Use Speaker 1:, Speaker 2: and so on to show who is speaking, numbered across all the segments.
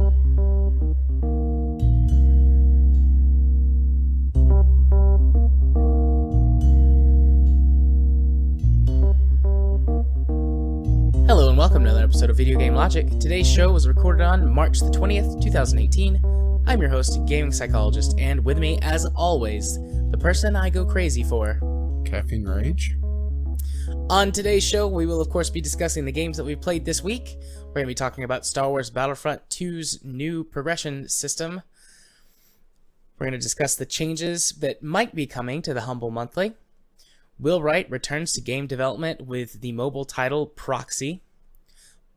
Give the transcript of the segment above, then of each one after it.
Speaker 1: Hello and welcome to another episode of Video Game Logic. Today's show was recorded on March the 20th, 2018. I'm your host, Gaming Psychologist, and with me, as always, the person I go crazy for,
Speaker 2: Caffeine Rage.
Speaker 1: On today's show, we will of course be discussing the games that we've played this week. We're going to be talking about Star Wars Battlefront 2's new progression system. We're going to discuss the changes that might be coming to the Humble Monthly. Will Wright returns to game development with the mobile title Proxy.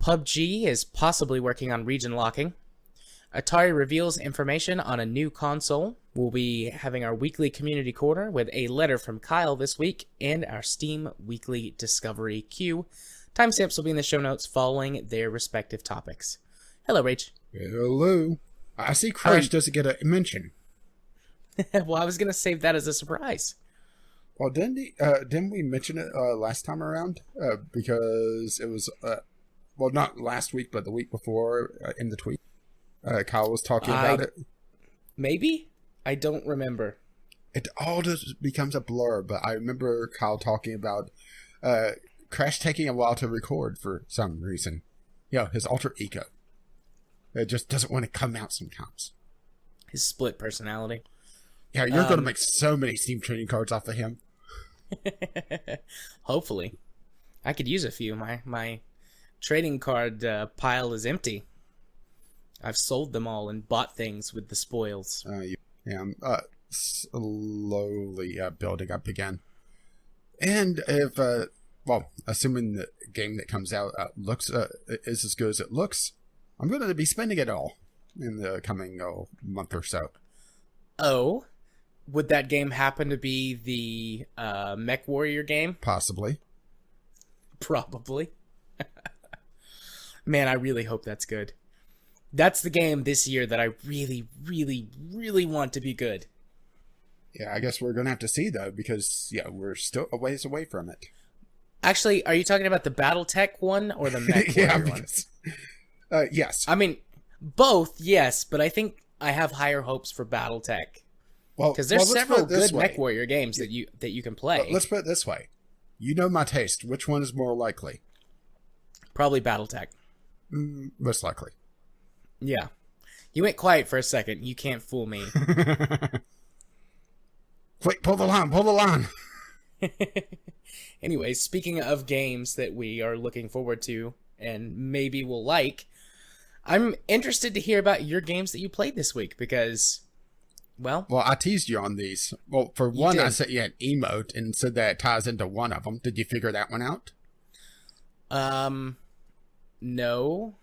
Speaker 1: PUBG is possibly working on region locking. Atari reveals information on a new console. We'll be having our weekly community corner with a letter from Kyle this week and our Steam weekly discovery queue. Timestamps will be in the show notes following their respective topics. Hello, Rach.
Speaker 2: Hello. I see Crash doesn't get a mention.
Speaker 1: Well, I was going to save that as a surprise.
Speaker 2: Well, didn't we mention it last time around? Because it was, well, not last week, but the week before in the tweet. Kyle was talking about it.
Speaker 1: Maybe? I don't remember.
Speaker 2: It all just becomes a blur, but I remember Kyle talking about Crash taking a while to record for some reason. Yeah, his alter ego. It just doesn't want to come out sometimes.
Speaker 1: His split personality.
Speaker 2: Yeah, you're going to make so many Steam trading cards off of him.
Speaker 1: Hopefully. I could use a few. My trading card pile is empty. I've sold them all and bought things with the spoils.
Speaker 2: Yeah, I'm slowly building up again. And if, well, assuming the game that comes out looks is as good as it looks, I'm going to be spending it all in the coming month or so.
Speaker 1: Oh? Would that game happen to be the Mech Warrior game?
Speaker 2: Possibly.
Speaker 1: Probably. Man, I really hope that's good. That's the game this year that I really, really, really want to be good.
Speaker 2: Yeah, I guess we're going to have to see, though, because, yeah, we're still a ways away from it.
Speaker 1: Actually, are you talking about the Battletech one or the Mech Warrior one?
Speaker 2: Yes.
Speaker 1: I mean, both, yes, but I think I have higher hopes for Battletech.
Speaker 2: Well,
Speaker 1: because there's several good Mech Warrior games that you can play.
Speaker 2: Let's put it this way. You know my taste. Which one is more likely?
Speaker 1: Probably Battletech.
Speaker 2: Most likely.
Speaker 1: Yeah. You went quiet for a second. You can't fool me.
Speaker 2: Quick, pull the line.
Speaker 1: Anyway, speaking of games that we are looking forward to and maybe will like, I'm interested to hear about your games that you played this week because... Well,
Speaker 2: I teased you on these. Well, for one, I sent you an emote and said that it ties into one of them. Did you figure that one out?
Speaker 1: No.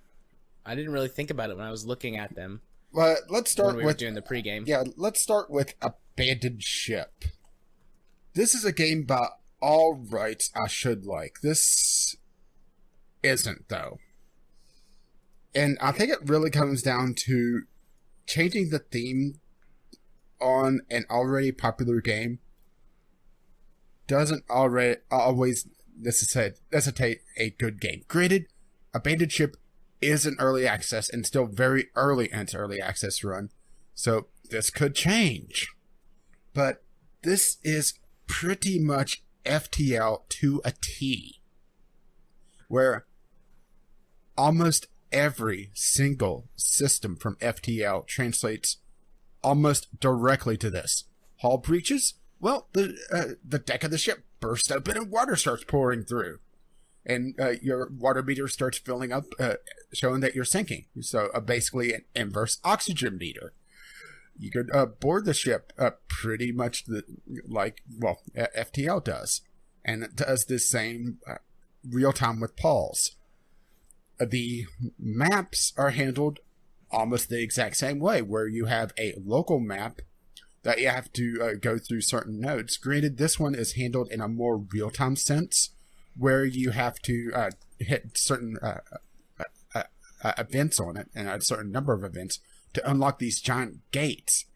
Speaker 1: I didn't really think about it when I was looking at them.
Speaker 2: Well, let's start
Speaker 1: when we were doing the pregame.
Speaker 2: Yeah, let's start with Abandoned Ship. This is a game by all rights I should like. This isn't, though. And I think it really comes down to changing the theme on an already popular game doesn't always necessitate a good game. Granted, Abandoned Ship is an early access and still very early in its early access run, so this could change. But this is pretty much FTL to a T, where almost every single system from FTL translates almost directly to this. Hull breaches? Well, the deck of the ship bursts open and water starts pouring through. And your water meter starts filling up, showing that you're sinking. So basically an inverse oxygen meter. You could board the ship pretty much like FTL does. And it does the same real-time with pulse. The maps are handled almost the exact same way, where you have a local map that you have to go through certain nodes. Granted, this one is handled in a more real-time sense, where you have to hit certain events on it, and a certain number of events, to unlock these giant gates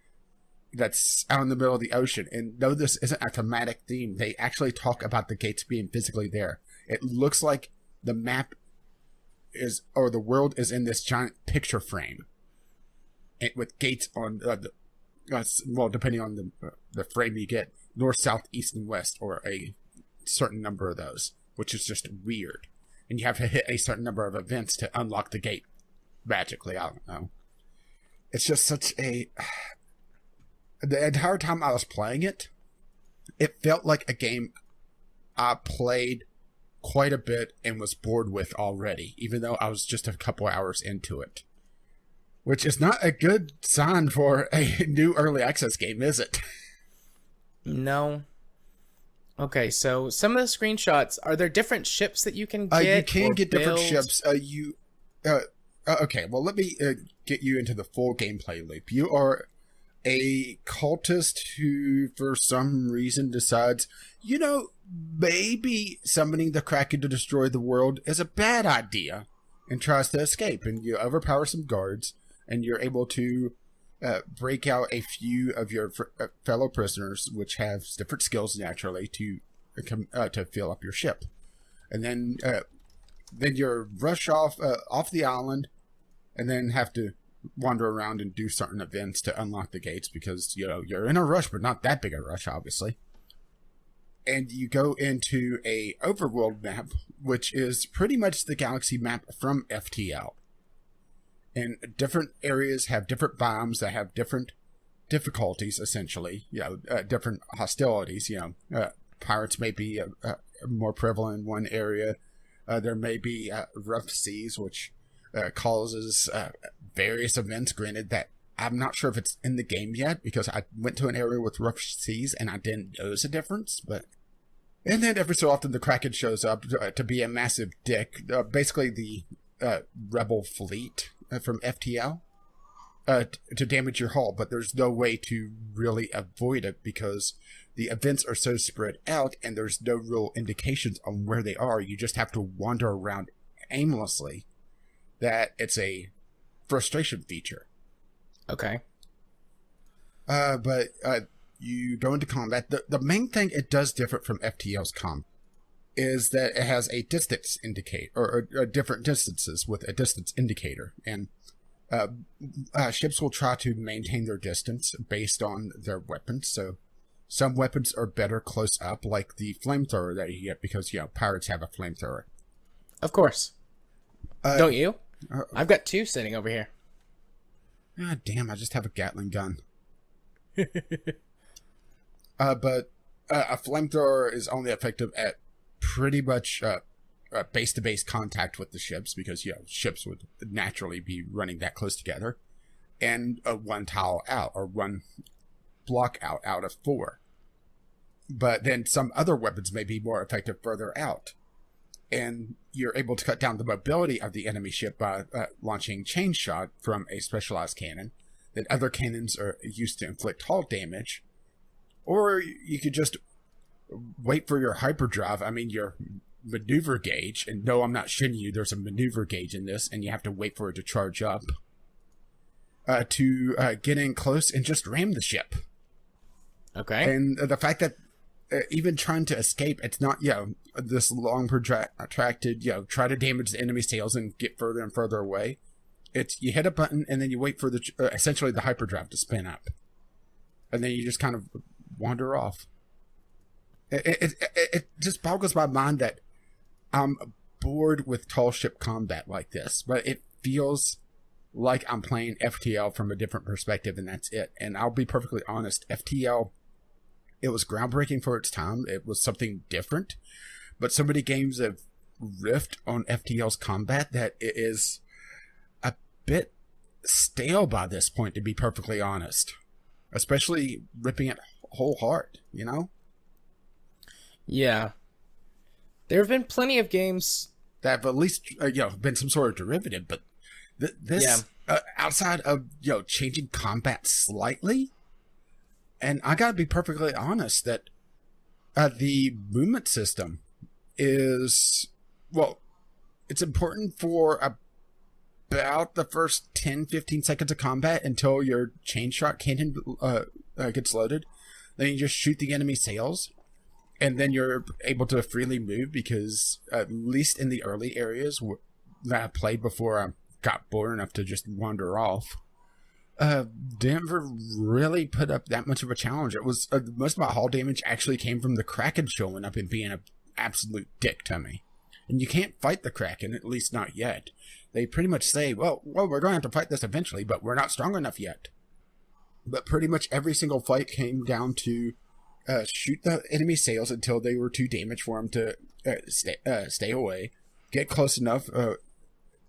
Speaker 2: that's out in the middle of the ocean. And though this isn't a thematic theme, they actually talk about the gates being physically there. It looks like the map is, or the world is in this giant picture frame. with gates on well, depending on the frame you get, north, south, east, and west, or a certain number of those, which is just weird. And you have to hit a certain number of events to unlock the gate magically. I don't know. It's just such a... The entire time I was playing it, it felt like a game I played quite a bit and was bored with already, even though I was just a couple hours into it. Which is not a good sign for a new early access game, is it?
Speaker 1: No. Okay, so some of the screenshots, are there different ships that you can get?
Speaker 2: You can get
Speaker 1: build?
Speaker 2: different ships. Okay, well, let me get you into the full gameplay loop. You are a cultist who, for some reason, decides, maybe summoning the Kraken to destroy the world is a bad idea, and tries to escape. And you overpower some guards, and you're able to break out a few of your fellow prisoners, which have different skills naturally to fill up your ship. And then you rush off the island, and then have to wander around and do certain events to unlock the gates because you're in a rush, but not that big a rush, obviously. And you go into a overworld map, which is pretty much the galaxy map from FTL. And different areas have different biomes that have different difficulties, essentially. Different hostilities. Pirates may be more prevalent in one area. There may be rough seas, which causes various events. Granted that I'm not sure if it's in the game yet, because I went to an area with rough seas and I didn't notice a difference. And then every so often the Kraken shows up to be a massive dick. Basically the rebel fleet from FTL to damage your hull, but there's no way to really avoid it because the events are so spread out and there's no real indications on where they are. You just have to wander around aimlessly. That it's a frustration feature.
Speaker 1: Okay.
Speaker 2: But you go into combat. The main thing it does different from FTL's combat is that it has a distance indicator, or different distances with a distance indicator. And ships will try to maintain their distance based on their weapons. So some weapons are better close up, like the flamethrower that you get because, pirates have a flamethrower.
Speaker 1: Of course. Don't you? I've got two sitting over here.
Speaker 2: Ah, damn, I just have a Gatling gun. But a flamethrower is only effective at pretty much base-to-base contact with the ships, because, ships would naturally be running that close together. And one tile out, or one block out of 4. But then some other weapons may be more effective further out. And you're able to cut down the mobility of the enemy ship by launching chain shot from a specialized cannon. Then other cannons are used to inflict hull damage. Or you could just wait for your hyperdrive, your maneuver gauge. And no, I'm not shitting you, there's a maneuver gauge in this, and you have to wait for it to charge up. To get in close and just ram the ship.
Speaker 1: Okay.
Speaker 2: And the fact that even trying to escape, it's not, this long protracted, try to damage the enemy's sails and get further and further away. It's, you hit a button and then you wait for essentially the hyperdrive to spin up. And then you just kind of wander off. It just boggles my mind that I'm bored with tall ship combat like this, but it feels like I'm playing FTL from a different perspective, and that's it. And I'll be perfectly honest, FTL, it was groundbreaking for its time. It was something different, but so many games have riffed on FTL's combat that it is a bit stale by this point, to be perfectly honest. Especially ripping it whole heart,
Speaker 1: Yeah. There have been plenty of games
Speaker 2: that have at least, been some sort of derivative, but this, outside of, changing combat slightly, and I gotta be perfectly honest that the movement system is, it's important for about the first 10-15 seconds of combat until your chain shot cannon gets loaded. Then you just shoot the enemy sails, and then you're able to freely move, because at least in the early areas that I played before I got bored enough to just wander off, Denver really put up that much of a challenge. It was most of my hull damage actually came from the Kraken showing up and being an absolute dick to me. And you can't fight the Kraken, at least not yet. They pretty much say, well, we're going to have to fight this eventually, but we're not strong enough yet. But pretty much every single fight came down to shoot the enemy sails until they were too damaged for them to stay away. Get close enough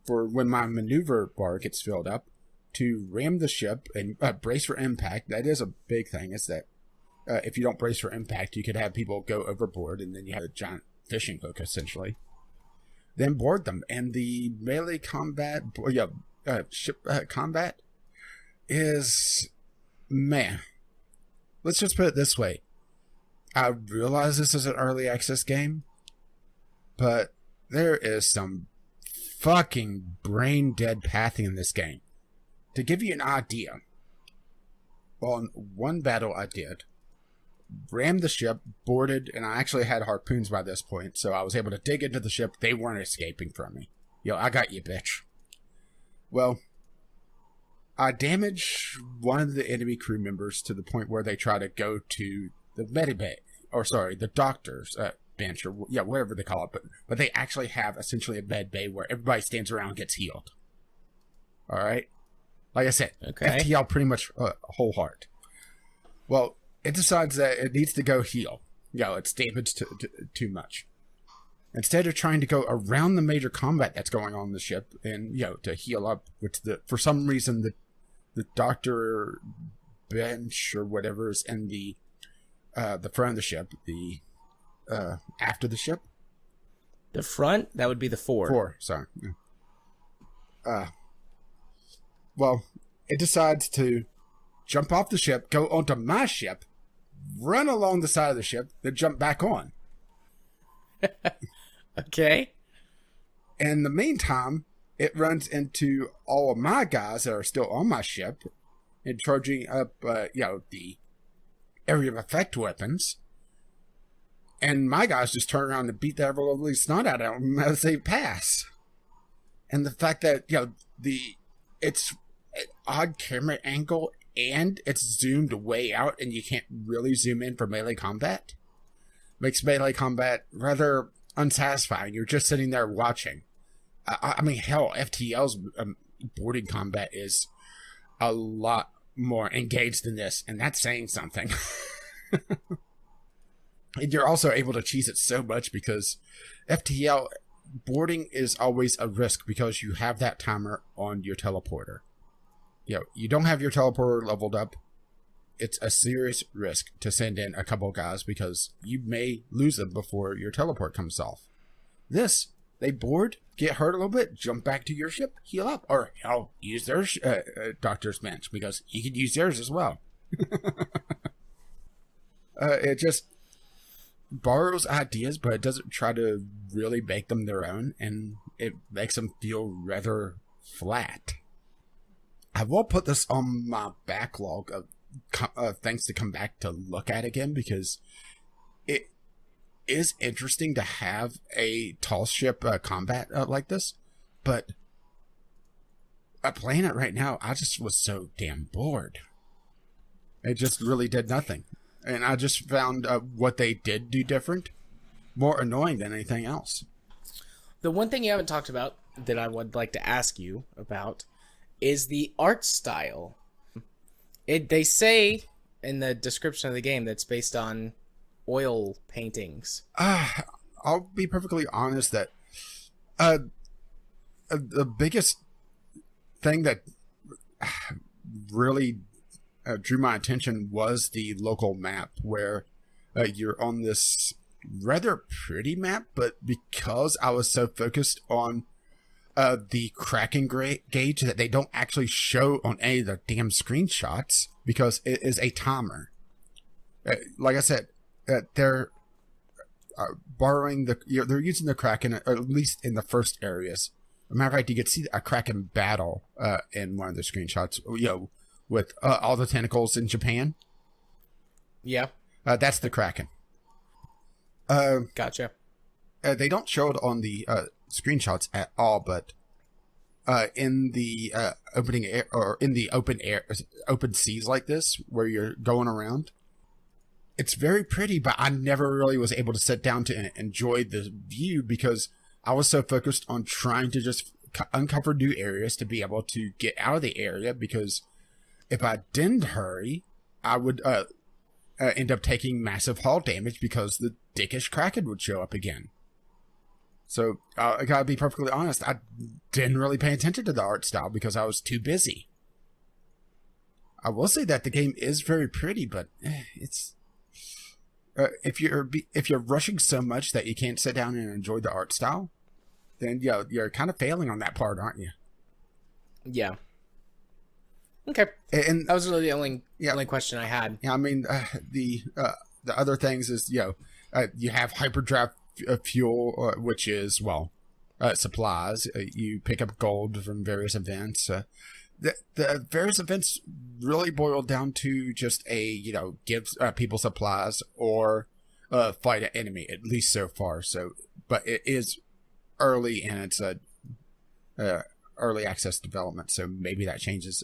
Speaker 2: for when my maneuver bar gets filled up to ram the ship and brace for impact. That is a big thing. Is that if you don't brace for impact, you could have people go overboard, and then you have a giant fishing hook, essentially. Then board them. And the melee combat, ship combat is, man. Let's just put it this way. I realize this is an early access game, but there is some fucking brain dead pathing in this game. To give you an idea, on one battle I did, rammed the ship, boarded, and I actually had harpoons by this point, so I was able to dig into the ship. They weren't escaping from me. Yo, I got you, bitch. Well, I damaged one of the enemy crew members to the point where they try to go to the medibay, the doctor's bench, or whatever they call it, but they actually have essentially a med bay where everybody stands around and gets healed. Alright? Like I said,
Speaker 1: okay.
Speaker 2: FTL pretty much whole heart. Well, it decides that it needs to go heal. It's damaged too much. Instead of trying to go around the major combat that's going on the ship and, to heal up, which for some reason the doctor bench or whatever is in the front of the ship, after the ship.
Speaker 1: The front? That would be the fore.
Speaker 2: Sorry. Well, it decides to jump off the ship, go onto my ship, run along the side of the ship, then jump back on.
Speaker 1: Okay.
Speaker 2: In the meantime, it runs into all of my guys that are still on my ship and charging up, the area of effect weapons. And my guys just turn around and beat the ever-lovely snot out of them as they pass. And the fact that, it's an odd camera angle and it's zoomed way out and you can't really zoom in for melee combat makes melee combat rather unsatisfying. You're just sitting there watching. I mean, hell, FTL's boarding combat is a lot more engaged than this, and that's saying something. And you're also able to cheese it so much because FTL boarding is always a risk because you have that timer on your teleporter. You don't have your teleporter leveled up. It's a serious risk to send in a couple guys because you may lose them before your teleport comes off. This, they board, get hurt a little bit, jump back to your ship, heal up, or hell, use their doctor's bench because you can use theirs as well. It just borrows ideas, but it doesn't try to really make them their own, and it makes them feel rather flat. I will put this on my backlog of things to come back to look at again because it is interesting to have a tall ship combat like this, but playing it right now, I just was so damn bored. It just really did nothing. And I just found what they did do different more annoying than anything else.
Speaker 1: The one thing you haven't talked about that I would like to ask you about is the art style. They say in the description of the game that's based on oil paintings.
Speaker 2: I'll be perfectly honest that the biggest thing that really drew my attention was the local map where you're on this rather pretty map, but because I was so focused on the Kraken gauge that they don't actually show on any of the damn screenshots because it is a timer. Like I said, they're borrowing they're using the Kraken, or at least in the first areas. As a matter of fact, you could see a Kraken battle in one of the screenshots, with all the tentacles in Japan.
Speaker 1: Yeah.
Speaker 2: That's the Kraken.
Speaker 1: Gotcha.
Speaker 2: They don't show it on the screenshots at all, but in the opening air or in the open seas like this, where you're going around. It's very pretty, but I never really was able to sit down to enjoy the view because I was so focused on trying to just uncover new areas to be able to get out of the area. Because if I didn't hurry, I would end up taking massive hull damage because the dickish Kraken would show up again. So I gotta be perfectly honest, I didn't really pay attention to the art style because I was too busy. I will say that the game is very pretty, but it's if you're rushing so much that you can't sit down and enjoy the art style, then you're kind of failing on that part, aren't you?
Speaker 1: Yeah. Okay.
Speaker 2: And
Speaker 1: that was really the only question I had.
Speaker 2: Yeah, I mean the other things is you have hyperdrive fuel, which is supplies. You pick up gold from various events. The various events really boil down to just give people supplies or fight an enemy, at least so far. So, but it is early and it's early access development, so maybe that changes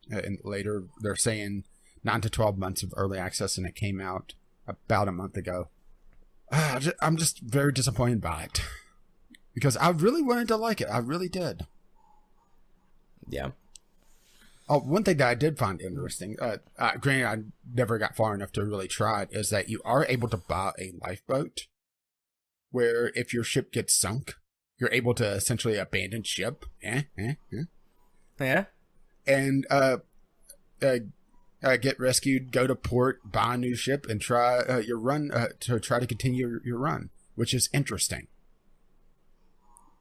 Speaker 2: and later. They're saying 9 to 12 months of early access, and it came out about a month ago. I'm just very disappointed by it because I really wanted to like it. I really did.
Speaker 1: Yeah.
Speaker 2: Oh, one thing that I did find interesting, granted I never got far enough to really try it, is that you are able to buy a lifeboat where if your ship gets sunk, you're able to essentially abandon ship.
Speaker 1: Yeah.
Speaker 2: And get rescued, go to port, buy a new ship, and try your run to try to continue your run, which is interesting.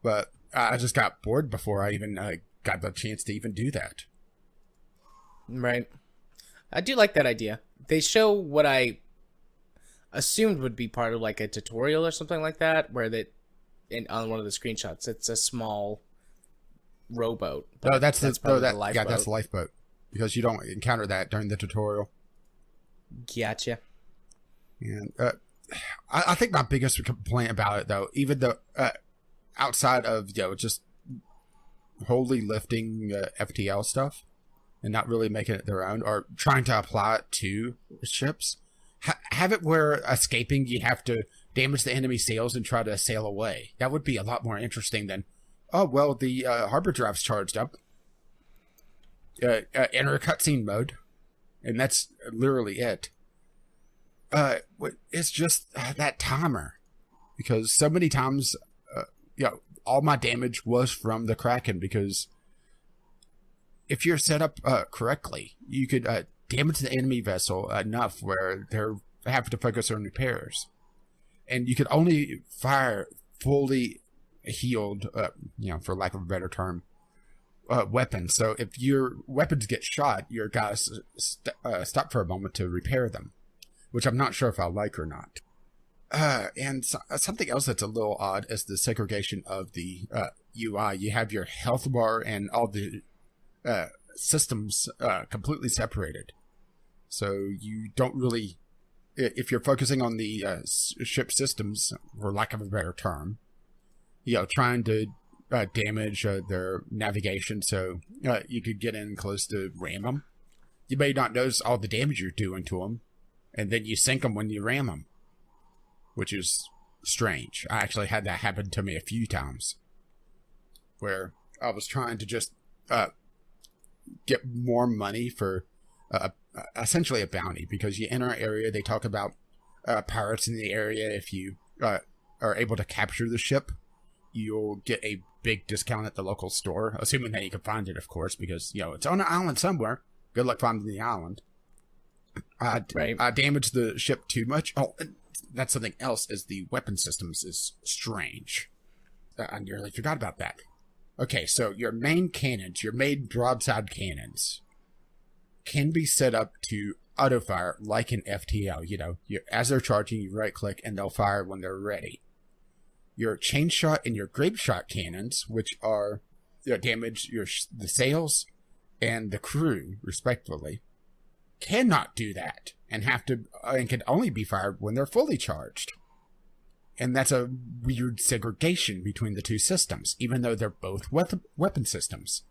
Speaker 2: But I just got bored before I even got the chance to even do that.
Speaker 1: Right. I do like that idea. They show what I assumed would be part of like a tutorial or something like that, where on one of the screenshots, it's a small rowboat.
Speaker 2: Oh, that's the
Speaker 1: lifeboat.
Speaker 2: Yeah, that's the lifeboat. Because you don't encounter that during the tutorial.
Speaker 1: Gotcha.
Speaker 2: And I think my biggest complaint about it, though, even though outside of just wholly lifting FTL stuff and not really making it their own or trying to apply it to ships, have it where escaping you have to damage the enemy sails and try to sail away. That would be a lot more interesting than, oh well, the harbor drive's charged up. Enter cutscene mode, and that's literally it. It's just that timer, because so many times, all my damage was from the Kraken. Because if you're set up correctly, you could damage the enemy vessel enough where they're having to focus on repairs, and you could only fire fully healed, for lack of a better term, weapons. So if your weapons get shot, your guys stop for a moment to repair them, which I'm not sure if I like or not. And something else that's a little odd is the segregation of the UI. You have your health bar and all the systems completely separated. So you don't really, if you're focusing on the ship systems, for lack of a better term, trying to damage their navigation so you could get in close to ram them, you may not notice all the damage you're doing to them, and then you sink them when you ram them, which is strange. I actually had that happen to me a few times where I was trying to just get more money for essentially a bounty, because you enter an area, they talk about pirates in the area. If you are able to capture the ship, you'll get a big discount at the local store, assuming that you can find it, of course, because it's on an island somewhere. Good luck finding the island. I damaged the ship too much. Oh, that's something else, is the weapon systems is strange. I nearly forgot about that. Okay, so your main cannons, your main broadside cannons, can be set up to auto fire like an FTL. As they're charging, you right click and they'll fire when they're ready. Your chain shot and your grape shot cannons, which are damage the sails and the crew respectively, cannot do that and can only be fired when they're fully charged. And that's a weird segregation between the two systems, even though they're both weapon systems.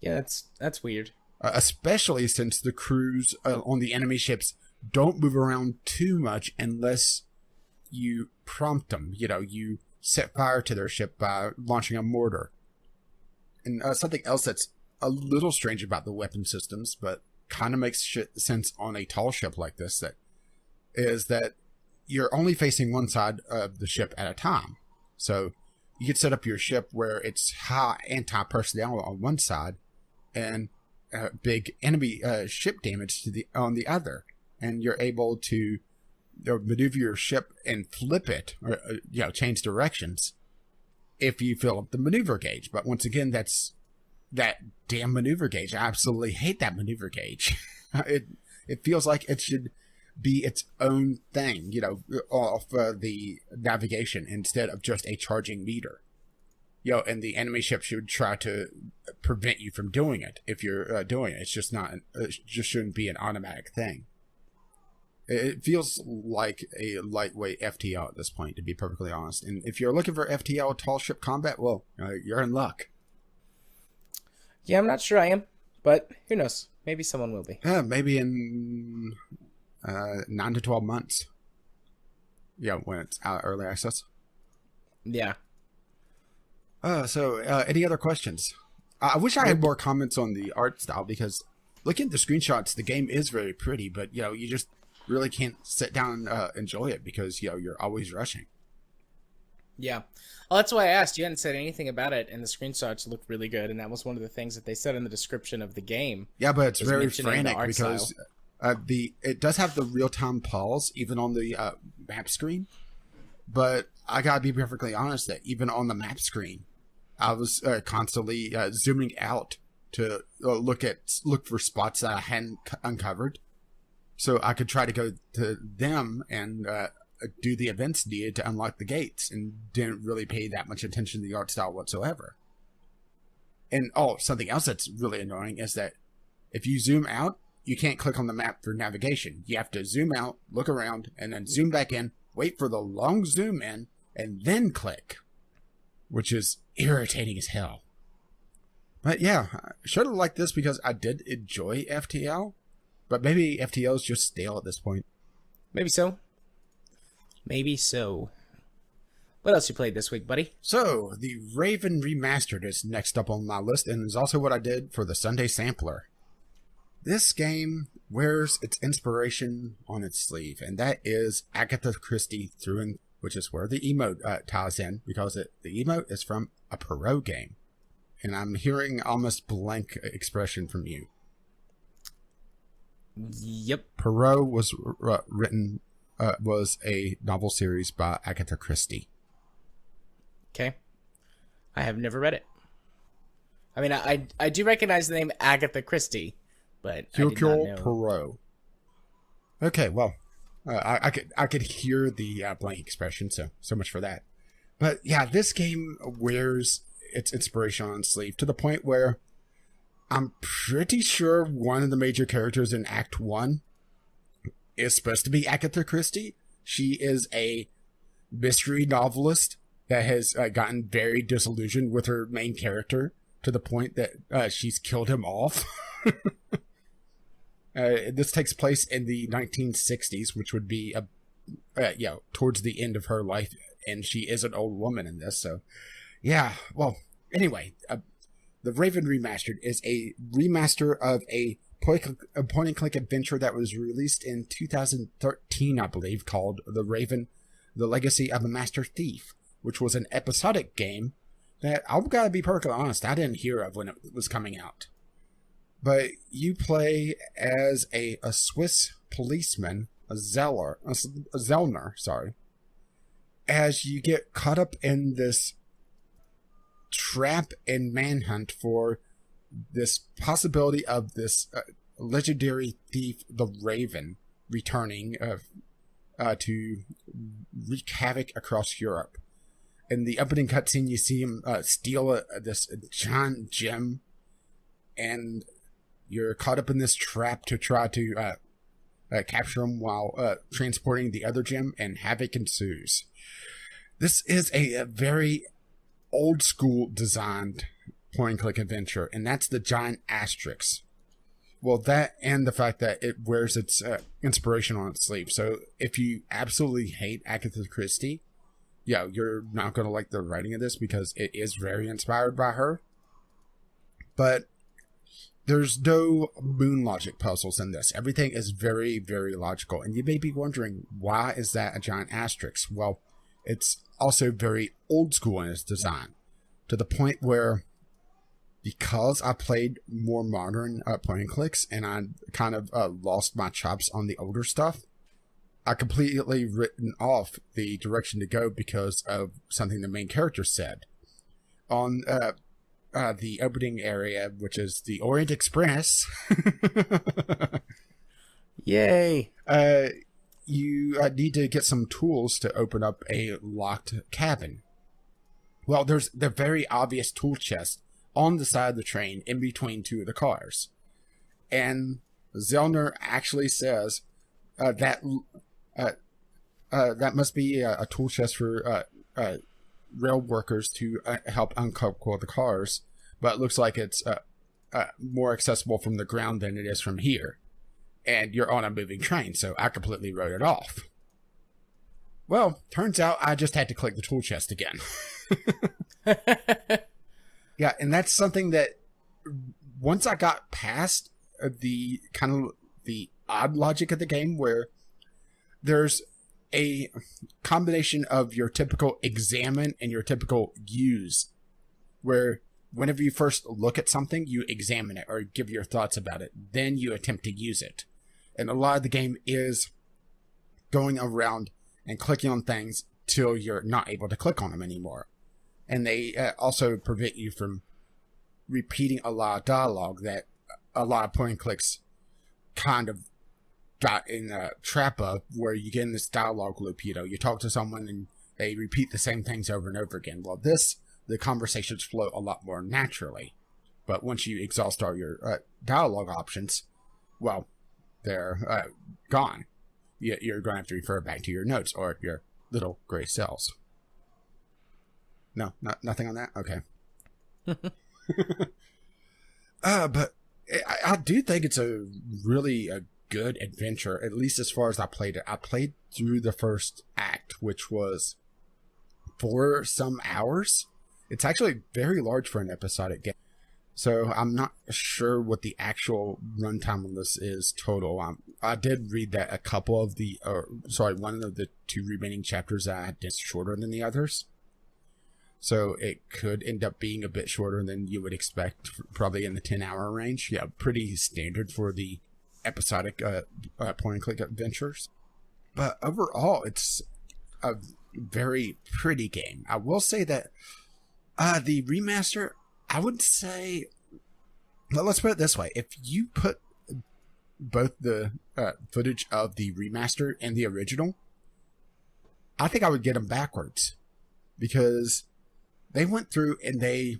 Speaker 1: Yeah, that's weird.
Speaker 2: Especially since the crews on the enemy ships don't move around too much unless you prompt them. You set fire to their ship by launching a mortar. And something else that's a little strange about the weapon systems, but kind of makes sense on a tall ship like this, is that you're only facing one side of the ship at a time. So you could set up your ship where it's high anti-personnel on one side and big enemy ship damage on the other. And you're able to maneuver your ship and flip it, or change directions if you fill up the maneuver gauge. But once again, that's that damn maneuver gauge. I absolutely hate that maneuver gauge. It feels like it should be its own thing, off the navigation instead of just a charging meter. And the enemy ship should try to prevent you from doing it if you're doing it. It's just not. It just shouldn't be an automatic thing. It feels like a lightweight FTL at this point, to be perfectly honest. And if you're looking for FTL tall ship combat, well, you're in luck.
Speaker 1: Yeah, I'm not sure I am, but who knows? Maybe someone will be.
Speaker 2: Yeah, maybe in 9 to 12 months. When it's out early access.
Speaker 1: Yeah.
Speaker 2: So any other questions? I wish I had more comments on the art style, because looking at the screenshots, the game is very pretty, but you just really can't sit down and enjoy it because you're always rushing.
Speaker 1: Yeah. Well, that's why I asked. You hadn't said anything about it, and the screenshots looked really good, and that was one of the things that they said in the description of the game.
Speaker 2: Yeah, but it's very frantic because it does have the real-time pause even on the map screen. But I gotta be perfectly honest that even on the map screen, I was constantly zooming out to look for spots that I hadn't uncovered, so I could try to go to them and do the events needed to unlock the gates, and didn't really pay that much attention to the art style whatsoever. And something else that's really annoying is that if you zoom out, you can't click on the map for navigation. You have to zoom out, look around, and then zoom back in, wait for the long zoom in, and then click, which is irritating as hell. But yeah, I should have liked this because I did enjoy FTL, but maybe FTL is just stale at this point.
Speaker 1: Maybe so. Maybe so. What else you played this week, buddy?
Speaker 2: So, the Raven Remastered is next up on my list, and is also what I did for the Sunday Sampler. This game wears its inspiration on its sleeve, and that is Agatha Christie through and which is where the emote ties in, because the emote is from a Perot game. And I'm hearing almost blank expression from you.
Speaker 1: Yep.
Speaker 2: Perot was was a novel series by Agatha Christie.
Speaker 1: Okay. I have never read it. I mean, I do recognize the name Agatha Christie, but I did not know.
Speaker 2: Perot. Okay, well, I could hear the blank expression, so much for that. But yeah, this game wears its inspiration on its sleeve to the point where I'm pretty sure one of the major characters in Act 1 is supposed to be Agatha Christie. She is a mystery novelist that has gotten very disillusioned with her main character to the point that she's killed him off. This takes place in the 1960s, which would be towards the end of her life, and she is an old woman in this. So, yeah. Well, anyway, the Raven Remastered is a remaster of a point-and-click adventure that was released in 2013, I believe, called The Raven: The Legacy of a Master Thief, which was an episodic game that I've got to be perfectly honest, I didn't hear of when it was coming out. But you play as a Swiss policeman, a Zellner, as you get caught up in this trap and manhunt for this possibility of this legendary thief, the Raven, returning to wreak havoc across Europe. In the opening cutscene, you see him steal this giant gem, and you're caught up in this trap to try to capture him while transporting the other gem, and havoc ensues. This is a very old school designed point and click adventure, and that's the giant asterisk. Well, that and the fact that it wears its inspiration on its sleeve. So if you absolutely hate Agatha Christie, yeah, you're not going to like the writing of this because it is very inspired by her. But there's no moon logic puzzles in this. Everything is very, very logical. And you may be wondering, why is that a giant asterisk? Well, it's also very old school in its design, to the point where, because I played more modern point and clicks and I kind of lost my chops on the older stuff, I completely written off the direction to go because of something the main character said. On the opening area, which is the Orient Express,
Speaker 1: Yay!
Speaker 2: You need to get some tools to open up a locked cabin. Well, there's the very obvious tool chest on the side of the train in between two of the cars. And Zellner actually says that must be a tool chest for rail workers to help uncouple the cars, but it looks like it's more accessible from the ground than it is from here. And you're on a moving train, so I completely wrote it off. Well, turns out I just had to click the tool chest again. Yeah, and that's something that once I got past the kind of the odd logic of the game, where there's a combination of your typical examine and your typical use, where whenever you first look at something, you examine it or give your thoughts about it, then you attempt to use it. And a lot of the game is going around and clicking on things till you're not able to click on them anymore. And they also prevent you from repeating a lot of dialogue that a lot of point and clicks kind of got in a trap of, where you get in this dialogue loop. You know, you talk to someone and they repeat the same things over and over again. Well, the conversations flow a lot more naturally. But once you exhaust all your dialogue options, well, they're gone. You're going to have to refer back to your notes or your little gray cells. No, nothing on that? Okay. But I do think it's a really good adventure, at least as far as I played it. I played through the first act, which was for some hours. It's actually very large for an episodic game. So I'm not sure what the actual runtime on this is total. I did read that one of the two remaining chapters I did shorter than the others. So it could end up being a bit shorter than you would expect, probably in the 10-hour range. Yeah, pretty standard for the episodic point-and-click adventures. But overall, it's a very pretty game. I will say that the remaster, I would say, well, let's put it this way. If you put both the footage of the remaster and the original, I think I would get them backwards. Because they went through and they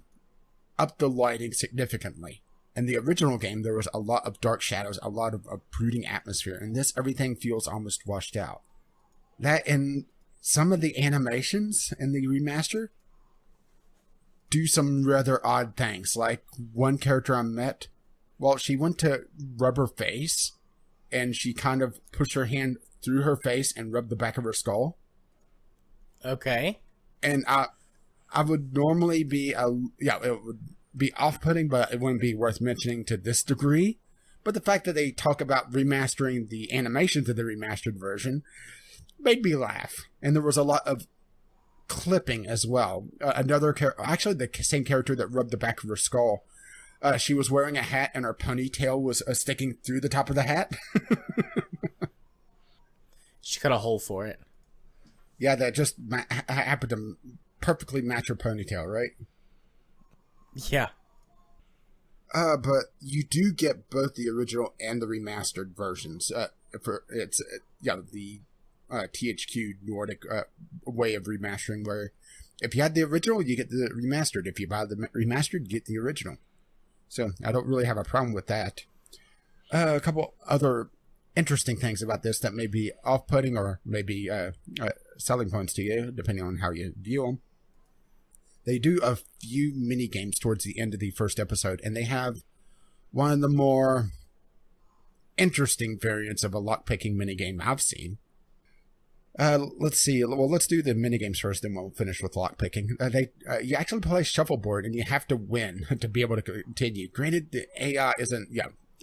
Speaker 2: upped the lighting significantly. In the original game, there was a lot of dark shadows, a lot of brooding atmosphere. In this, everything feels almost washed out. That and some of the animations in the remaster do some rather odd things. Like one character I met, well, she went to rub her face, and she kind of pushed her hand through her face and rubbed the back of her skull.
Speaker 1: Okay.
Speaker 2: And I would normally be, it would be off-putting, but it wouldn't be worth mentioning to this degree. But the fact that they talk about remastering the animations of the remastered version made me laugh. And there was a lot of clipping as well. Another character, actually the same character that rubbed the back of her skull, she was wearing a hat and her ponytail was sticking through the top of the hat.
Speaker 1: She cut a hole for it.
Speaker 2: Yeah, that just happened to perfectly match her ponytail, right?
Speaker 1: Yeah.
Speaker 2: But you do get both the original and the remastered versions. The THQ Nordic way of remastering, where if you had the original, you get the remastered. If you buy the remastered, you get the original. So I don't really have a problem with that. A couple other interesting things about this that may be off-putting or maybe selling points to you, depending on how you view them. They do a few mini games towards the end of the first episode, and they have one of the more interesting variants of a lockpicking minigame I've seen. Let's see. Well, let's do the minigames first, then we'll finish with lockpicking. You actually play shuffleboard, and you have to win to be able to continue. Granted, the AI isn't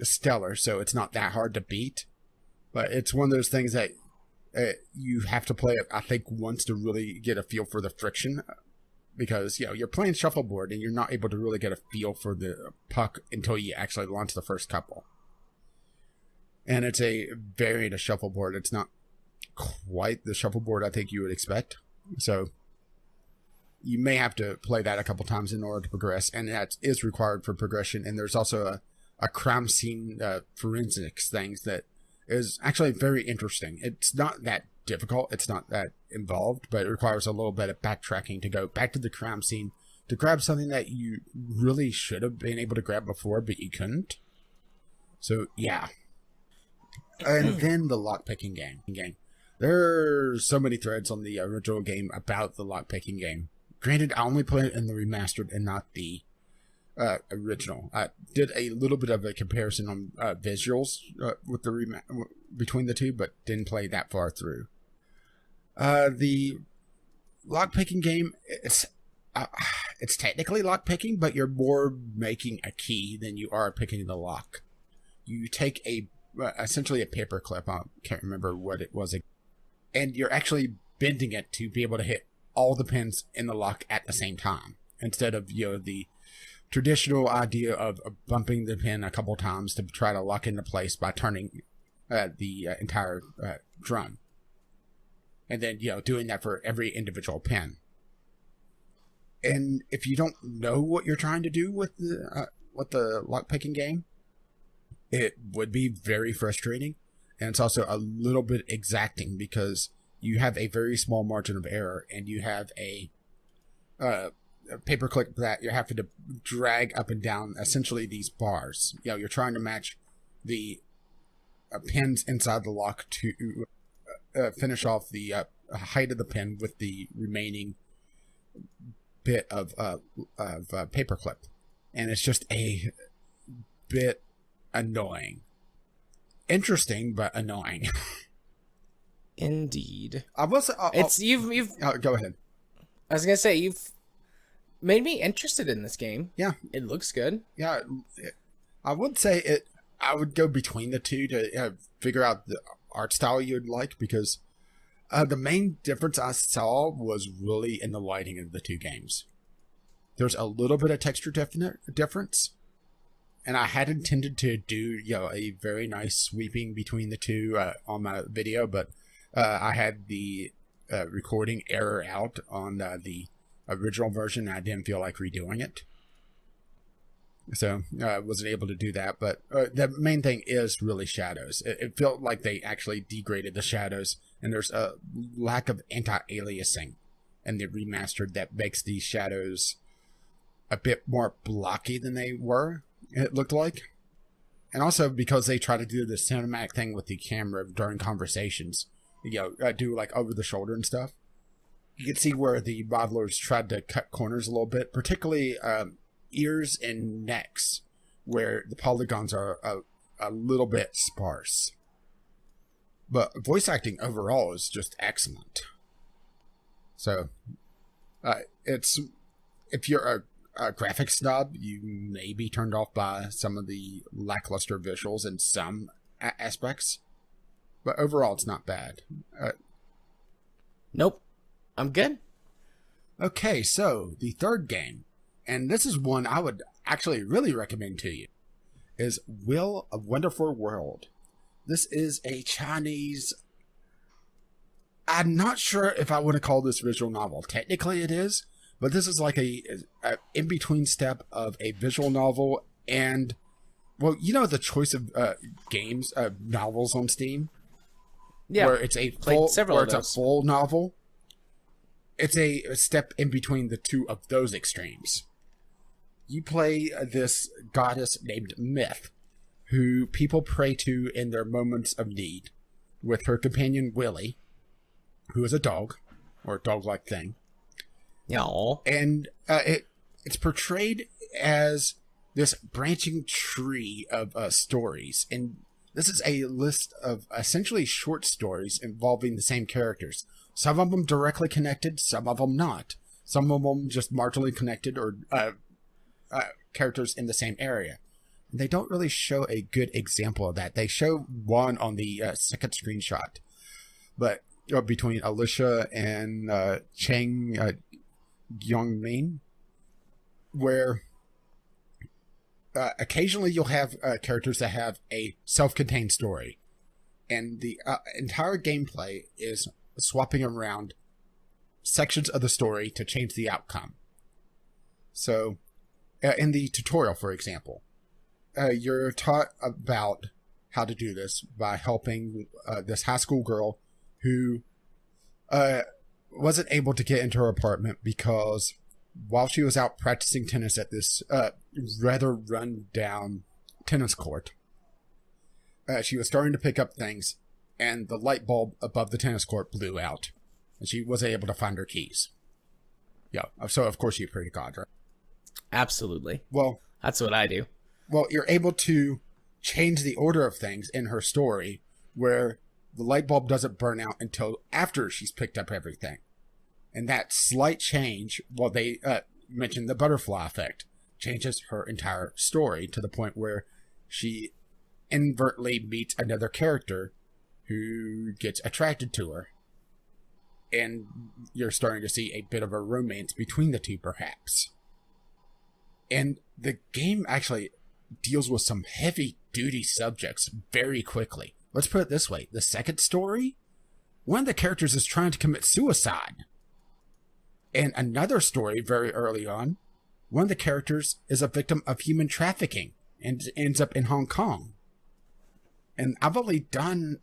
Speaker 2: stellar, so it's not that hard to beat. But it's one of those things that you have to play, I think, once to really get a feel for the friction. Because, you're playing shuffleboard, and you're not able to really get a feel for the puck until you actually launch the first couple. And it's a variant of shuffleboard. It's not quite the shuffleboard I think you would expect. So you may have to play that a couple times in order to progress, and that is required for progression. And there's also a crime scene forensics things that is actually very interesting. It's not that difficult. It's not that involved, but it requires a little bit of backtracking to go back to the crime scene to grab something that you really should have been able to grab before, but you couldn't. So, yeah. And then the lockpicking game. There's so many threads on the original game about the lockpicking game. Granted, I only played it in the remastered and not the original. I did a little bit of a comparison on visuals with the between the two, but didn't play that far through. The lockpicking game, it's technically lockpicking, but you're more making a key than you are picking the lock. You take essentially a paper clip. I can't remember what it was, and you're actually bending it to be able to hit all the pins in the lock at the same time, instead of the traditional idea of bumping the pin a couple times to try to lock into place by turning the entire drum, and then doing that for every individual pin. And if you don't know what you're trying to do with the lockpicking game, it would be very frustrating, and it's also a little bit exacting because you have a very small margin of error, and you have a paperclip that you're having to drag up and down essentially these bars. You're trying to match the pins inside the lock to finish off the height of the pin with the remaining bit of paperclip, and it's just a bit annoying. Interesting, but annoying.
Speaker 1: Indeed.
Speaker 2: I will say, you've go ahead.
Speaker 1: I was gonna say, you've made me interested in this game.
Speaker 2: Yeah,
Speaker 1: it looks good.
Speaker 2: Yeah, I would say it. I would go between the two to figure out the art style you'd like, because the main difference I saw was really in the lighting of the two games. There's a little bit of texture difference, and I had intended to do a very nice sweeping between the two on my video, but I had the recording error out on the original version. I didn't feel like redoing it, so I wasn't able to do that. But the main thing is really shadows. It felt like they actually degraded the shadows, and there's a lack of anti-aliasing in the remastered that makes these shadows a bit more blocky than they were, it looked like. And also because they try to do the cinematic thing with the camera during conversations, do like over the shoulder and stuff. You can see where the modelers tried to cut corners a little bit, particularly ears and necks, where the polygons are a little bit sparse. But voice acting overall is just excellent. So, it's, if you're a graphics snob, you may be turned off by some of the lackluster visuals in some aspects, but overall it's not bad.
Speaker 1: Nope, I'm good.
Speaker 2: Okay, so the third game, and this is one I would actually really recommend to you, is Will of Wonderful World. This is a Chinese, I'm not sure if I want to call this visual novel. Technically it is, but this is like a in-between step of a visual novel and, well, the choice of games, novels on Steam?
Speaker 1: Yeah.
Speaker 2: Where it's a full novel. It's a step in between the two of those extremes. You play this goddess named Myth, who people pray to in their moments of need, with her companion Willie, who is a dog, or a dog-like thing.
Speaker 1: Yeah.
Speaker 2: And it's portrayed as this branching tree of stories. And this is a list of essentially short stories involving the same characters. Some of them directly connected, some of them not. Some of them just marginally connected, or characters in the same area. They don't really show a good example of that. They show one on the second screenshot, but between Alicia and Chang Gyongmin, where occasionally you'll have characters that have a self-contained story, and the entire gameplay is swapping around sections of the story to change the outcome. So, in the tutorial, for example, you're taught about how to do this by helping this high school girl who wasn't able to get into her apartment because while she was out practicing tennis at this rather run-down tennis court, she was starting to pick up things, and the light bulb above the tennis court blew out, and she wasn't able to find her keys. Yeah, so of course you pray to God, right?
Speaker 1: Absolutely.
Speaker 2: Well,
Speaker 1: that's what I do.
Speaker 2: Well, you're able to change the order of things in her story, where the light bulb doesn't burn out until after she's picked up everything. And that slight change, well, they mentioned the butterfly effect, changes her entire story to the point where she inadvertently meets another character who gets attracted to her. And you're starting to see a bit of a romance between the two, perhaps. And the game actually deals with some heavy-duty subjects very quickly. Let's put it this way. The second story, one of the characters is trying to commit suicide. And another story very early on, one of the characters is a victim of human trafficking and ends up in Hong Kong. And I've only done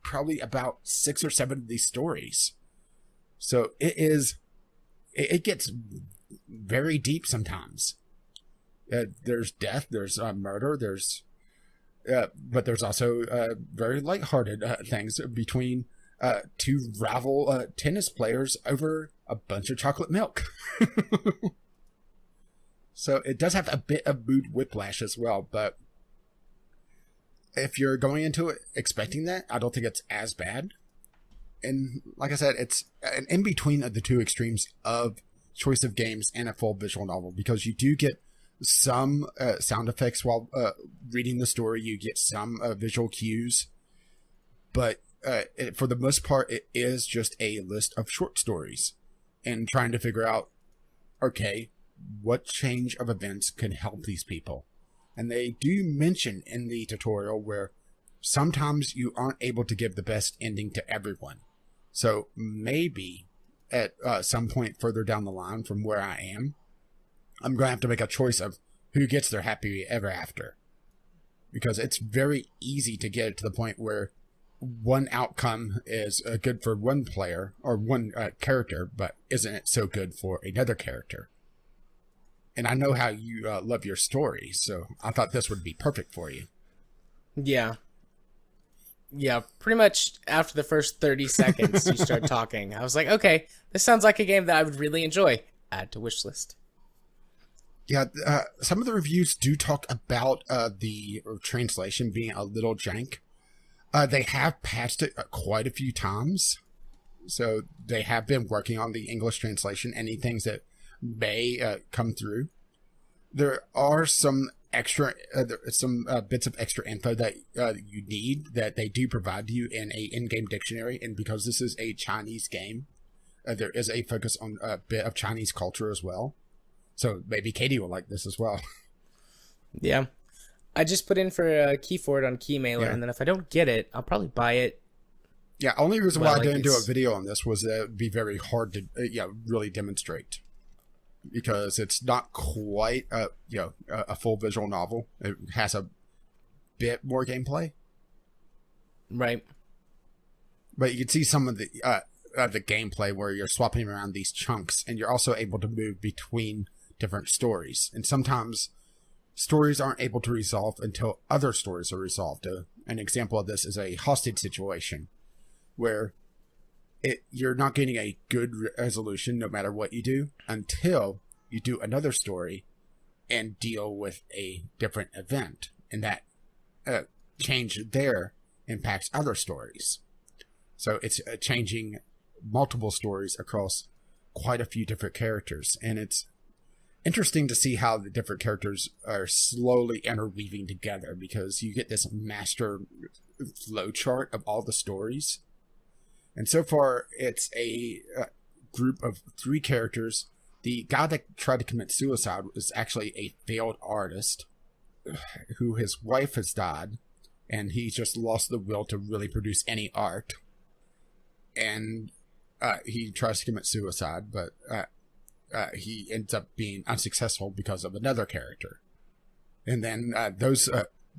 Speaker 2: probably about 6 or 7 of these stories. So it gets very deep sometimes. There's death, there's murder, but there's also very lighthearted things between two rival tennis players over a bunch of chocolate milk. So it does have a bit of mood whiplash as well, but if you're going into it expecting that, I don't think it's as bad. And like I said, it's an in-between of the two extremes of choice of games and a full visual novel, because you do get some sound effects while reading the story. You get some visual cues, but for the most part, it is just a list of short stories and trying to figure out, okay, what change of events can help these people. And they do mention in the tutorial where sometimes you aren't able to give the best ending to everyone. So maybe at some point further down the line from where I am, I'm going to have to make a choice of who gets their happy ever after. Because it's very easy to get it to the point where one outcome is good for one player or one character, but isn't it so good for another character? And I know how you love your story, so I thought this would be perfect for you.
Speaker 1: Yeah. Yeah, pretty much after the first 30 seconds you start talking, I was like, okay, this sounds like a game that I would really enjoy. Add to wish list.
Speaker 2: Yeah, some of the reviews do talk about the translation being a little jank. They have patched it quite a few times, so they have been working on the English translation. Any things that may come through. There are some extra, bits of extra info that you need that they do provide you in a in-game dictionary, and because this is a Chinese game, there is a focus on a bit of Chinese culture as well. So maybe Katie will like this as well.
Speaker 1: Yeah. I just put in for a key for it on Keymailer, and then if I don't get it, I'll probably buy it.
Speaker 2: Yeah, only reason why I didn't do a video on this was that it would be very hard to really demonstrate. Because it's not quite a full visual novel. It has a bit more gameplay.
Speaker 1: Right.
Speaker 2: But you can see some of the gameplay where you're swapping around these chunks, and you're also able to move between different stories. And sometimes stories aren't able to resolve until other stories are resolved. An example of this is a hostage situation, where you're not getting a good resolution no matter what you do until you do another story and deal with a different event, and that change there impacts other stories. So it's changing multiple stories across quite a few different characters, and it's interesting to see how the different characters are slowly interweaving together, because you get this master flow chart of all the stories. And so far, it's a group of 3 characters. The guy that tried to commit suicide was actually a failed artist who his wife has died, and he just lost the will to really produce any art. And he tries to commit suicide, but he ends up being unsuccessful because of another character. And then those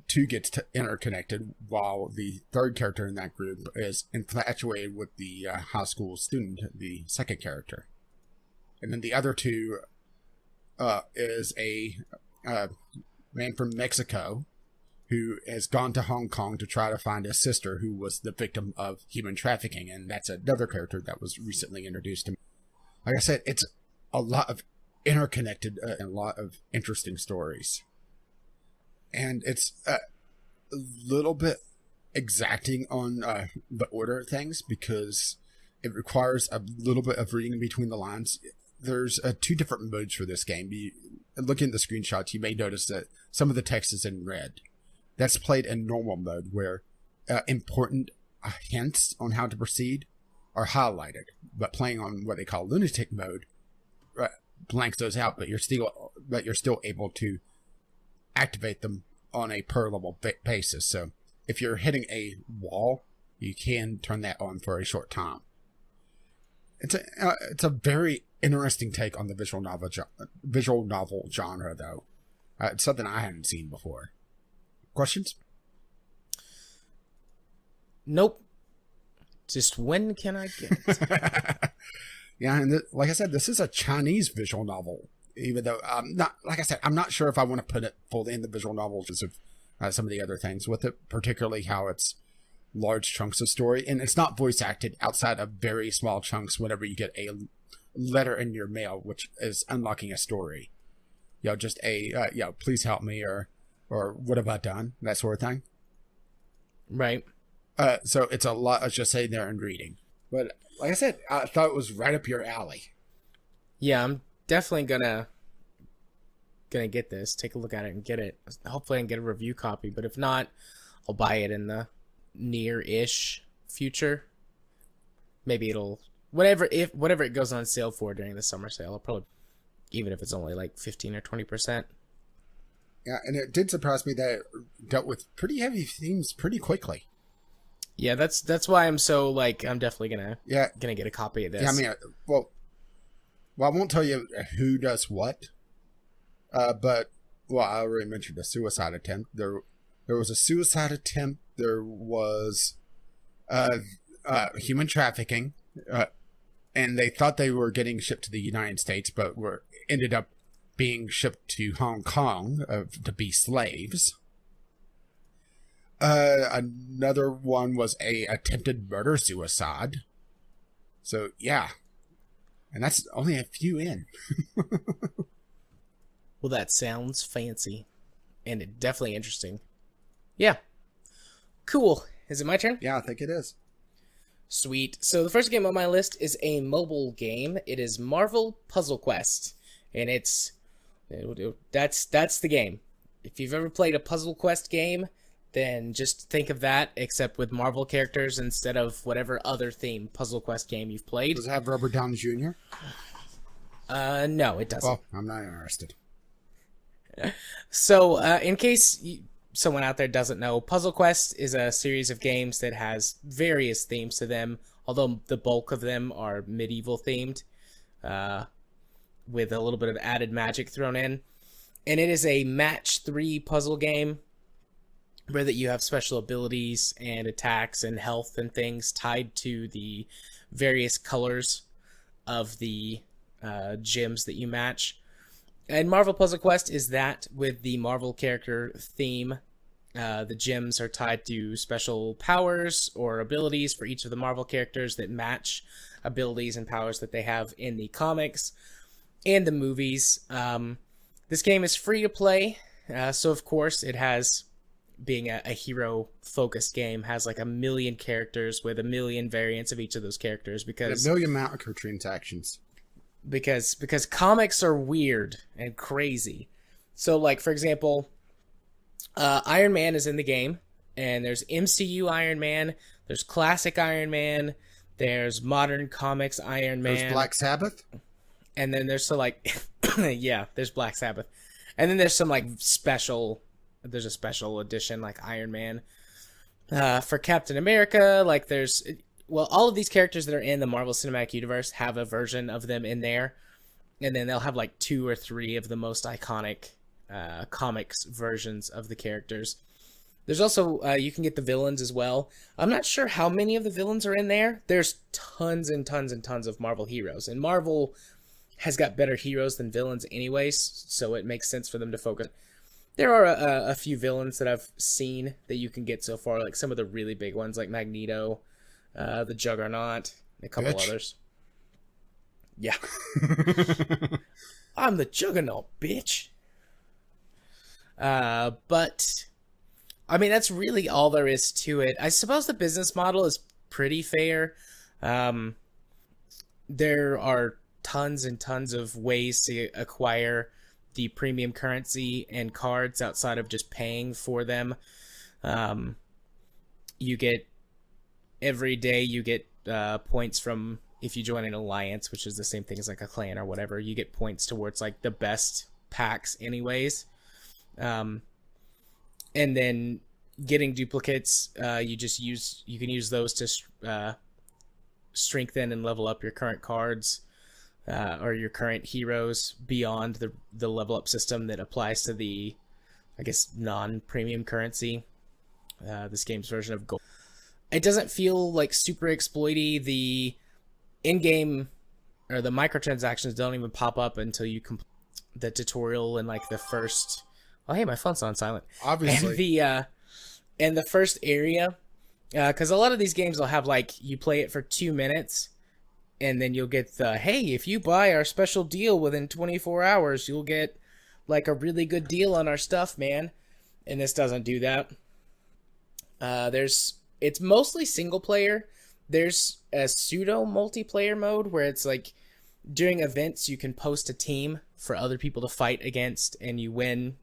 Speaker 2: 2 get interconnected, while the 3rd character in that group is infatuated with the high school student, the 2nd character. And then the other 2 is a man from Mexico who has gone to Hong Kong to try to find his sister who was the victim of human trafficking. And that's another character that was recently introduced to me. Like I said, it's a lot of interconnected and a lot of interesting stories. And it's a little bit exacting on the order of things, because it requires a little bit of reading between the lines. There's 2 different modes for this game. Looking at the screenshots, you may notice that some of the text is in red. That's played in normal mode, where important hints on how to proceed are highlighted. But playing on what they call lunatic mode blanks those out, but you're still able to activate them on a per level basis. So if you're hitting a wall, you can turn that on for a short time. It's a very interesting take on the visual novel genre, though. It's something I hadn't seen before. Questions?
Speaker 1: Nope. Just when can I get it?
Speaker 2: Yeah, and like I said, this is a Chinese visual novel. Even though I'm not sure if I want to put it fully in the visual novel because of some of the other things with it, particularly how it's large chunks of story, and it's not voice acted outside of very small chunks whenever you get a letter in your mail, which is unlocking a story. Just please help me, or what have I done? That sort of thing.
Speaker 1: Right.
Speaker 2: So it's a lot of just sitting there and reading. But like I said, I thought it was right up your alley.
Speaker 1: Yeah, I'm definitely gonna get this, take a look at it and get it. Hopefully I can get a review copy, but if not, I'll buy it in the near-ish future. Maybe it'll whatever it goes on sale for during the summer sale, I'll probably, even if it's only like 15 or 20%.
Speaker 2: Yeah, and it did surprise me that it dealt with pretty heavy themes pretty quickly.
Speaker 1: Yeah, that's why I'm so I'm definitely gonna get a copy of this.
Speaker 2: Yeah, I mean, well, I won't tell you who does what, but I already mentioned a suicide attempt. There was a suicide attempt. There was human trafficking, and they thought they were getting shipped to the United States, but ended up being shipped to Hong Kong to be slaves. Another one was a attempted murder-suicide. So, yeah. And that's only a few in.
Speaker 1: Well, that sounds fancy. And definitely interesting. Yeah. Cool. Is it my turn?
Speaker 2: Yeah, I think it is.
Speaker 1: Sweet. So the first game on my list is a mobile game. It is Marvel Puzzle Quest. And that's the game. If you've ever played a Puzzle Quest game, then just think of that, except with Marvel characters instead of whatever other theme Puzzle Quest game you've played.
Speaker 2: Does it have Robert Downey Jr.?
Speaker 1: No, it doesn't.
Speaker 2: Well, I'm not interested.
Speaker 1: So, in case someone out there doesn't know, Puzzle Quest is a series of games that has various themes to them, although the bulk of them are medieval themed, with a little bit of added magic thrown in. And it is a match 3 puzzle game, where that you have special abilities and attacks and health and things tied to the various colors of the gems that you match. And Marvel Puzzle Quest is that with the Marvel character theme The gems are tied to special powers or abilities for each of the Marvel characters that match abilities and powers that they have in the comics and the movies. This game is free to play, so of course it has, being a hero-focused game, has like a million characters with a million variants of each of those characters because
Speaker 2: a million microtransactions.
Speaker 1: Because comics are weird and crazy. So, like, for example, Iron Man is in the game, and there's MCU Iron Man, there's classic Iron Man, there's modern comics Iron Man.
Speaker 2: There's Black Sabbath?
Speaker 1: And then there's some, like, yeah, there's Black Sabbath. And then there's some, like, there's a special edition, like, Iron Man. For Captain America, like, all of these characters that are in the Marvel Cinematic Universe have a version of them in there. And then they'll have, like, 2 or 3 of the most iconic comics versions of the characters. There's also, you can get the villains as well. I'm not sure how many of the villains are in there. There's tons and tons and tons of Marvel heroes. And Marvel has got better heroes than villains anyways, so it makes sense for them to focus. There are a few villains that I've seen that you can get so far, like some of the really big ones, like Magneto, the Juggernaut, and a couple others. Yeah. I'm the Juggernaut, bitch. But, I mean, that's really all there is to it. I suppose the business model is pretty fair. There are tons and tons of ways to acquire the premium currency and cards outside of just paying for them. You get, every day you get points from, if you join an alliance, which is the same thing as like a clan or whatever, you get points towards like the best packs anyways. And then getting duplicates, you can use those to strengthen and level up your current cards, or your current heroes beyond the level up system that applies to the, I guess, non-premium currency. This game's version of gold. It doesn't feel like super exploity. The in-game or the microtransactions don't even pop up until you complete the tutorial and like the first. Oh, hey, my phone's on silent.
Speaker 2: Obviously.
Speaker 1: And the first area, because a lot of these games will have like you play it for 2 minutes, and then you'll get the, hey, if you buy our special deal within 24 hours, you'll get like a really good deal on our stuff, man. And this doesn't do that. It's mostly single player. There's a pseudo multiplayer mode where it's like during events you can post a team for other people to fight against, and you win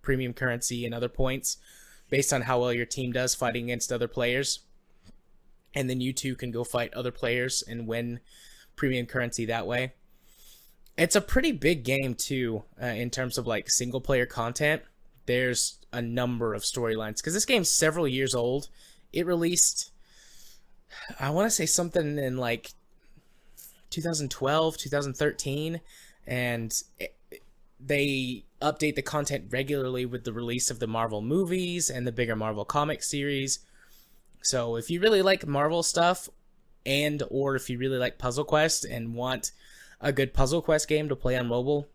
Speaker 1: premium currency and other points based on how well your team does fighting against other players. And then you two can go fight other players and win premium currency that way. It's a pretty big game too, in terms of like single player content. There's a number of storylines because this game's several years old. It released, I want to say something in like 2012, 2013, and they update the content regularly with the release of the Marvel movies and the bigger Marvel comic series. So if you really like Marvel stuff, or if you really like Puzzle Quest and want a good Puzzle Quest game to play on mobile,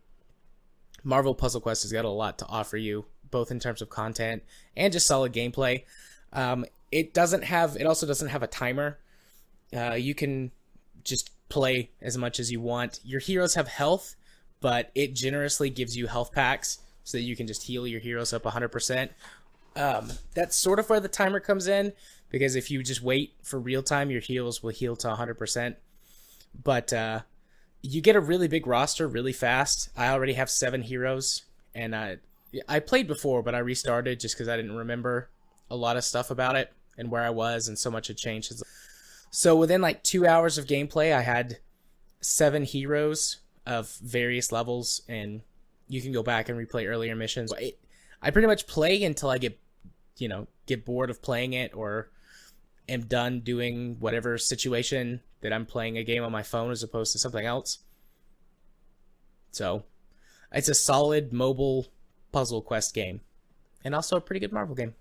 Speaker 1: Marvel Puzzle Quest has got a lot to offer you, both in terms of content and just solid gameplay. It also doesn't have a timer. You can just play as much as you want. Your heroes have health, but it generously gives you health packs so that you can just heal your heroes up 100%. That's sort of where the timer comes in, because if you just wait for real time, your heals will heal to 100%. But you get a really big roster really fast. I already have 7 heroes, and I played before, but I restarted just because I didn't remember a lot of stuff about it and where I was, and so much had changed. So within like 2 hours of gameplay, I had 7 heroes of various levels, and you can go back and replay earlier missions. I pretty much play until I get bored of playing it, or am done doing whatever situation that I'm playing a game on my phone as opposed to something else. So it's a solid mobile Puzzle Quest game, and also a pretty good Marvel game.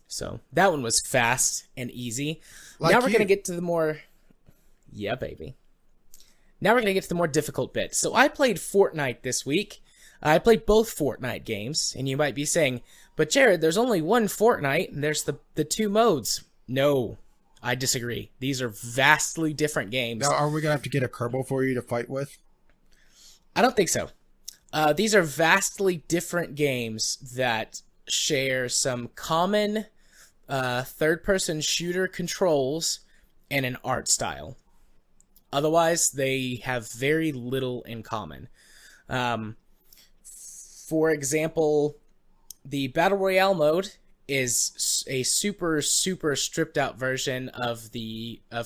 Speaker 1: So that one was fast and easy. Now we're going to get to the more... Yeah, baby. Now we're going to get to the more difficult bit. So I played Fortnite this week. I played both Fortnite games, and you might be saying, but Jared, there's only one Fortnite, and there's the two modes. No, I disagree. These are vastly different games.
Speaker 2: Now, are we going to have to get a Kerbal for you to fight with?
Speaker 1: I don't think so. These are vastly different games that share some common third-person shooter controls and an art style. Otherwise, they have very little in common. For example, the Battle Royale mode is a super stripped out version of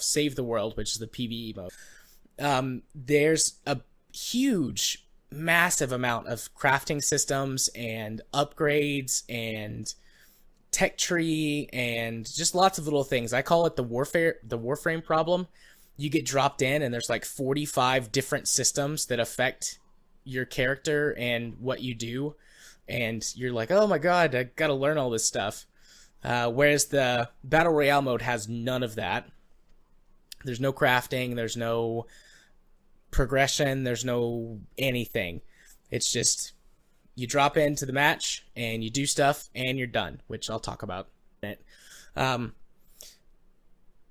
Speaker 1: Save the World, which is the PvE mode. There's a huge, massive amount of crafting systems and upgrades and tech tree and just lots of little things. I call it the Warframe problem. You get dropped in and there's like 45 different systems that affect your character and what you do, and you're like, oh my god, I gotta learn all this stuff. Whereas the Battle Royale mode has none of that. There's no crafting, there's no progression, there's no anything. It's just you drop into the match and you do stuff and you're done, which I'll talk about in a minute.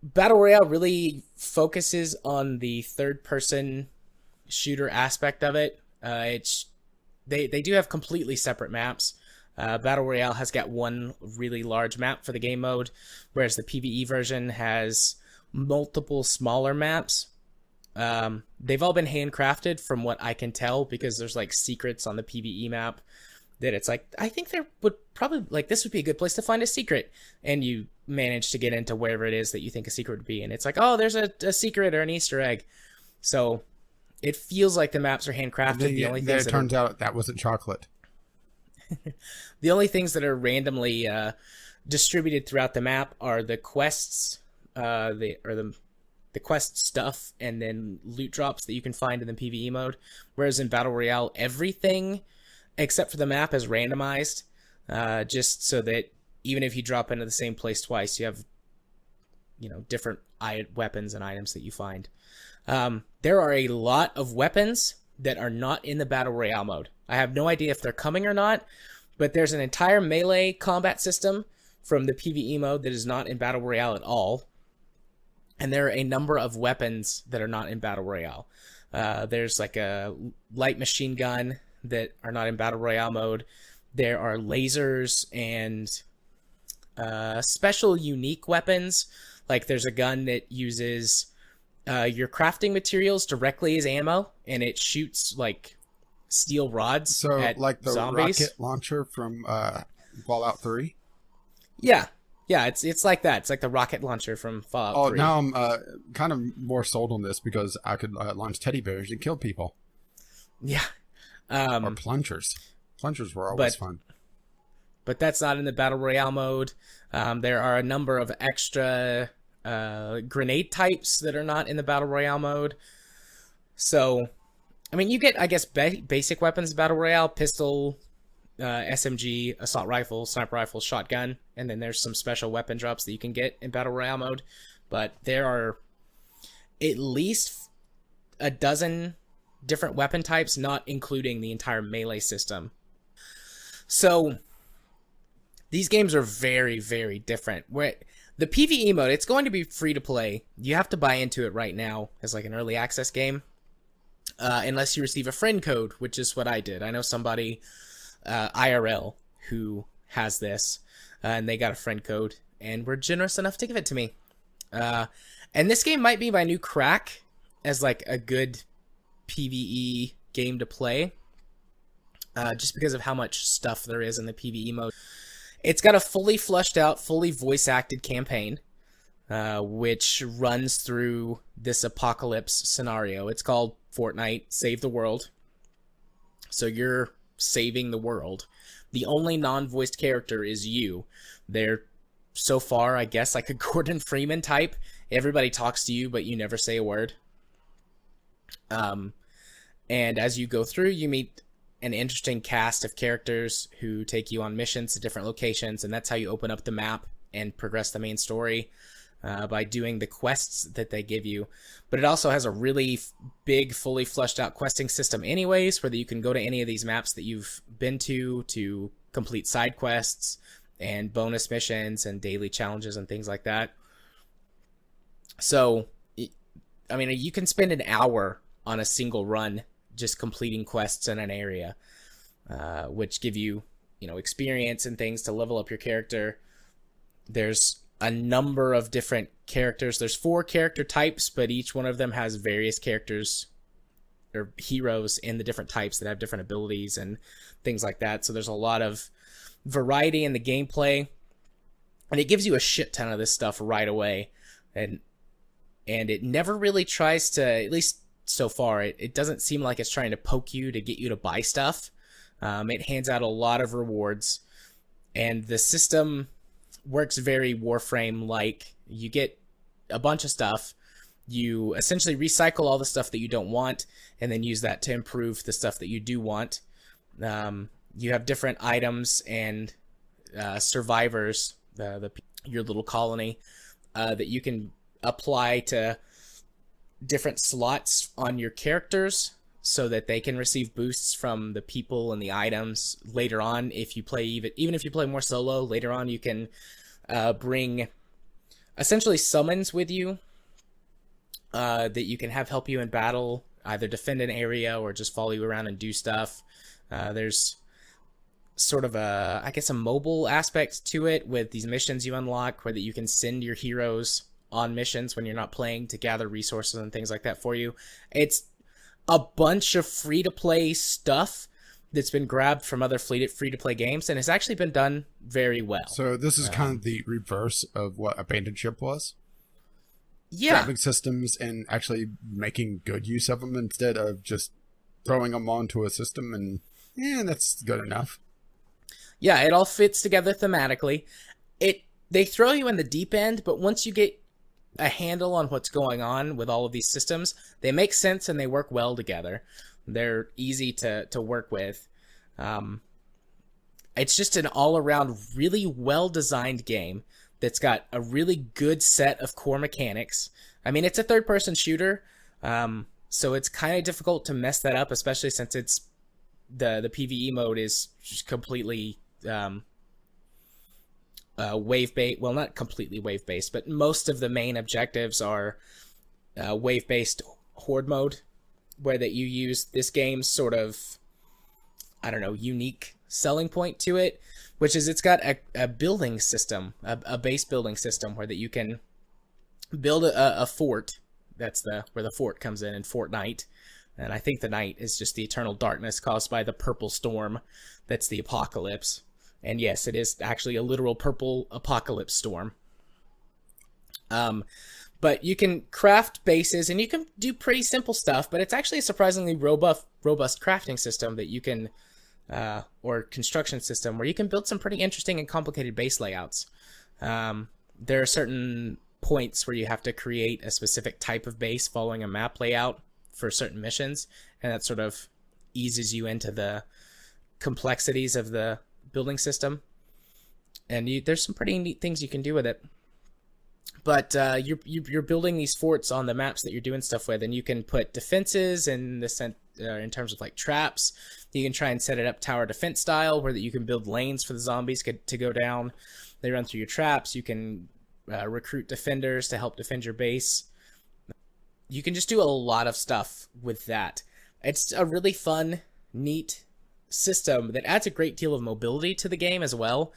Speaker 1: Battle Royale really focuses on the third-person shooter aspect of it. They do have completely separate maps. Battle Royale has got one really large map for the game mode, whereas the PvE version has multiple smaller maps. They've all been handcrafted from what I can tell, because there's like secrets on the PvE map that it's like, I think there would probably, like, this would be a good place to find a secret, and you manage to get into wherever it is that you think a secret would be, and it's like, oh, there's a secret or an Easter egg. So it feels like the maps are handcrafted. The only things
Speaker 2: it turns out that wasn't chocolate.
Speaker 1: The only things that are randomly distributed throughout the map are the quests, the quest stuff, and then loot drops that you can find in the PvE mode. Whereas in Battle Royale, everything except for the map is randomized, just so that even if you drop into the same place twice, you have, different weapons and items that you find. There are a lot of weapons that are not in the Battle Royale mode. I have no idea if they're coming or not, but there's an entire melee combat system from the PvE mode that is not in Battle Royale at all. And there are a number of weapons that are not in Battle Royale. There's like a light machine gun that are not in Battle Royale mode. There are lasers and special unique weapons. Like there's a gun that uses your crafting materials directly as ammo, and it shoots like steel rods at
Speaker 2: like the
Speaker 1: zombies.
Speaker 2: rocket launcher from Fallout 3?
Speaker 1: Yeah, it's like that. It's like the rocket launcher from Fallout 3.
Speaker 2: Now I'm kind of more sold on this because I could launch teddy bears and kill people.
Speaker 1: Yeah.
Speaker 2: Or plungers. Plungers were always fun.
Speaker 1: But that's not in the Battle Royale mode. There are a number of extra grenade types that are not in the Battle Royale mode. So, I mean, you get, I guess, basic weapons in Battle Royale: pistol, SMG, assault rifle, sniper rifle, shotgun, and then there's some special weapon drops that you can get in Battle Royale mode. But there are at least a dozen different weapon types, not including the entire melee system. So these games are very, very different. Where the PvE mode, it's going to be free to play. You have to buy into it right now as like an early access game, unless you receive a friend code, which is what I did. I know somebody IRL who has this, and they got a friend code and were generous enough to give it to me. And this game might be my new crack as like a good PvE game to play, just because of how much stuff there is in the PvE mode. It's got a fully fleshed out, fully voice acted campaign, which runs through this apocalypse scenario. It's called Fortnite Save the World. So you're saving the world. The only non-voiced character is you. They're, so far, I guess, like a Gordon Freeman type. Everybody talks to you, but you never say a word. And as you go through, you meet an interesting cast of characters who take you on missions to different locations, and that's how you open up the map and progress the main story. by doing the quests that they give you. But it also has a really big, fully fleshed out questing system anyways, where you can go to any of these maps that you've been to complete side quests and bonus missions and daily challenges and things like that. So, I mean, you can spend an hour on a single run just completing quests in an area, which give you, experience and things to level up your character. There's a number of different characters. There's 4 character types, but each one of them has various characters or heroes in the different types that have different abilities and things like that. So there's a lot of variety in the gameplay, and it gives you a shit ton of this stuff right away. And it never really tries to, at least so far, it doesn't seem like it's trying to poke you to get you to buy stuff. It hands out a lot of rewards, and the system works very Warframe-like. You get a bunch of stuff, you essentially recycle all the stuff that you don't want, and then use that to improve the stuff that you do want. You have different items and survivors, your little colony, that you can apply to different slots on your characters so that they can receive boosts from the people and the items later on. If you play, even if you play more solo, later on you can bring essentially summons with you that you can have help you in battle, either defend an area or just follow you around and do stuff. There's sort of a mobile aspect to it with these missions you unlock, where that you can send your heroes on missions when you're not playing to gather resources and things like that for you. It's a bunch of free-to-play stuff that's been grabbed from other free-to-play games, and it's actually been done very well.
Speaker 2: So this is kind of the reverse of what Abandoned Ship was?
Speaker 1: Yeah.
Speaker 2: Grabbing systems and actually making good use of them instead of just throwing them onto a system and, that's good enough.
Speaker 1: Yeah, it all fits together thematically. They throw you in the deep end, but once you get a handle on what's going on with all of these systems, they make sense and they work well together. They're easy to work with. It's just an all-around really well-designed game that's got a really good set of core mechanics. I mean, it's a third-person shooter, so it's kind of difficult to mess that up, especially since it's the PvE mode is just completely wave-based. Well, not completely wave-based, but most of the main objectives are wave-based horde mode, where that you use this game's sort of, unique selling point to it, which is it's got a building system, a base building system, where that you can build a fort. That's where the fort comes in Fortnite. And I think the night is just the eternal darkness caused by the purple storm. That's the apocalypse. And yes, it is actually a literal purple apocalypse storm. But you can craft bases, and you can do pretty simple stuff, but it's actually a surprisingly robust crafting system that you can, or construction system, where you can build some pretty interesting and complicated base layouts. There are certain points where you have to create a specific type of base following a map layout for certain missions, and that sort of eases you into the complexities of the building system. And there's some pretty neat things you can do with it. But you're building these forts on the maps that you're doing stuff with, and you can put defenses in terms of like traps. You can try and set it up tower defense style, where that you can build lanes for the zombies to go down. They run through your traps. You can recruit defenders to help defend your base. You can just do a lot of stuff with that. It's a really fun, neat system that adds a great deal of mobility to the game as well,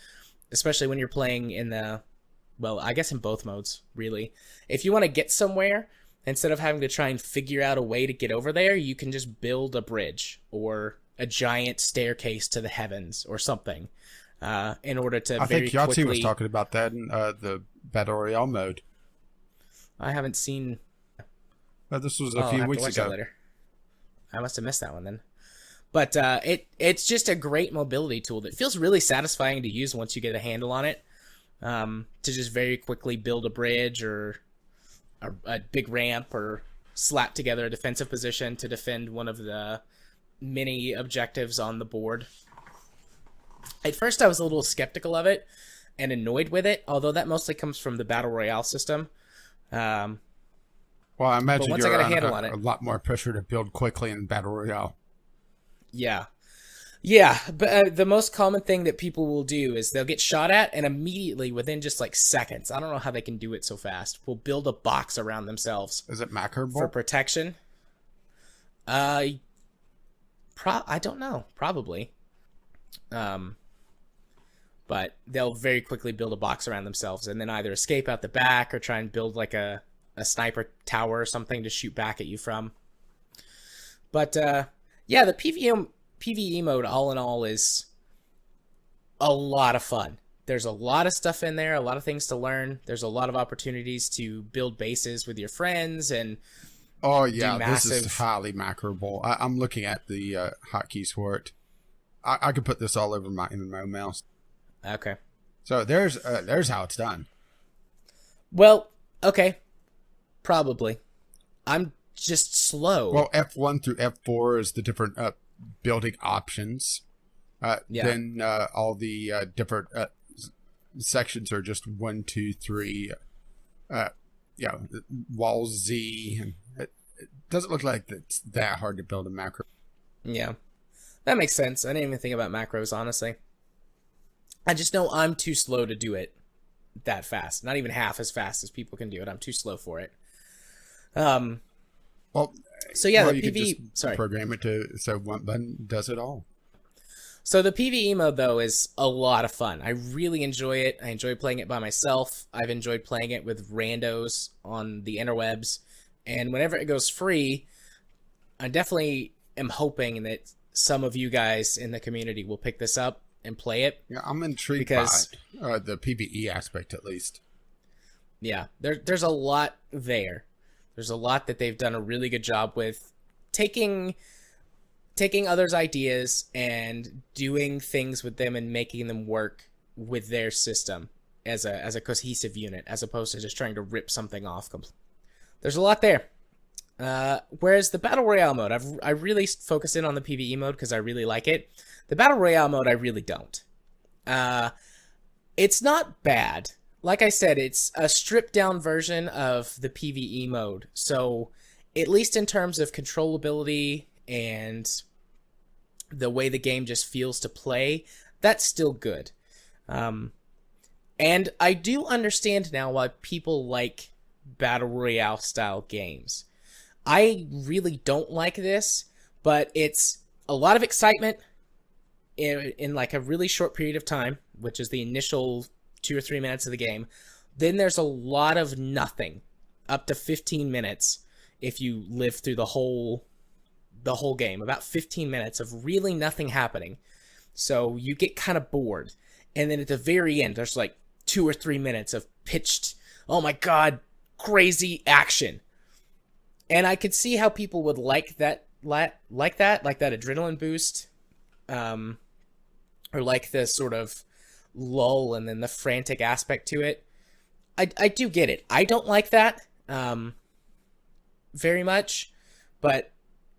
Speaker 1: especially when you're playing in in both modes, really. If you want to get somewhere, instead of having to try and figure out a way to get over there, you can just build a bridge or a giant staircase to the heavens or something in order to
Speaker 2: I
Speaker 1: very
Speaker 2: think Yahtzee
Speaker 1: quickly...
Speaker 2: was talking about that in the Battle Royale mode.
Speaker 1: I haven't seen...
Speaker 2: This was a few weeks ago.
Speaker 1: Later. I must have missed that one then. But it's just a great mobility tool that feels really satisfying to use once you get a handle on it. To just very quickly build a bridge or a big ramp, or slap together a defensive position to defend one of the many objectives on the board. At first I was a little skeptical of it, and annoyed with it, although that mostly comes from the Battle Royale system.
Speaker 2: Well, I imagine
Speaker 1: once I
Speaker 2: you're
Speaker 1: got a handle on it,
Speaker 2: a lot more pressure to build quickly in Battle Royale.
Speaker 1: Yeah. Yeah, but the most common thing that people will do is they'll get shot at and immediately, within just like seconds, I don't know how they can do it so fast, will build a box around themselves.
Speaker 2: Is it macroable?
Speaker 1: For protection. I don't know. Probably. But they'll very quickly build a box around themselves and then either escape out the back or try and build like a sniper tower or something to shoot back at you from. But, yeah, the PvE mode, all in all, is a lot of fun. There's a lot of stuff in there, a lot of things to learn. There's a lot of opportunities to build bases with your friends and
Speaker 2: oh yeah,
Speaker 1: massive...
Speaker 2: this is highly macroable. I'm looking at the hotkeys for it. I could put this all over my MMO mouse.
Speaker 1: Okay.
Speaker 2: So there's how it's done.
Speaker 1: Well, okay, probably. I'm just slow.
Speaker 2: Well, F1 through F4 is the different building options. Then all the different sections are just 1, 2, 3. Wall Z. It doesn't look like it's that hard to build a macro.
Speaker 1: Yeah, that makes sense. I didn't even think about macros, honestly. I just know I'm too slow to do it that fast. Not even half as fast as people can do it. I'm too slow for it.
Speaker 2: Well,
Speaker 1: so yeah,
Speaker 2: well,
Speaker 1: the
Speaker 2: you could
Speaker 1: PvE...
Speaker 2: just program it so one button does it all.
Speaker 1: So the PvE mode, though, is a lot of fun. I really enjoy it. I enjoy playing it by myself. I've enjoyed playing it with randos on the interwebs. And whenever it goes free, I definitely am hoping that some of you guys in the community will pick this up and play it.
Speaker 2: Yeah, I'm intrigued by the PvE aspect, at least.
Speaker 1: Yeah, there's a lot there. There's a lot that they've done a really good job with taking others' ideas and doing things with them and making them work with their system as a cohesive unit, as opposed to just trying to rip something off. There's a lot there. Whereas the Battle Royale mode, I really focus in on the PvE mode because I really like it. The Battle Royale mode, I really don't. It's not bad. Like I said, it's a stripped-down version of the PvE mode. So, at least in terms of controllability and the way the game just feels to play, that's still good. And I do understand now why people like Battle Royale style games. I really don't like this, but it's a lot of excitement in like a really short period of time, which is the initial 2 or 3 minutes of the game. Then there's a lot of nothing, up to 15 minutes if you live through the whole game. About 15 minutes of really nothing happening. So you get kind of bored. And then at the very end, there's like 2 or 3 minutes of pitched, oh my god, crazy action. And I could see how people would like that adrenaline boost, or like the sort of lull and then the frantic aspect to it. I do get it. I don't like that very much, but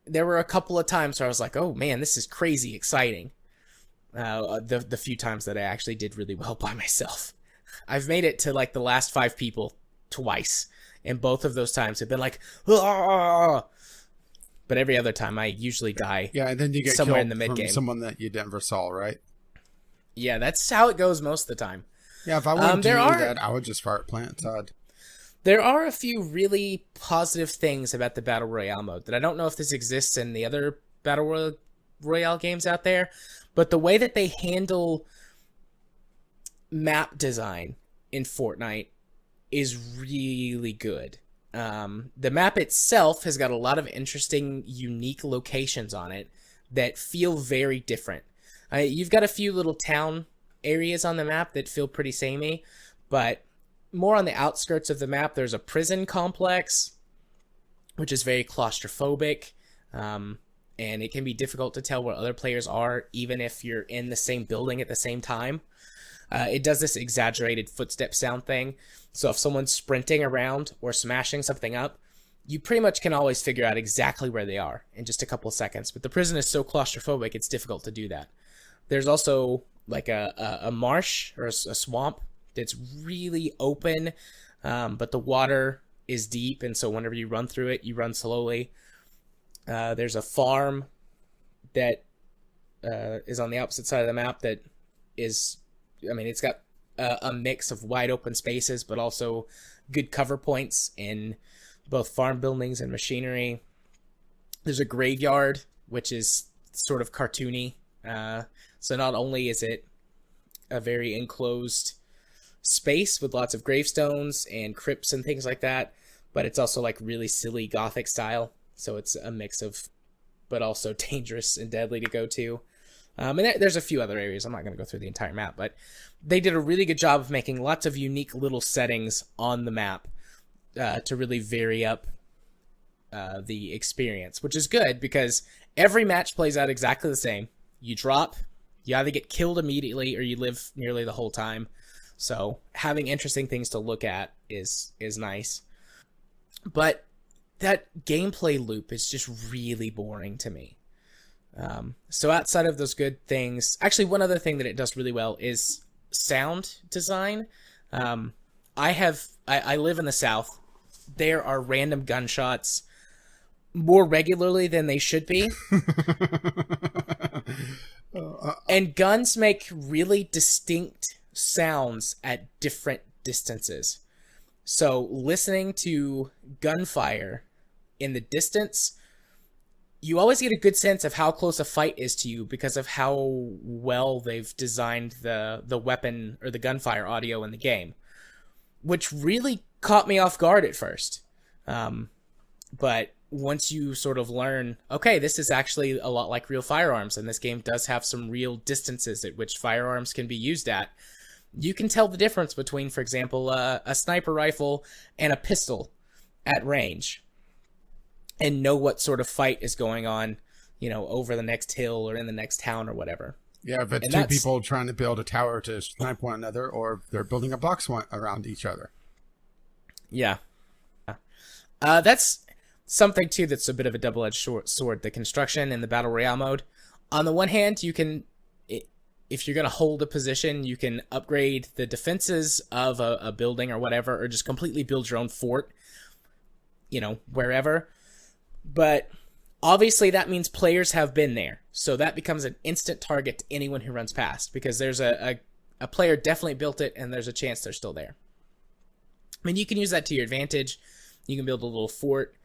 Speaker 1: there were a couple of times where I was like, oh man, this is crazy exciting. The few times that I actually did really well by myself. I've made it to like the last 5 people twice, and both of those times have been like, ah! But every other time I usually die.
Speaker 2: Yeah, and then you get
Speaker 1: somewhere
Speaker 2: killed
Speaker 1: in the mid game.
Speaker 2: Someone that you never saw, right?
Speaker 1: Yeah, that's how it goes most of the time.
Speaker 2: Yeah, if I wanted to do that, I would just fire plant inside.
Speaker 1: There are a few really positive things about the Battle Royale mode that I don't know if this exists in the other Battle Royale games out there, but the way that they handle map design in Fortnite is really good. The map itself has got a lot of interesting, unique locations on it that feel very different. You've got a few little town areas on the map that feel pretty samey, but more on the outskirts of the map, there's a prison complex, which is very claustrophobic, and it can be difficult to tell where other players are, even if you're in the same building at the same time. It does this exaggerated footstep sound thing, so if someone's sprinting around or smashing something up, you pretty much can always figure out exactly where they are in just a couple of seconds. But the prison is so claustrophobic, it's difficult to do that. There's also like a marsh or a swamp that's really open, but the water is deep, and so whenever you run through it, you run slowly. There's a farm that is on the opposite side of the map that is, I mean, it's got a mix of wide open spaces, but also good cover points in both farm buildings and machinery. There's a graveyard, which is sort of cartoony. So not only is it a very enclosed space with lots of gravestones and crypts and things like that, but it's also like really silly Gothic style. So it's a mix of, but also dangerous and deadly to go to. And there's a few other areas. I'm not going to go through the entire map, but they did a really good job of making lots of unique little settings on the map to really vary up the experience, which is good because every match plays out exactly the same. You drop, you either get killed immediately or you live nearly the whole time. So having interesting things to look at is nice. But that gameplay loop is just really boring to me. So outside of those good things, actually one other thing that it does really well is sound design. I live in the South. There are random gunshots more regularly than they should be. And guns make really distinct sounds at different distances. So listening to gunfire in the distance, you always get a good sense of how close a fight is to you because of how well they've designed the weapon or the gunfire audio in the game, which really caught me off guard at first. But once you sort of learn, okay, this is actually a lot like real firearms, and this game does have some real distances at which firearms can be used at, you can tell the difference between, for example, a sniper rifle and a pistol at range, and know what sort of fight is going on, over the next hill or in the next town or whatever.
Speaker 2: Yeah, but two people trying to build a tower to snipe one another, or they're building a box around each other.
Speaker 1: Yeah. That's something, too, that's a bit of a double-edged sword, the construction in the Battle Royale mode. On the one hand, you can, if you're going to hold a position, you can upgrade the defenses of a building or whatever, or just completely build your own fort, wherever. But obviously that means players have been there. So that becomes an instant target to anyone who runs past, because there's a player definitely built it, and there's a chance they're still there. I mean, you can use that to your advantage. You can build a little fort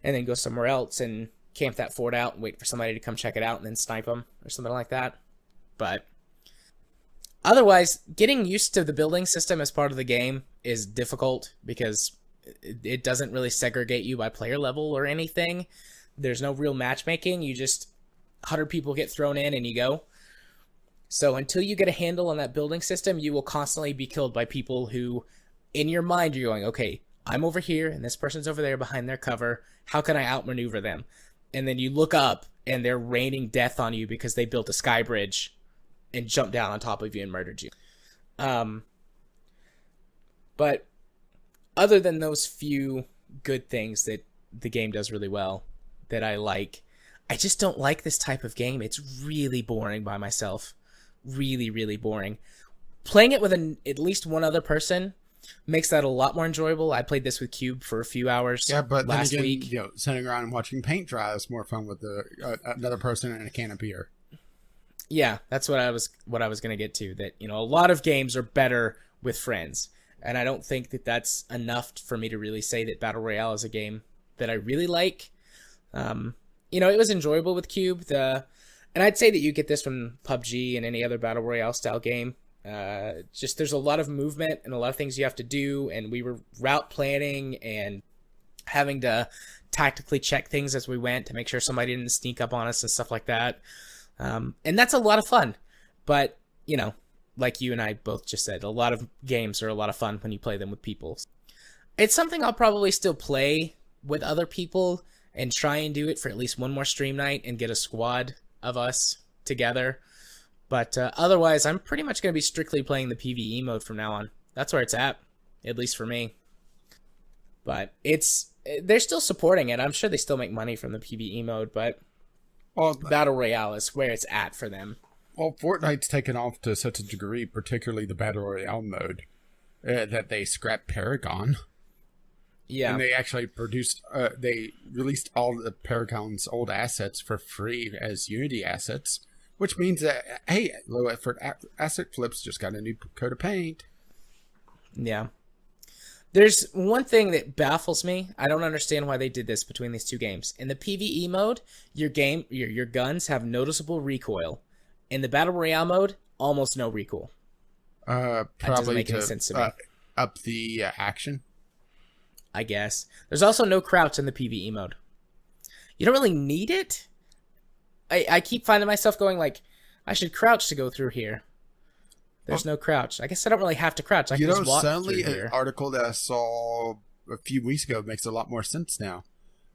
Speaker 1: and then go somewhere else and camp that fort out and wait for somebody to come check it out and then snipe them or something like that. But otherwise, getting used to the building system as part of the game is difficult because it doesn't really segregate you by player level or anything. There's no real matchmaking. You just 100 people get thrown in and you go. So until you get a handle on that building system, you will constantly be killed by people who, in your mind, you're going, okay, I'm over here and this person's over there behind their cover. How can I outmaneuver them? And then you look up and they're raining death on you because they built a sky bridge and jumped down on top of you and murdered you. But other than those few good things that the game does really well that I like, I just don't like this type of game. It's really boring by myself. Really, really boring. Playing it with at least one other person makes that a lot more enjoyable. I played this with Cube for a few hours last week.
Speaker 2: Sitting around and watching paint dry is more fun with another person and a can of beer.
Speaker 1: Yeah, that's what I was going to get to. That a lot of games are better with friends, and I don't think that that's enough for me to really say that Battle Royale is a game that I really like. It was enjoyable with Cube. And I'd say that you get this from PUBG and any other Battle Royale style game. Just there's a lot of movement and a lot of things you have to do, and we were route planning and having to tactically check things as we went to make sure somebody didn't sneak up on us and stuff like that. And that's a lot of fun. But, like you and I both just said, a lot of games are a lot of fun when you play them with people. It's something I'll probably still play with other people and try and do it for at least one more stream night and get a squad of us together. But otherwise, I'm pretty much going to be strictly playing the PvE mode from now on. That's where it's at least for me. But they're still supporting it. I'm sure they still make money from the PvE mode, but Battle Royale is where it's at for them.
Speaker 2: Well, Fortnite's taken off to such a degree, particularly the Battle Royale mode, that they scrapped Paragon.
Speaker 1: Yeah.
Speaker 2: And they actually they released all the Paragon's old assets for free as Unity assets, which means that, hey, low effort asset flips just got a new coat of paint.
Speaker 1: Yeah. There's one thing that baffles me. I don't understand why they did this between these two games. In the PvE mode, your guns have noticeable recoil. In the Battle Royale mode, almost no recoil.
Speaker 2: Probably
Speaker 1: that doesn't make any sense to me.
Speaker 2: Up the action.
Speaker 1: I guess. There's also no crouch in the PvE mode. You don't really need it. I keep finding myself going like, I should crouch to go through here. There's no crouch. I guess I don't really have to crouch. I can just walk
Speaker 2: suddenly
Speaker 1: through here.
Speaker 2: An article that I saw a few weeks ago makes a lot more sense now.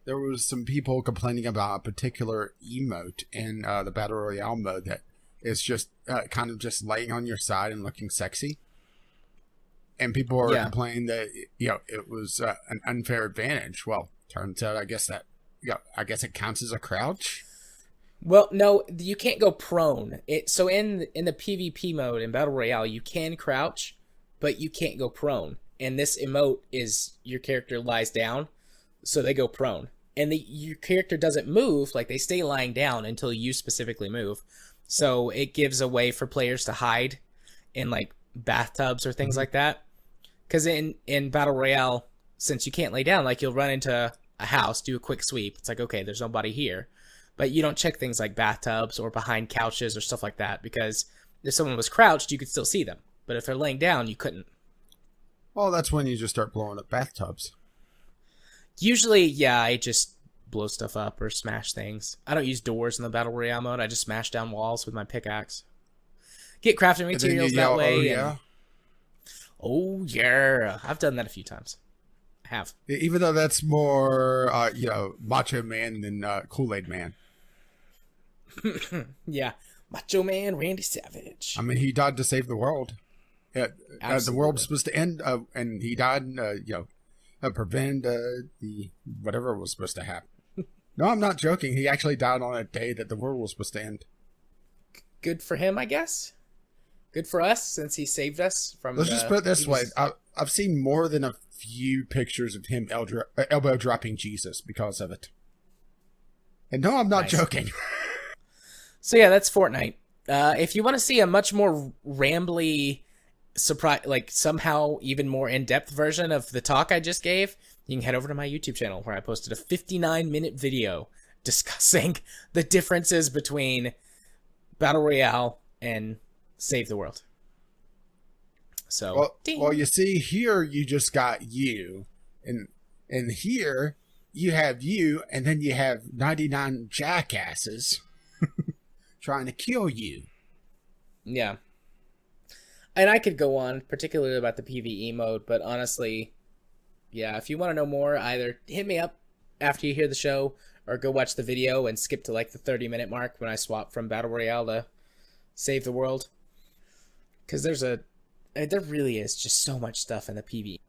Speaker 2: There was some people complaining about a particular emote in the Battle Royale mode that is just kind of just laying on your side and looking sexy. And people are complaining that it was an unfair advantage. Well, turns out I guess it counts as a crouch.
Speaker 1: Well, no, you can't go prone. So in the PvP mode in Battle Royale, you can crouch, but you can't go prone. And this emote is your character lies down, so they go prone. And your character doesn't move, like they stay lying down until you specifically move. So it gives a way for players to hide in like bathtubs or things like that. Because in Battle Royale, since you can't lay down, like you'll run into a house, do a quick sweep. It's like, okay, there's nobody here. But you don't check things like bathtubs or behind couches or stuff like that, because if someone was crouched, you could still see them. But if they're laying down, you couldn't.
Speaker 2: Well, that's when you just start blowing up bathtubs.
Speaker 1: Usually, yeah, I just blow stuff up or smash things. I don't use doors in the Battle Royale mode. I just smash down walls with my pickaxe. Get crafting materials that way. Oh, yeah. I've done that a few times. I have.
Speaker 2: Even though that's more, Macho Man than Kool-Aid Man.
Speaker 1: Yeah. Macho Man Randy Savage.
Speaker 2: I mean, he died to save the world. The world was supposed to end, and he died, prevent the whatever was supposed to happen. No, I'm not joking. He actually died on a day that the world was supposed to end.
Speaker 1: Good for him, I guess. Good for us, since he saved us from.
Speaker 2: Let's just put it this way: I've seen more than a few pictures of him elbow dropping Jesus because of it. And no, I'm not joking.
Speaker 1: So yeah, that's Fortnite. If you want to see a much more rambly, surprise, like somehow even more in-depth version of the talk I just gave, you can head over to my YouTube channel where I posted a 59-minute video discussing the differences between Battle Royale and Save the World. So,
Speaker 2: well, you see, here you just got you, and here you have you, and then you have 99 jackasses trying to kill you.
Speaker 1: Yeah. And I could go on, particularly about the PvE mode, but honestly, yeah, if you want to know more, either hit me up after you hear the show, or go watch the video and skip to like the 30-minute mark when I swap from Battle Royale to Save the World. Because there really is just so much stuff in the PvE.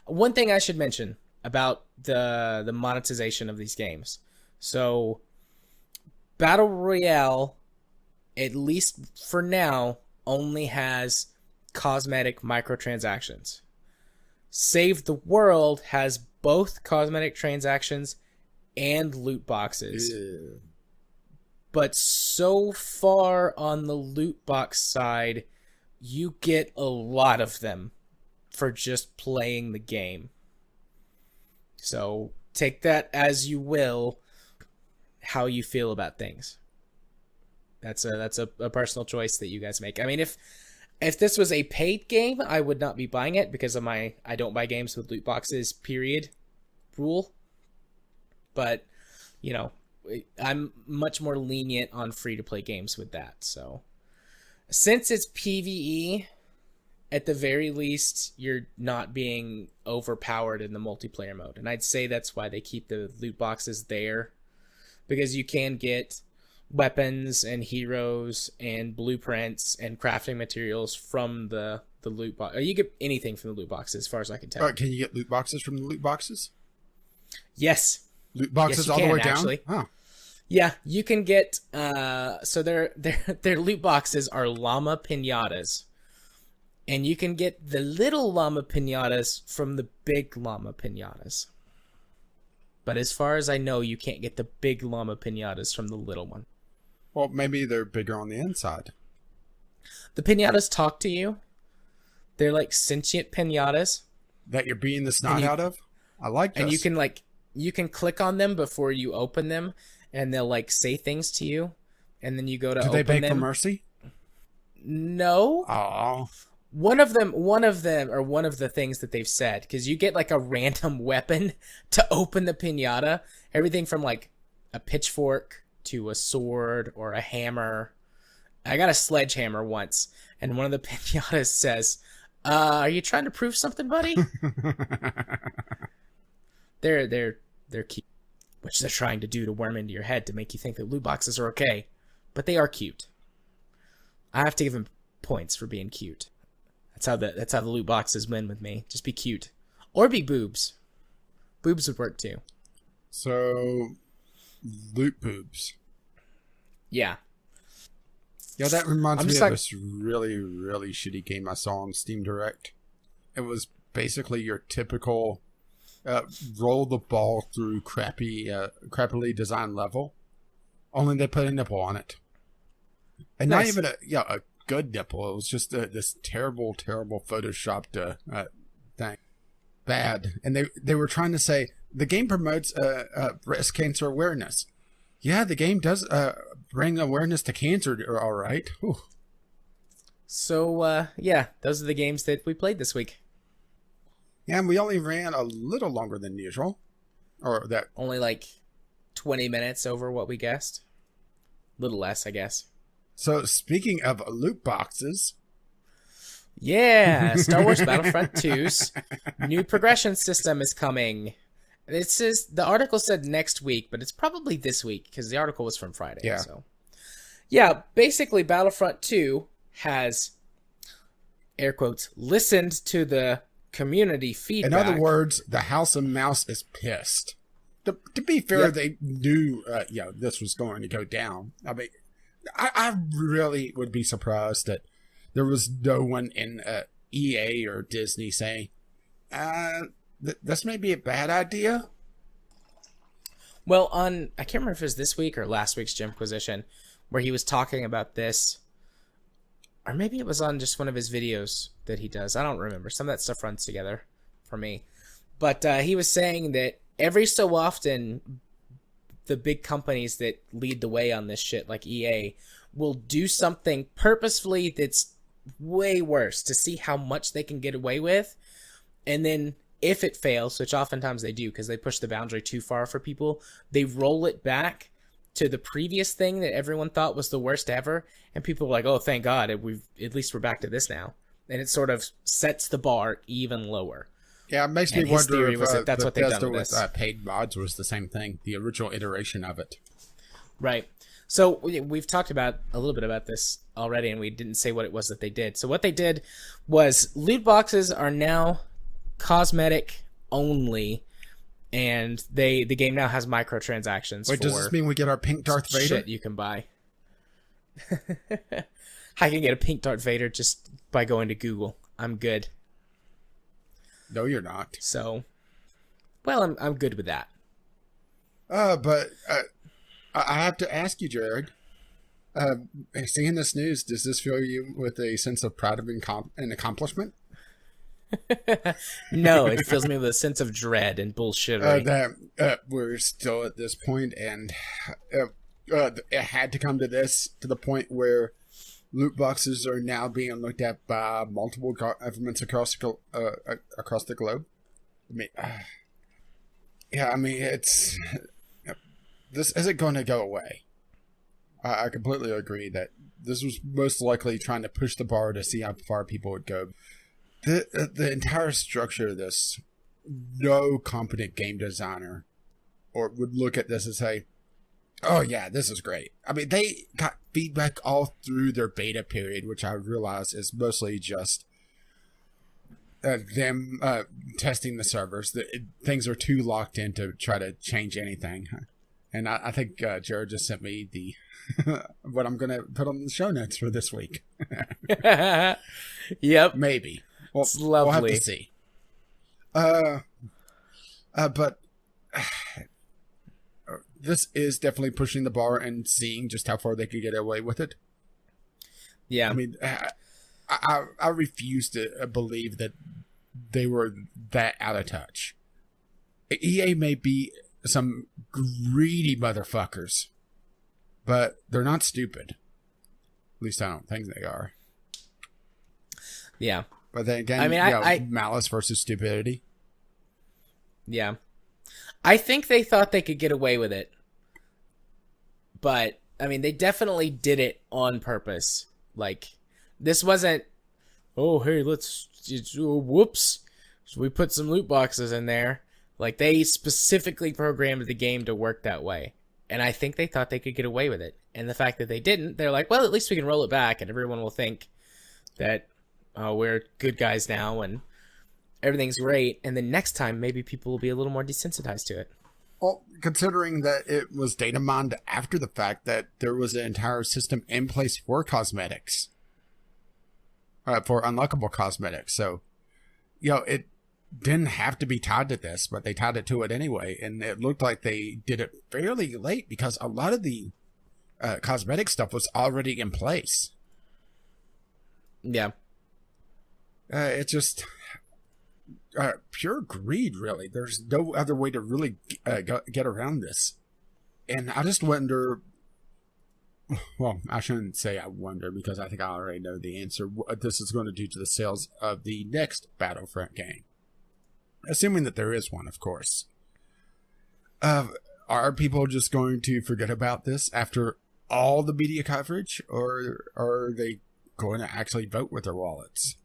Speaker 1: One thing I should mention about the monetization of these games. So, Battle Royale, at least for now, only has cosmetic microtransactions. Save the World has both cosmetic transactions and loot boxes. Ew. But so far on the loot box side, you get a lot of them for just playing the game. So take that as you will, how you feel about things. That's a personal choice that you guys make. I mean, if this was a paid game, I would not be buying it because of my I don't buy games with loot boxes, period, rule. But, I'm much more lenient on free-to-play games with that. So, since it's PvE, at the very least, you're not being overpowered in the multiplayer mode. And I'd say that's why they keep the loot boxes there. Because you can get weapons and heroes and blueprints and crafting materials from the loot box. You get anything from the loot boxes, as far as I can tell.
Speaker 2: Can you get loot boxes from the loot boxes?
Speaker 1: Yes.
Speaker 2: Loot boxes all the way down?
Speaker 1: Actually.
Speaker 2: Huh.
Speaker 1: Yeah, you can get so their loot boxes are llama piñatas. And you can get the little llama pinatas from the big llama pinatas. But as far as I know, you can't get the big llama pinatas from the little one.
Speaker 2: Well, maybe they're bigger on the inside.
Speaker 1: The pinatas talk to you. They're like sentient pinatas.
Speaker 2: That you're beating the snot out of? I like this.
Speaker 1: And you can click on them before you open them, and they'll like say things to you. And then you go to open them.
Speaker 2: Do they beg for mercy?
Speaker 1: No.
Speaker 2: Oh.
Speaker 1: One of the things that they've said, because you get like a random weapon to open the pinata. Everything from like a pitchfork to a sword or a hammer. I got a sledgehammer once, and one of the pinatas says, "Are you trying to prove something, buddy?" They're cute, which they're trying to do to worm into your head to make you think that loot boxes are okay, but they are cute. I have to give them points for being cute. That's how the loot boxes win with me. Just be cute. Or be boobs. Boobs would work too.
Speaker 2: So, loot boobs.
Speaker 1: Yeah.
Speaker 2: Yeah, that reminds me of this really, really shitty game I saw on Steam Direct. It was basically your typical roll the ball through crappily designed level. Only they put a nipple on it. And
Speaker 1: nice.
Speaker 2: Not even a good nipple. It was just this terrible, terrible photoshopped thing. Bad. And they were trying to say, the game promotes breast cancer awareness. Yeah, the game does bring awareness to cancer, all right. Whew.
Speaker 1: So, yeah, those are the games that we played this week.
Speaker 2: Yeah, and we only ran a little longer than usual. Or that.
Speaker 1: Only like 20 minutes over what we guessed. A little less, I guess.
Speaker 2: So, speaking of loot boxes.
Speaker 1: Yeah, Star Wars Battlefront 2's new progression system is coming. It says, the article said next week, but it's probably this week because the article was from Friday.
Speaker 2: Yeah.
Speaker 1: So, yeah, basically Battlefront 2 has, air quotes, listened to the community feedback.
Speaker 2: In other words, the House of Mouse is pissed. To be fair, they knew this was going to go down. I mean, I really would be surprised that there was no one in EA or Disney saying, this may be a bad idea.
Speaker 1: Well, I can't remember if it was this week or last week's Jimquisition, where he was talking about this, or maybe it was on just one of his videos that he does. I don't remember. Some of that stuff runs together for me. But he was saying that every so often, the big companies that lead the way on this shit, like EA, will do something purposefully that's way worse to see how much they can get away with. And then if it fails, which oftentimes they do because they push the boundary too far for people, they roll it back to the previous thing that everyone thought was the worst ever. And people are like, oh, thank God, at least we're back to this now. And it sort of sets the bar even lower.
Speaker 2: Yeah, it makes me wonder if
Speaker 1: that's what they've done with this.
Speaker 2: Paid mods was the same thing, the original iteration of it.
Speaker 1: Right. So we've talked about a little bit about this already, and we didn't say what it was that they did. So what they did was loot boxes are now cosmetic only, and the game now has microtransactions.
Speaker 2: Wait, does this mean we get our pink Darth Vader?
Speaker 1: Shit you can buy. I can get a pink Darth Vader just by going to Google. I'm good.
Speaker 2: No, you're not.
Speaker 1: So, well, I'm good with that.
Speaker 2: But I have to ask you, Jared. Seeing this news, does this fill you with a sense of pride and accomplishment?
Speaker 1: No, it fills me with a sense of dread and bullshittery.
Speaker 2: That we're still at this point, and it had to come to the point where loot boxes are now being looked at by multiple governments across the globe. I mean, it's this isn't going to go away. I completely agree that this was most likely trying to push the bar to see how far people would go. The entire structure of this, no competent game designer would look at this and say, oh yeah, this is great. I mean, they got feedback all through their beta period, which I realize is mostly just them testing the servers. Things are too locked in to try to change anything. And I think Jared just sent me the what I'm going to put on the show notes for this week.
Speaker 1: Yep.
Speaker 2: Maybe. Well,
Speaker 1: It's lovely.
Speaker 2: we'll have to see. But this is definitely pushing the bar and seeing just how far they could get away with it.
Speaker 1: Yeah.
Speaker 2: I mean, I refuse to believe that they were that out of touch. EA may be some greedy motherfuckers, but they're not stupid. At least I don't think they are.
Speaker 1: Yeah.
Speaker 2: But then again,
Speaker 1: I mean, I
Speaker 2: malice versus stupidity.
Speaker 1: Yeah. I think they thought they could get away with it. But, I mean, they definitely did it on purpose. Like, this wasn't, oh, hey, whoops. So we put some loot boxes in there. Like, they specifically programmed the game to work that way. And I think they thought they could get away with it. And the fact that they didn't, they're like, well, at least we can roll it back and everyone will think that, oh, we're good guys now and everything's great. And then next time, maybe people will be a little more desensitized to it.
Speaker 2: Well, considering that it was data mined after the fact that there was an entire system in place for cosmetics, for unlockable cosmetics. So, it didn't have to be tied to this, but they tied it to it anyway. And it looked like they did it fairly late because a lot of the cosmetic stuff was already in place.
Speaker 1: Yeah.
Speaker 2: It's just pure greed, really. There's no other way to really get around this. And I just wonder, well, I shouldn't say I wonder because I think I already know the answer, what this is going to do to the sales of the next Battlefront game. Assuming that there is one, of course. Are people just going to forget about this after all the media coverage, or are they going to actually vote with their wallets?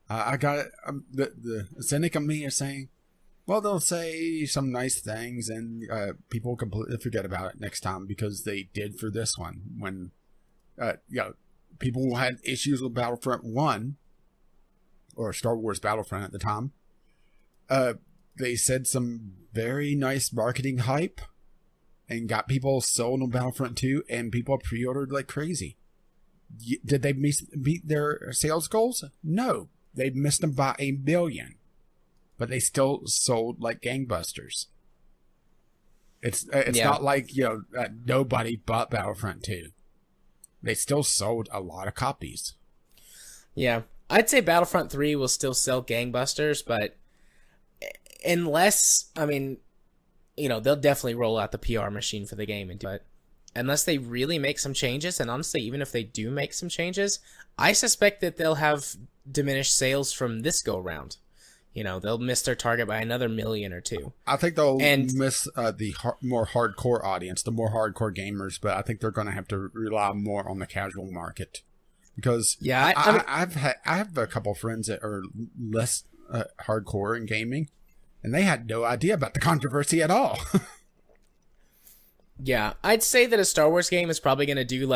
Speaker 2: I got it. The cynic of me is saying, well, they'll say some nice things and people completely forget about it next time because they did for this one. When people had issues with Battlefront 1 or Star Wars Battlefront at the time. They said some very nice marketing hype and got people sold on Battlefront 2 and people pre-ordered like crazy. Did they meet their sales goals? No. They missed them by 1 million. But they still sold like gangbusters. It's not like, nobody bought Battlefront 2. They still sold a lot of copies.
Speaker 1: Yeah. I'd say Battlefront 3 will still sell gangbusters, but unless, I mean, they'll definitely roll out the PR machine for the game, but unless they really make some changes, and honestly, even if they do make some changes, I suspect that they'll have diminished sales from this go round. They'll miss their target by another 1 million or 2.
Speaker 2: I think they'll miss the more hardcore audience, the more hardcore gamers, but I think they're going to have to rely more on the casual market. Because I have a couple friends that are less hardcore in gaming, and they had no idea about the controversy at all.
Speaker 1: Yeah, I'd say that a Star Wars game is probably going to do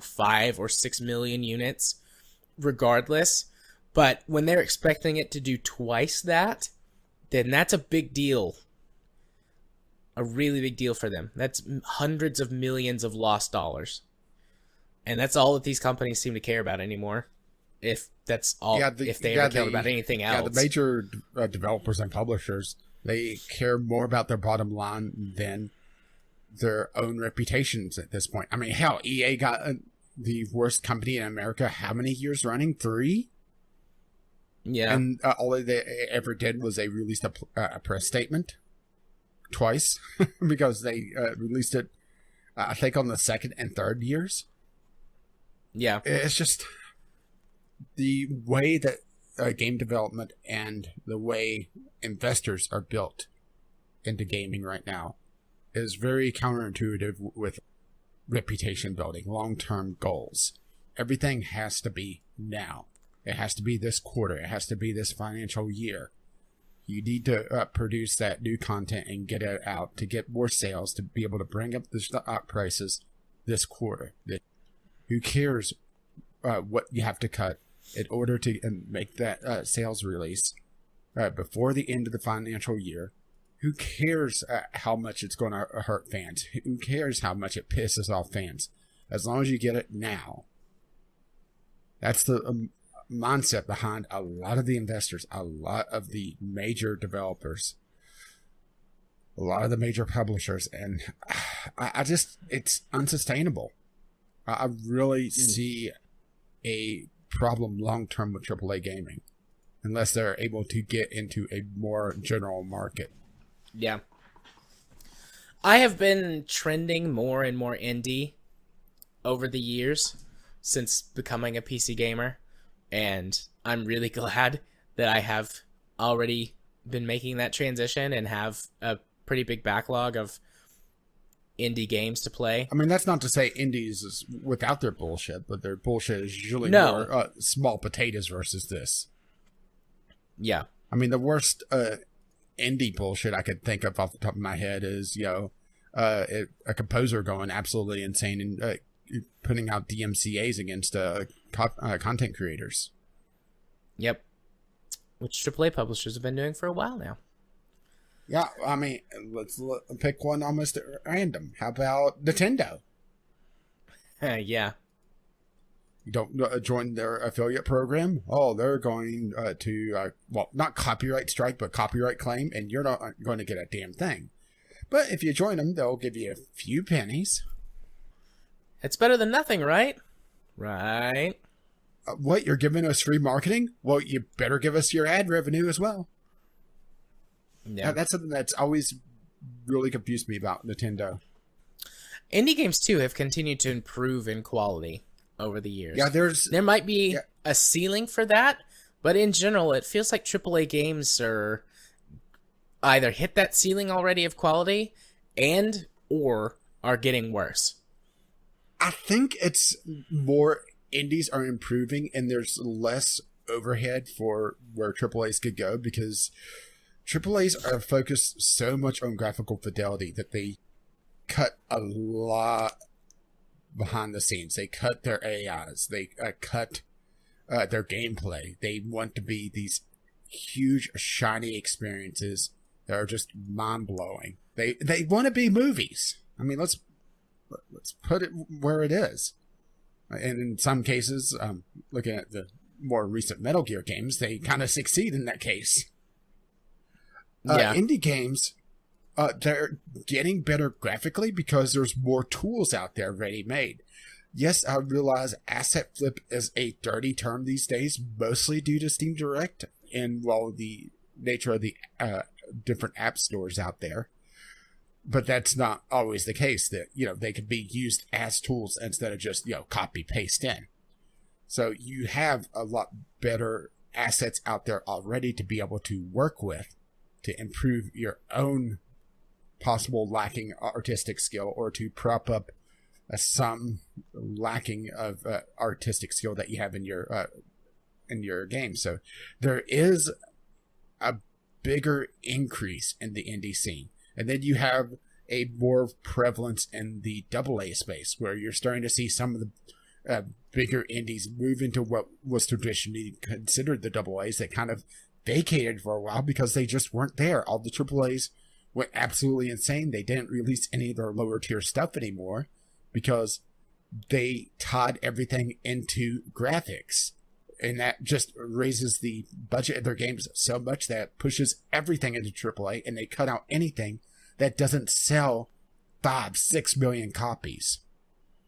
Speaker 1: 5 or 6 million units regardless. But when they're expecting it to do twice that, then that's a big deal. A really big deal for them. That's hundreds of millions of lost dollars. And that's all that these companies seem to care about anymore. If that's all, if they ever care about anything else.
Speaker 2: Yeah, the major developers and publishers, they care more about their bottom line than their own reputations at this point. I mean, hell, EA got the worst company in America how many years running? 3?
Speaker 1: Yeah.
Speaker 2: And all they ever did was they released a press statement twice because they released it, I think, on the 2nd and 3rd years.
Speaker 1: Yeah.
Speaker 2: It's just the way that game development and the way investors are built into gaming right now is very counterintuitive with reputation building, long-term goals. Everything has to be now. It has to be this quarter. It has to be this financial year. You need to produce that new content and get it out to get more sales, to be able to bring up the stock prices this quarter. Who cares what you have to cut in order to make that sales release before the end of the financial year? Who cares how much it's going to hurt fans? Who cares how much it pisses off fans? As long as you get it now. That's the mindset behind a lot of the investors, a lot of the major developers, a lot of the major publishers, and I just, it's unsustainable. I really see a problem long term with AAA gaming unless they're able to get into a more general market.
Speaker 1: Yeah. I have been trending more and more indie over the years since becoming a PC gamer, and I'm really glad that I have already been making that transition and have a pretty big backlog of indie games to play.
Speaker 2: I mean, that's not to say indies is without their bullshit, but their bullshit is usually
Speaker 1: No.
Speaker 2: more small potatoes versus this.
Speaker 1: Yeah.
Speaker 2: I mean, the worst indie bullshit I could think of off the top of my head is, a composer going absolutely insane and putting out DMCAs against content creators.
Speaker 1: Yep. Which AAA publishers have been doing for a while now.
Speaker 2: Yeah, I mean, let's pick one almost at random. How about Nintendo?
Speaker 1: Yeah.
Speaker 2: You don't join their affiliate program? Oh, they're going to, not copyright strike, but copyright claim, and you're not going to get a damn thing. But if you join them, they'll give you a few pennies.
Speaker 1: It's better than nothing, right? Right.
Speaker 2: What, you're giving us free marketing? Well, you better give us your ad revenue as well.
Speaker 1: Yeah.
Speaker 2: That's something that's always really confused me about Nintendo.
Speaker 1: Indie games, too, have continued to improve in quality over the years.
Speaker 2: Yeah,
Speaker 1: there might be a ceiling for that, but in general, it feels like AAA games are either hit that ceiling already of quality or are getting worse.
Speaker 2: I think it's more indies are improving and there's less overhead for where AAAs could go, because AAAs are focused so much on graphical fidelity that they cut a lot behind the scenes. They cut their AIs. They cut their gameplay. They want to be these huge, shiny experiences that are just mind-blowing. They want to be movies. I mean, let's put it where it is. And in some cases, looking at the more recent Metal Gear games, they kind of succeed in that case. Indie games, they're getting better graphically because there's more tools out there ready-made. Yes, I realize asset flip is a dirty term these days, mostly due to Steam Direct and, the nature of the different app stores out there. But that's not always the case, that, they could be used as tools instead of just, copy paste in. So you have a lot better assets out there already to be able to work with to improve your own possible lacking artistic skill, or to prop up some lacking of artistic skill that you have in your game. So there is a bigger increase in the indie scene. And then you have a more prevalence in the AA space, where you're starting to see some of the bigger indies move into what was traditionally considered the AAs that kind of vacated for a while because they just weren't there. All the AAAs went absolutely insane. They didn't release any of their lower tier stuff anymore because they tied everything into graphics. And that just raises the budget of their games so much that it pushes everything into AAA, and they cut out anything that doesn't sell 5-6 million copies.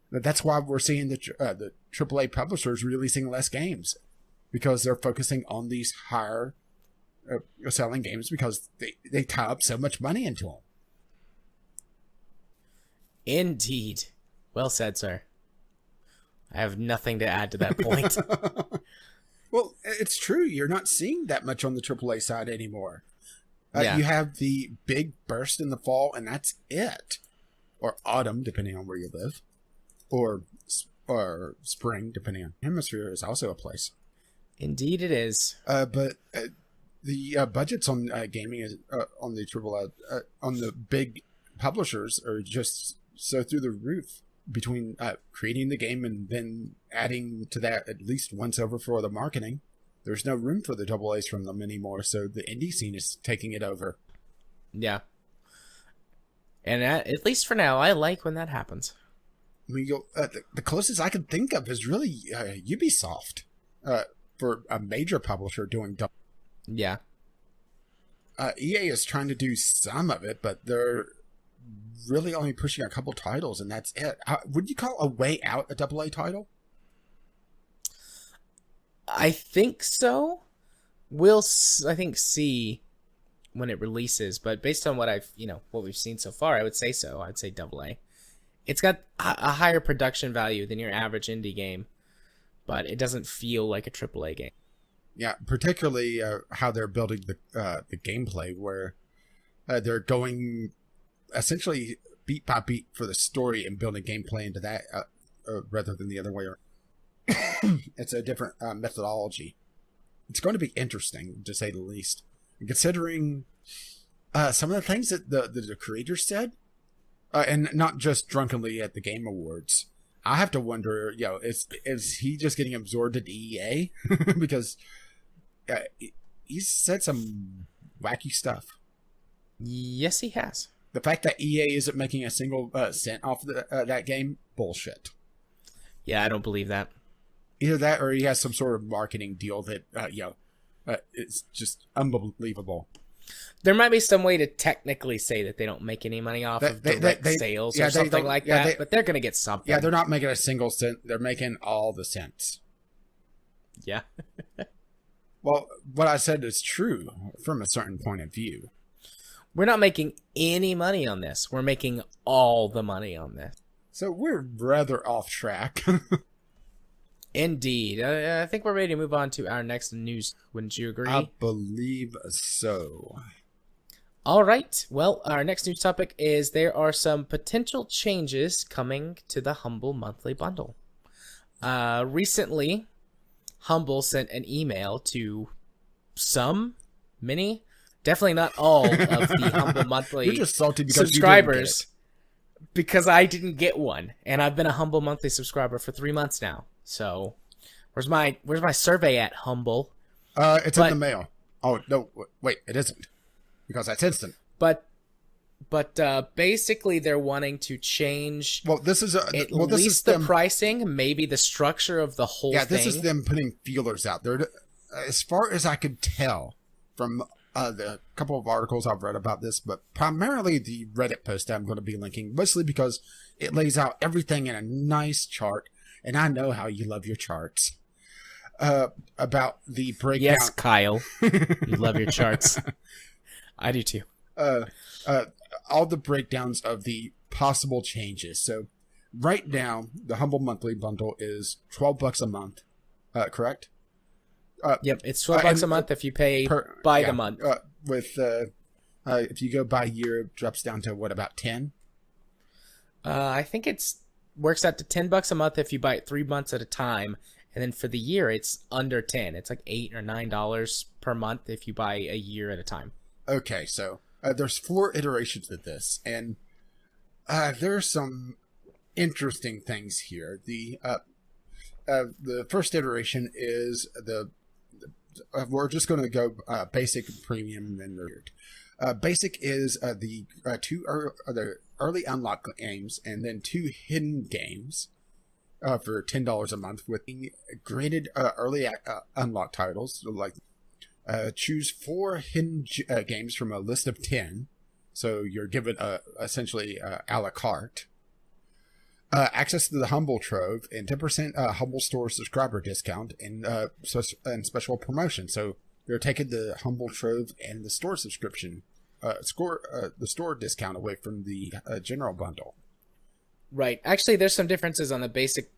Speaker 2: That's why we're seeing the AAA publishers releasing less games, because they're focusing on these higher selling games because they tie up so much money into them.
Speaker 1: Indeed. Well said, sir. I have nothing to add to that point.
Speaker 2: Well, it's true. You're not seeing that much on the AAA side anymore.
Speaker 1: Yeah.
Speaker 2: You have the big burst in the fall, and that's it. Or autumn, depending on where you live. Or spring, depending on hemisphere, is also a place.
Speaker 1: Indeed it is.
Speaker 2: But the budgets on gaming on the AAA, on the big publishers are just so through the roof. Between creating the game and then adding to that at least once over for the marketing, there's no room for the AAs from them anymore, so the indie scene is taking it over.
Speaker 1: Yeah. And at least for now, I like when that happens.
Speaker 2: mean, the closest I can think of is really Ubisoft for a major publisher doing.
Speaker 1: Yeah.
Speaker 2: EA is trying to do some of it, but they're really only pushing a couple titles, and that's it. Would you call A Way Out a AA title?
Speaker 1: I think so. We'll, I think, see when it releases, but based on what what we've seen so far, I would say so. I'd say AA. It's got a higher production value than your average indie game, but it doesn't feel like a AAA game.
Speaker 2: Yeah, particularly how they're building the gameplay, where they're going essentially beat by beat for the story and building gameplay into that rather than the other way around. It's a different methodology. It's going to be interesting, to say the least. And considering some of the things that the creators said, and not just drunkenly at the Game Awards, I have to wonder, is he just getting absorbed into EA? Because he's said some wacky stuff.
Speaker 1: Yes, he has.
Speaker 2: The fact that EA isn't making a single cent off that game, bullshit.
Speaker 1: Yeah, I don't believe that.
Speaker 2: Either that, or he has some sort of marketing deal that, it's just unbelievable.
Speaker 1: There might be some way to technically say that they don't make any money off of direct sales or something like that, but they're going to get something.
Speaker 2: Yeah, they're not making a single cent. They're making all the cents.
Speaker 1: Yeah.
Speaker 2: Well, what I said is true from a certain point of view.
Speaker 1: We're not making any money on this. We're making all the money on this.
Speaker 2: So we're rather off track.
Speaker 1: Indeed. I think we're ready to move on to our next news. Wouldn't you agree?
Speaker 2: I believe so.
Speaker 1: All right. Well, our next news topic is there are some potential changes coming to the Humble Monthly Bundle. Recently, Humble sent an email to many, definitely not all of the Humble Monthly
Speaker 2: You're just salty because
Speaker 1: subscribers, because I didn't get one, and I've been a Humble Monthly subscriber for 3 months now. So, where's my survey at, Humble?
Speaker 2: It's in the mail. Oh no, wait, it isn't, because that's instant.
Speaker 1: But basically, they're wanting to change.
Speaker 2: Well, this is
Speaker 1: at least the pricing, maybe the structure of the whole thing.
Speaker 2: Yeah, this is them putting feelers out there. As far as I could tell from the couple of articles I've read about this, but primarily the Reddit post that I'm going to be linking, mostly because it lays out everything in a nice chart, and I know how you love your charts. About the breakdown.
Speaker 1: Yes, Kyle, you love your charts. I do too.
Speaker 2: All the breakdowns of the possible changes. So right now, the Humble Monthly Bundle is $12 a month. Correct?
Speaker 1: Yep, it's $12 a month if you pay by the month.
Speaker 2: If you go by year, it drops down to what, about 10?
Speaker 1: I think it's works out to $10 a month if you buy it 3 months at a time, and then for the year it's under 10. It's like $8 or $9 per month if you buy a year at a time.
Speaker 2: Okay, so there's 4 iterations of this, and there are some interesting things here. The first iteration is we're just going to go basic, premium, and weird. Basic is the early unlock games, and then 2 hidden games for $10 a month with graded early unlock titles. Like choose 4 hidden games from a list of 10, so you're given essentially a la carte. Access to the Humble Trove and 10% Humble Store subscriber discount and special promotion. So you're taking the Humble Trove and the store subscription, the store discount away from the general bundle.
Speaker 1: Right. Actually, there's some differences on the basic.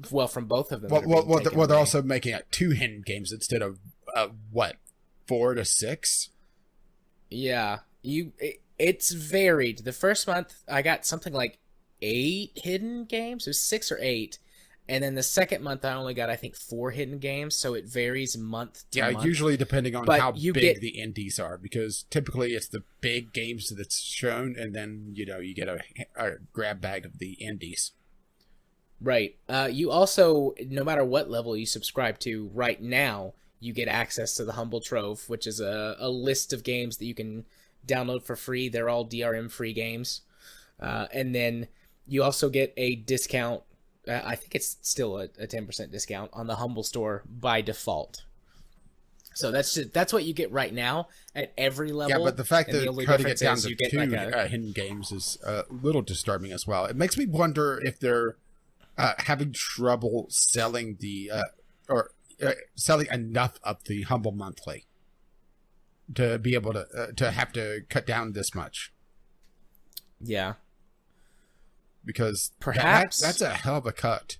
Speaker 1: Well, from both of them.
Speaker 2: Well, they're also making it 2 hidden games instead of 4 to 6.
Speaker 1: Yeah, it's varied. The first month I got something like 8 hidden games. It was 6 or 8, and then the second month I only got, I think, 4 hidden games. So it varies month to month. Yeah,
Speaker 2: usually depending on how big the indies are, because typically it's the big games that's shown, and then you get a grab bag of the indies.
Speaker 1: Right. You also, no matter what level you subscribe to right now, you get access to the Humble Trove, which is a list of games that you can download for free. They're all DRM free games. And then You also get a discount. I think it's still a 10% discount on the Humble Store by default. So that's what you get right now at every level.
Speaker 2: Yeah, but the fact that cutting it down to two
Speaker 1: like
Speaker 2: hidden games is a little disturbing as well. It makes me wonder if they're having trouble selling selling enough of the Humble Monthly to be able to have to cut down this much.
Speaker 1: Yeah.
Speaker 2: Because
Speaker 1: perhaps
Speaker 2: that's a hell of a cut.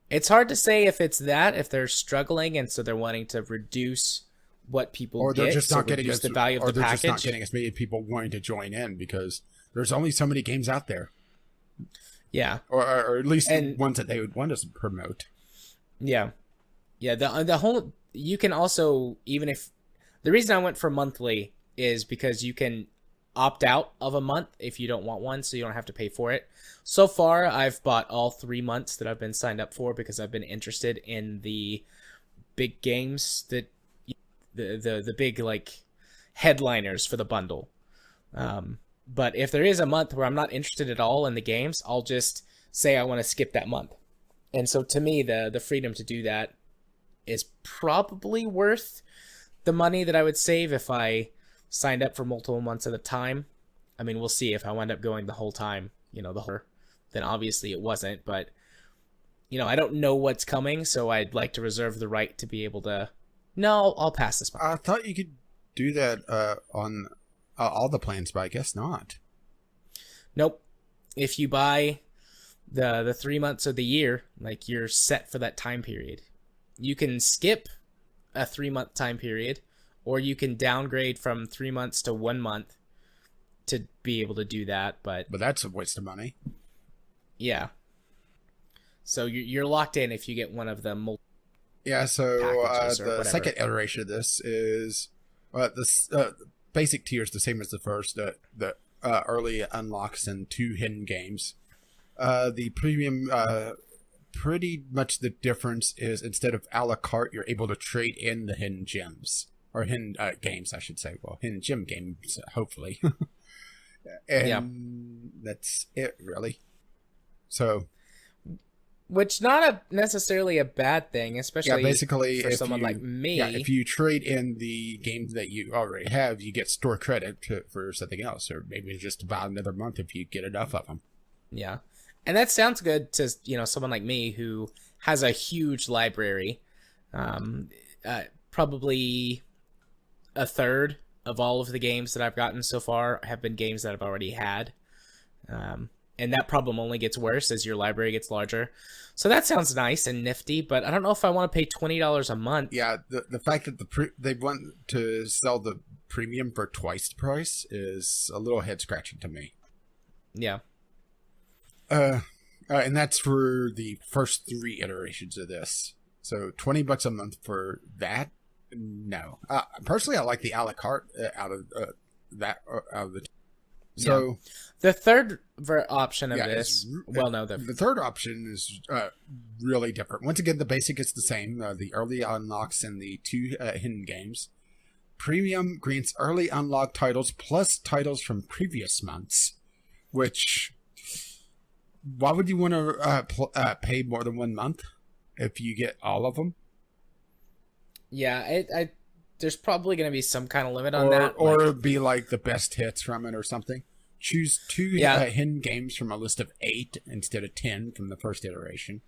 Speaker 1: It's hard to say if it's that, if they're struggling and so they're wanting to reduce what people
Speaker 2: or they're
Speaker 1: get,
Speaker 2: just not getting
Speaker 1: the value of the package.
Speaker 2: Or they're just not getting as many people wanting to join in because there's only so many games out there.
Speaker 1: Yeah.
Speaker 2: Or at least ones that they would want us to promote.
Speaker 1: Yeah. Yeah, the whole, you can also, even if, the reason I went for monthly is because you can opt out of a month if you don't want one, so you don't have to pay for it. So far, I've bought all 3 months that I've been signed up for because I've been interested in the big games that the big like headliners for the bundle. But if there is a month where I'm not interested at all in the games, I'll just say I want to skip that month. And so to me, the freedom to do that is probably worth the money that I would save if I signed up for multiple months at a time. I mean, we'll see if I wind up going the whole time, then obviously it wasn't, but I don't know what's coming, so I'd like to reserve the right to be able to, no, I'll pass this month.
Speaker 2: I thought you could do that on all the plans, but I guess not.
Speaker 1: Nope. If you buy the 3 months of the year, like you're set for that time period. You can skip a 3-month time period, or you can downgrade from 3 months to 1 month to be able to do that. But
Speaker 2: that's a waste of money.
Speaker 1: Yeah. So you're locked in if you get one of the
Speaker 2: Yeah, so the second iteration of this is the basic tier is the same as the first. The early unlocks and 2 hidden games. The premium, pretty much the difference is instead of a la carte, you're able to trade in the hidden gems. Or hidden games, I should say. Well, hidden gem games, hopefully. And that's it, really. So,
Speaker 1: which not necessarily a bad thing, especially
Speaker 2: basically
Speaker 1: for someone like me.
Speaker 2: Yeah, if you trade in the games that you already have, you get store credit for something else, or maybe just about another month if you get enough of them.
Speaker 1: Yeah, and that sounds good to someone like me who has a huge library. Probably a third of all of the games that I've gotten so far have been games that I've already had. And that problem only gets worse as your library gets larger. So that sounds nice and nifty, but I don't know if I want to pay $20 a month.
Speaker 2: Yeah, the fact that they want to sell the premium for twice the price is a little head-scratching to me.
Speaker 1: Yeah.
Speaker 2: And that's for the first 3 iterations of this. So $20 a month for that? No. Personally, I like the a la carte out of the. So
Speaker 1: the third option of this,
Speaker 2: the third option is really different. Once again, the basic is the same. The early unlocks and the 2 hidden games. Premium grants early unlock titles plus titles from previous months. Which, why would you want to pay more than 1 month if you get all of them?
Speaker 1: Yeah, there's probably going to be some kind of limit on that.
Speaker 2: Or be like the best hits from it or something. Choose 2 hidden games from a list of 8 instead of 10 from the first iteration.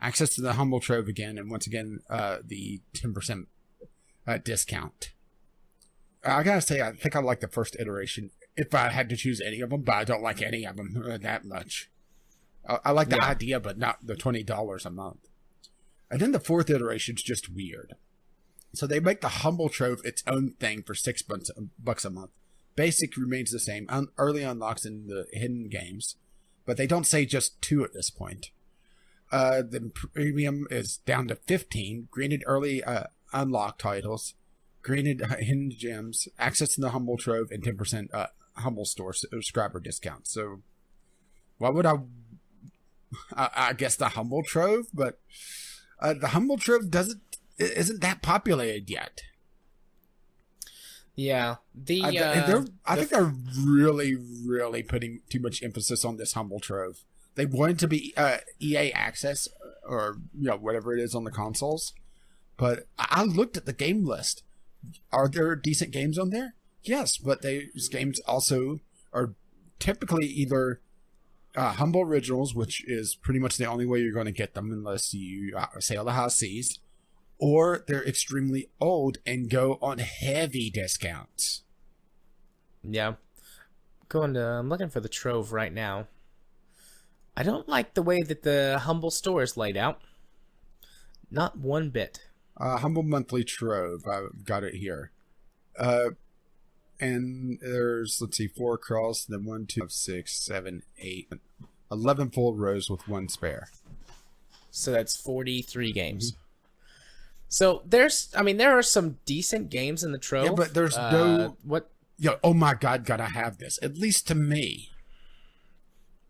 Speaker 2: Access to the Humble Trove again, and once again, the 10% discount. I gotta say, I think I like the first iteration if I had to choose any of them, but I don't like any of them that much. I like the idea, but not the $20 a month. And then the 4th iteration is just weird. So they make the Humble Trove its own thing for $6 a month. Basic remains the same, early unlocks in the hidden games, but they don't say just 2 at this point. The premium is down to 15, granted early unlock titles, granted hidden gems, access to the Humble Trove, and 10% Humble Store subscriber discount. So, why would I guess the Humble Trove, but the Humble Trove isn't that populated yet.
Speaker 1: Yeah.
Speaker 2: I think they're really, really putting too much emphasis on this Humble Trove. They want it to be EA Access or whatever it is on the consoles. But I looked at the game list. Are there decent games on there? Yes, but these games also are typically either Humble Originals, which is pretty much the only way you're going to get them unless you sail the high seas, or they're extremely old and go on heavy discounts.
Speaker 1: Yeah. I'm looking for the Trove right now. I don't like the way that the Humble store is laid out. Not one bit.
Speaker 2: Humble Monthly Trove. I've got it here. And there's, let's see, 4 across, then 1, 2, 6, 7, 8, 11 full rows with 1 spare.
Speaker 1: So that's 43 games. Mm-hmm. So there are some decent games in the Trove.
Speaker 2: Yeah, but there's oh my God, gotta have this. At least to me.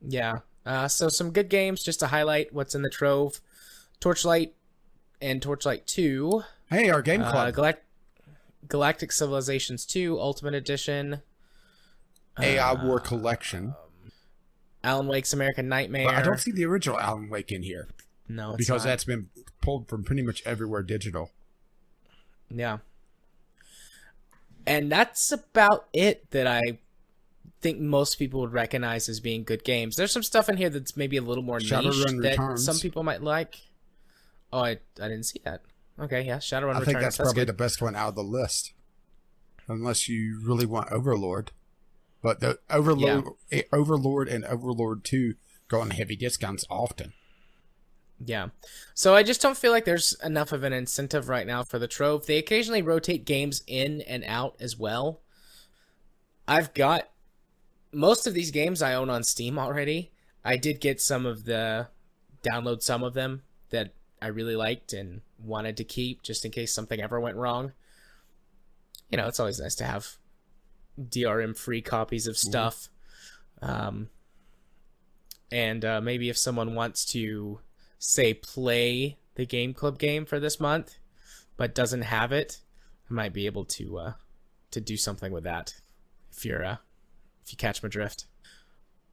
Speaker 1: Yeah. So some good games, just to highlight what's in the Trove. Torchlight and Torchlight 2.
Speaker 2: Hey, our game club.
Speaker 1: Galactic Civilizations 2 Ultimate Edition.
Speaker 2: AI War Collection.
Speaker 1: Alan Wake's American Nightmare.
Speaker 2: But I don't see the original Alan Wake in here.
Speaker 1: No, it's
Speaker 2: because
Speaker 1: not.
Speaker 2: That's been pulled from pretty much everywhere digital.
Speaker 1: Yeah. And that's about it that I think most people would recognize as being good games. There's some stuff in here that's maybe a little more niche that
Speaker 2: Returns.
Speaker 1: Some people might like. Oh, I didn't see that. Okay, yeah, Shadowrun Returns.
Speaker 2: I think that's probably
Speaker 1: good.
Speaker 2: the best one out of the list. Unless you really want Overlord. But the Overlord and Overlord 2 go on heavy discounts often.
Speaker 1: Yeah. So I just don't feel like there's enough of an incentive right now for the Trove. They occasionally rotate games in and out as well. I've got most of these games I own on Steam already. I did get download some of them that I really liked and wanted to keep just in case something ever went wrong. It's always nice to have DRM-free copies of stuff. And maybe if someone wants to, say, play the Game Club game for this month, but doesn't have it, I might be able to do something with that. If you catch my drift.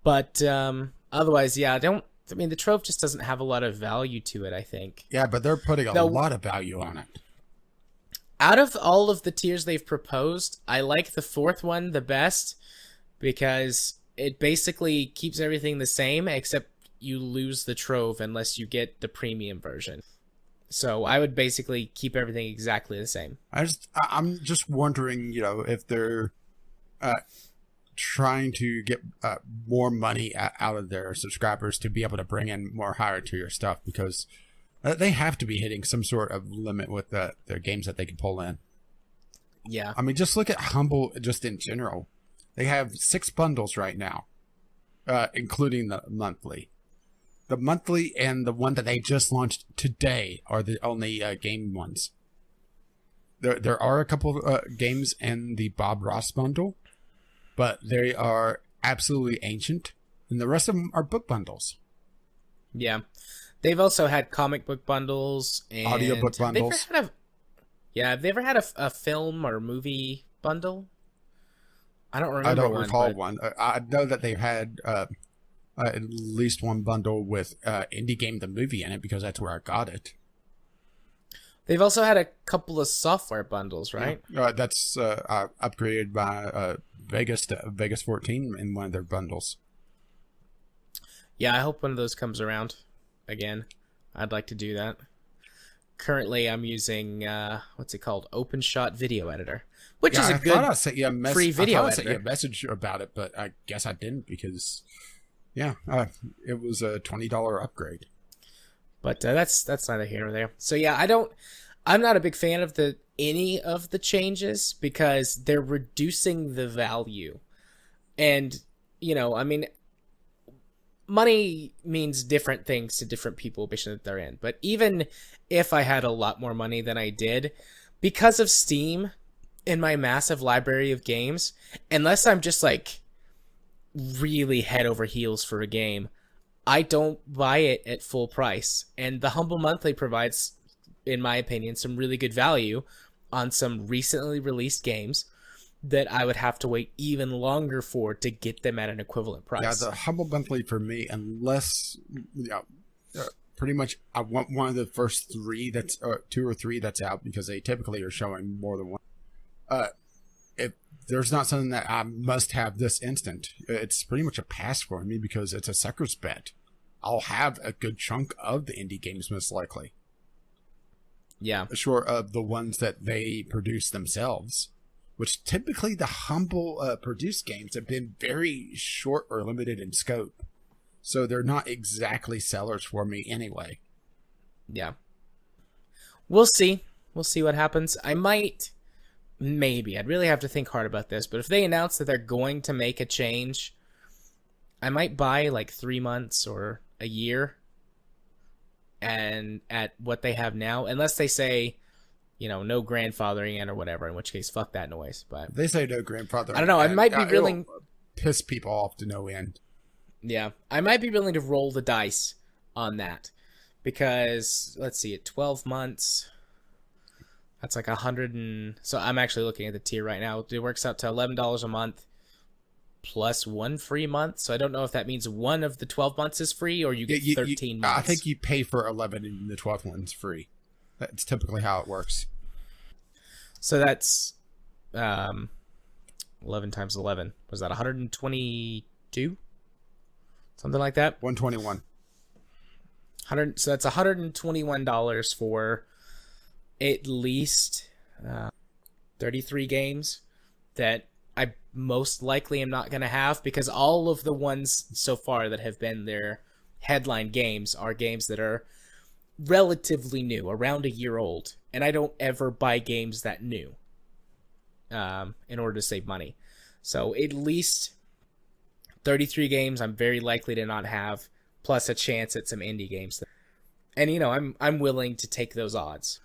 Speaker 1: But otherwise, yeah, the Trove just doesn't have a lot of value to it, I think.
Speaker 2: Yeah, but they're putting a lot of value on it.
Speaker 1: Out of all of the tiers they've proposed, I like the 4th one the best because it basically keeps everything the same except you lose the Trove unless you get the premium version. So I would basically keep everything exactly the same.
Speaker 2: I'm just wondering, if they're trying to get more money out of their subscribers to be able to bring in more higher tier stuff because they have to be hitting some sort of limit with their games that they can pull in.
Speaker 1: Yeah.
Speaker 2: I mean, just look at Humble just in general. They have 6 bundles right now, including the monthly. The monthly and the one that they just launched today are the only game ones. There are a couple of games in the Bob Ross bundle, but they are absolutely ancient, and the rest of them are book bundles.
Speaker 1: Yeah. They've also had comic book bundles and
Speaker 2: audiobook bundles.
Speaker 1: Have they ever had a film or movie bundle? I don't remember.
Speaker 2: I don't recall one. I know that they've had at least one bundle with Indie Game the Movie in it because that's where I got it.
Speaker 1: They've also had a couple of software bundles, right?
Speaker 2: Yeah. That's upgraded by Vegas to Vegas 14 in one of their bundles.
Speaker 1: Yeah, I hope one of those comes around again. I'd like to do that. Currently, I'm using what's it called? OpenShot Video Editor, which is a good free video editor. I sent you a message
Speaker 2: about it, but I guess I didn't because it was a $20 upgrade.
Speaker 1: But that's neither here nor there. So yeah, I'm not a big fan of any of the changes because they're reducing the value, and money means different things to different people based on that they're in. But even if I had a lot more money than I did, because of Steam and my massive library of games, unless I'm just like really head over heels for a game, I don't buy it at full price. And the Humble Monthly provides, in my opinion, some really good value on some recently released games. that I would have to wait even longer for to get them at an equivalent price.
Speaker 2: Yeah, the Humble Monthly for me, unless pretty much I want one of the first three that's 2 or 3 that's out, because they typically are showing more than one. If there's not something that I must have this instant, it's pretty much a pass for me, because it's a sucker's bet. I'll have a good chunk of the indie games most likely.
Speaker 1: Yeah.
Speaker 2: Short of the ones that they produce themselves, which typically the Humble produced games have been very short or limited in scope. So they're not exactly sellers for me anyway.
Speaker 1: Yeah. We'll see. We'll see what happens. I might, maybe, I'd really have to think hard about this, but if they announce that they're going to make a change, I might buy like 3 months or a year and at what they have now, unless they say, you know, no grandfathering in or whatever, in which case, fuck that noise. But
Speaker 2: They say no grandfathering.
Speaker 1: I don't know. I might be willing.
Speaker 2: Piss people off to no end.
Speaker 1: Yeah, I might be willing to roll the dice on that, because let's see, at 12 months, that's like 100 and so I'm actually looking at the tier right now. It works out to $11 a month plus 1 free month. So I don't know if that means one of the 12 months is free or you get 13 months.
Speaker 2: I think you pay for 11 and the 12th one's free. That's typically how it works.
Speaker 1: So that's 11 times 11. Was that 122? Something like that?
Speaker 2: 121.
Speaker 1: So that's $121 for at least 33 games that I most likely am not going to have, because all of the ones so far that have been their headline games are games that are relatively new, around a year old, and I don't ever buy games that new in order to save money. So at least 33 games I'm very likely to not have, plus a chance at some indie games. And, you know, I'm willing to take those odds.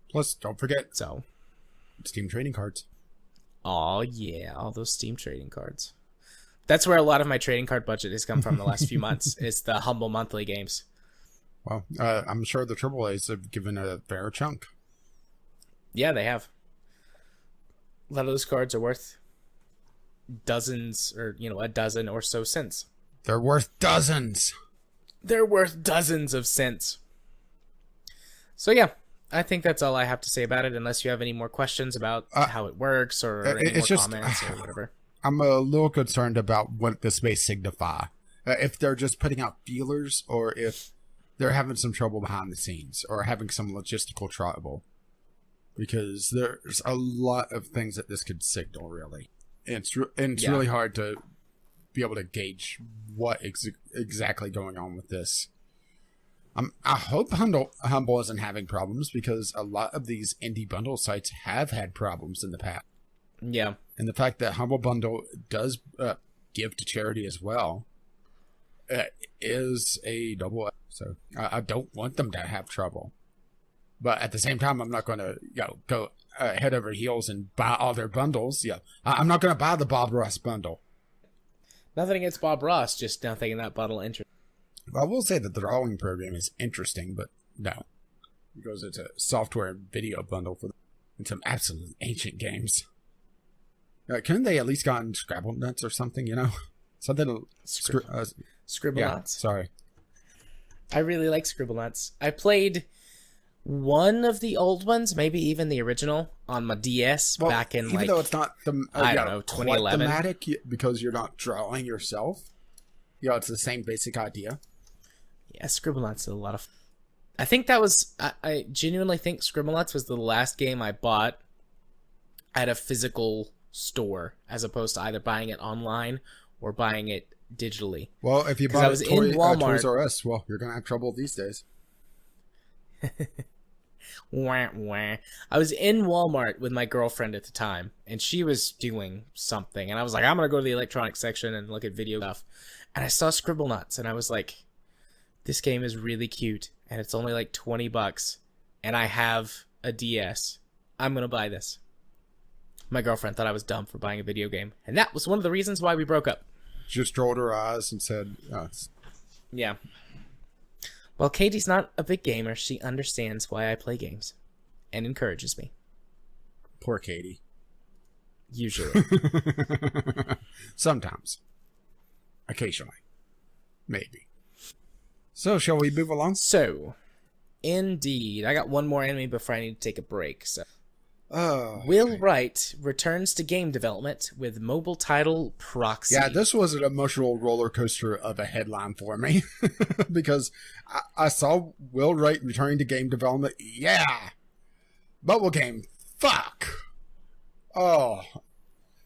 Speaker 2: Plus, don't forget
Speaker 1: So,
Speaker 2: Steam trading cards.
Speaker 1: oh yeah, all those Steam trading cards. That's where a lot of my trading card budget has come from the last few months. It's the Humble Monthly games.
Speaker 2: Well, I'm sure the AAAs have given a fair chunk.
Speaker 1: Yeah, they have. A lot of those cards are worth dozens, or, you know, a dozen or so cents.
Speaker 2: They're worth dozens.
Speaker 1: They're worth dozens of cents. So yeah, I think that's all I have to say about it, unless you have any more questions about how it works or any more comments or whatever.
Speaker 2: I'm a little concerned about what this may signify. If they're just putting out feelers, or if they're having some trouble behind the scenes, or having some logistical trouble. Because there's a lot of things that this could signal, really. And it's really hard to be able to gauge what exactly going on with this. I hope Humble isn't having problems, because a lot of these indie bundle sites have had problems in the past.
Speaker 1: Yeah.
Speaker 2: And the fact that Humble Bundle does give to charity as well is a double. So I don't want them to have trouble. But at the same time, I'm not going to go head over heels and buy all their bundles. Yeah, I'm not going to buy the Bob Ross bundle.
Speaker 1: Nothing against Bob Ross, just nothing in that bundle interesting.
Speaker 2: I will say that the drawing program is interesting, but no. Because it's a software and video bundle for some absolute ancient games. Couldn't they at least gotten Scrabble Nuts or something, you know? Something...
Speaker 1: Scribble
Speaker 2: yeah,
Speaker 1: Nuts?
Speaker 2: Sorry.
Speaker 1: I really like Scribble Nuts. I played one of the old ones, maybe even the original, on my DS back in,
Speaker 2: even though it's not
Speaker 1: I don't know, 2011.
Speaker 2: Thematic, because you're not drawing yourself. Yeah, it's the same basic idea.
Speaker 1: Yeah, Scribble Nuts is a lot of fun. I think that was... I genuinely think Scribble Nuts was the last game I bought at a physical store, as opposed to either buying it online or buying it digitally.
Speaker 2: Well, if you buy it in Walmart, Toys R Us, well, you're going to have trouble these days.
Speaker 1: Wah, wah. I was in Walmart with my girlfriend at the time, and she was doing something, and I was like, I'm going to go to the electronics section and look at video stuff. And I saw Scribble Nuts, and I was like, this game is really cute, and it's only like $20, and I have a DS. I'm going to buy this. My girlfriend thought I was dumb for buying a video game, and that was one of the reasons why we broke up.
Speaker 2: Just rolled her eyes and said, oh,
Speaker 1: yeah. Well, Katie's not a big gamer. She understands why I play games and encourages me.
Speaker 2: Poor Katie.
Speaker 1: Usually.
Speaker 2: Sometimes. Occasionally. Maybe. So, shall we move along?
Speaker 1: So, indeed. I got one more enemy before I need to take a break. So, Will Wright returns to game development with mobile title Proxy.
Speaker 2: Yeah, this was an emotional roller coaster of a headline for me. Because I saw Will Wright returning to game development. Yeah! Mobile game. Fuck! Oh.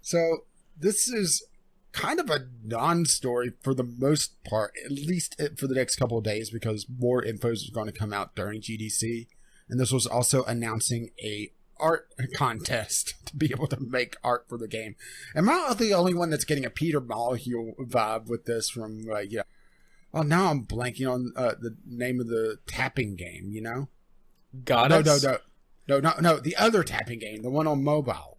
Speaker 2: So, this is kind of a non-story for the most part, at least for the next couple of days, because more info is going to come out during GDC. And this was also announcing a art contest to be able to make art for the game. Am I the only one that's getting a Peter Molyneux vibe with this from, Oh, now I'm blanking on the name of the tapping game, you know?
Speaker 1: Goddess?
Speaker 2: No, the other tapping game, the one on mobile.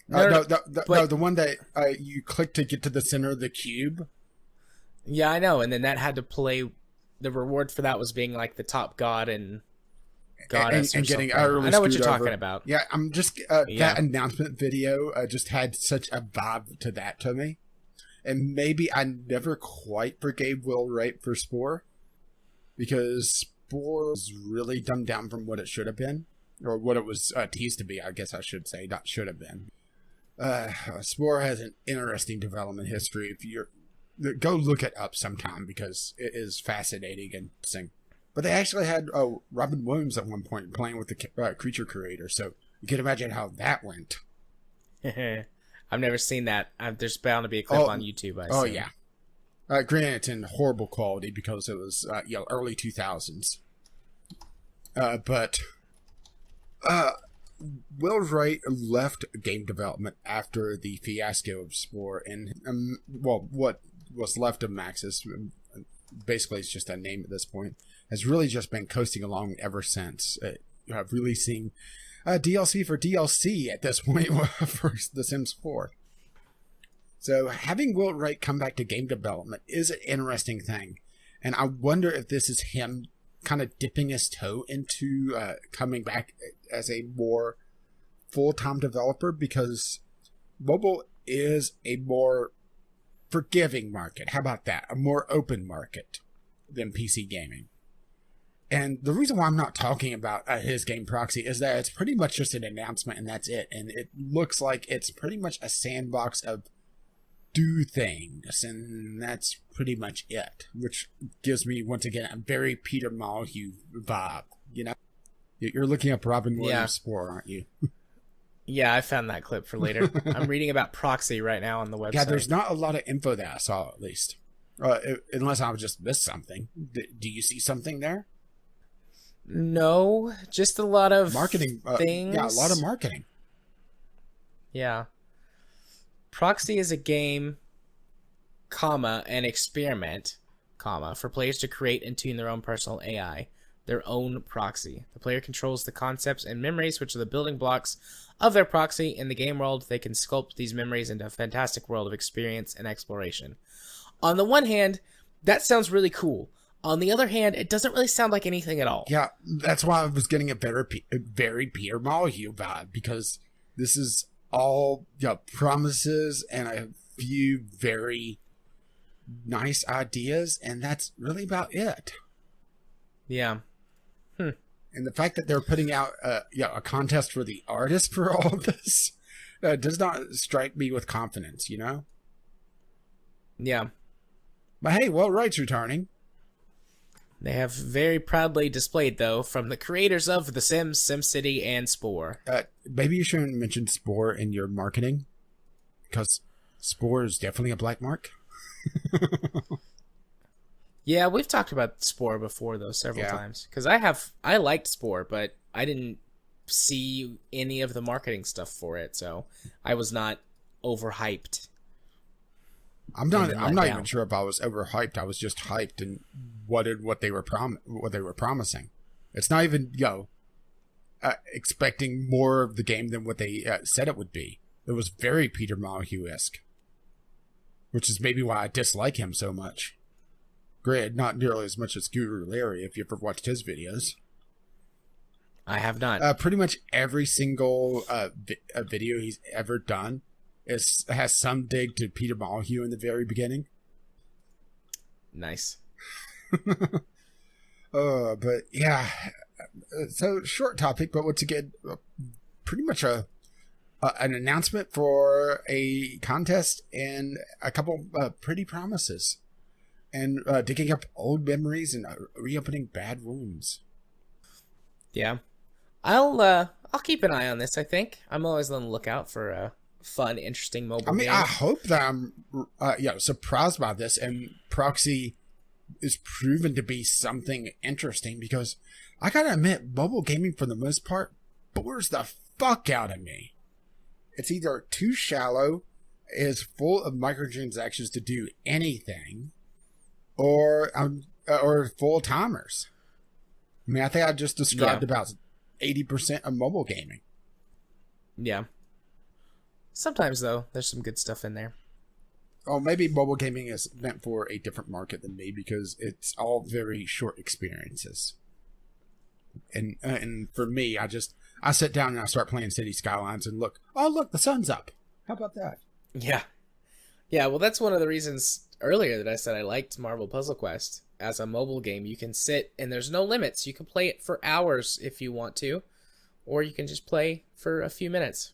Speaker 1: No,
Speaker 2: the one that you click to get to the center of the cube.
Speaker 1: Yeah, I know. And then that had to play. The reward for that was being like the top god and goddess
Speaker 2: and
Speaker 1: or
Speaker 2: getting
Speaker 1: something.
Speaker 2: utterly
Speaker 1: I know what you're
Speaker 2: screwed
Speaker 1: talking
Speaker 2: over.
Speaker 1: about.
Speaker 2: Yeah, I'm just that announcement video just had such a vibe to that to me, and maybe I never quite forgave Will Wright for Spore, because Spore was really dumbed down from what it should have been, or what it was teased to be. I guess I should say, not should have been. Spore has an interesting development history. If you're go look it up sometime, because it is fascinating and interesting. But they actually had Robin Williams at one point playing with the creature creator, so you can imagine how that went.
Speaker 1: I've never seen that. There's bound to be a clip on YouTube. I
Speaker 2: Oh
Speaker 1: assume.
Speaker 2: yeah. Granted, it's in horrible quality because it was early 2000s. But Will Wright left game development after the fiasco of Spore, and what was left of Maxis, basically it's just a name at this point, has really just been coasting along ever since. Releasing DLC for DLC at this point for The Sims 4. So having Will Wright come back to game development is an interesting thing. And I wonder if this is him kind of dipping his toe into coming back as a more full-time developer, because mobile is a more forgiving market. How about that? A more open market than PC gaming. And the reason why I'm not talking about his game Proxy is that it's pretty much just an announcement and that's it. And it looks like it's pretty much a sandbox of do things, and that's pretty much it. Which gives me, once again, a very Peter Molyneux vibe, you know? You're looking up Robin Williams Spore, aren't you?
Speaker 1: Yeah, I found that clip for later. I'm reading about Proxy right now on the website.
Speaker 2: Yeah, there's not a lot of info that I saw, at least. Unless I just missed something. Do you see something there?
Speaker 1: No, just a lot of
Speaker 2: marketing
Speaker 1: things.
Speaker 2: Yeah, a lot of marketing.
Speaker 1: Yeah. Proxy is a game, an experiment, for players to create and tune their own personal AI, their own proxy. The player controls the concepts and memories, which are the building blocks of their proxy. In the game world, they can sculpt these memories into a fantastic world of experience and exploration. On the one hand, that sounds really cool. On the other hand, it doesn't really sound like anything at all.
Speaker 2: Yeah, that's why I was getting a very Peter Molyneux vibe, because this is all promises and a few very nice ideas, and that's really about it.
Speaker 1: Yeah.
Speaker 2: And the fact that they're putting out a contest for the artist for all of this does not strike me with confidence, you know?
Speaker 1: Yeah.
Speaker 2: But hey, Will Wright's returning.
Speaker 1: They have very proudly displayed, though, from the creators of The Sims, SimCity, and Spore.
Speaker 2: Maybe you shouldn't mention Spore in your marketing, because Spore is definitely a black mark.
Speaker 1: Yeah, we've talked about Spore before, though, several times. Because I liked Spore, but I didn't see any of the marketing stuff for it, so I was not overhyped.
Speaker 2: I'm not even sure if I was overhyped. I was just hyped and wanted what they were promising. It's not even expecting more of the game than what they said it would be. It was very Peter Molyneux-esque, which is maybe why I dislike him so much. Granted, not nearly as much as Guru Larry, if you ever watched his videos.
Speaker 1: I have not.
Speaker 2: Pretty much every single video he's ever done has some dig to Peter Molyneux in the very beginning.
Speaker 1: Nice.
Speaker 2: But yeah, so short topic, but once again, pretty much an announcement for a contest and a couple pretty promises, and digging up old memories and reopening bad wounds.
Speaker 1: Yeah, I'll keep an eye on this. I think I'm always on the lookout for a fun, interesting mobile game.
Speaker 2: I hope that I'm surprised by this, and Proxy is proven to be something interesting, because I gotta admit, mobile gaming for the most part bores the fuck out of me. It's either too shallow, is full of microtransactions to do anything, or full timers. I mean, I think I just described about 80% of mobile gaming.
Speaker 1: Yeah. Sometimes, though, there's some good stuff in there.
Speaker 2: Oh, maybe mobile gaming is meant for a different market than me, because it's all very short experiences. And for me, I sit down and I start playing City Skylines and look, the sun's up. How about that?
Speaker 1: Yeah. Yeah, well, that's one of the reasons earlier that I said I liked Marvel Puzzle Quest. As a mobile game, you can sit, and there's no limits. You can play it for hours if you want to, or you can just play for a few minutes.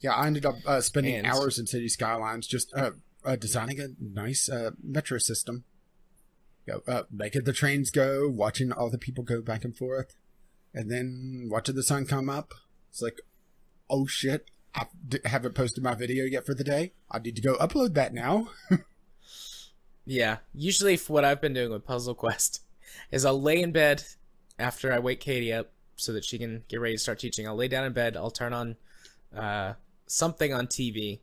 Speaker 2: Yeah, I ended up spending hours in City Skylines just designing a nice metro system. Making the trains go, watching all the people go back and forth, and then watching the sun come up. It's like, oh shit, I haven't posted my video yet for the day. I need to go upload that now.
Speaker 1: Yeah, usually what I've been doing with Puzzle Quest is I'll lay in bed after I wake Katie up so that she can get ready to start teaching. I'll lay down in bed, I'll turn on something on TV,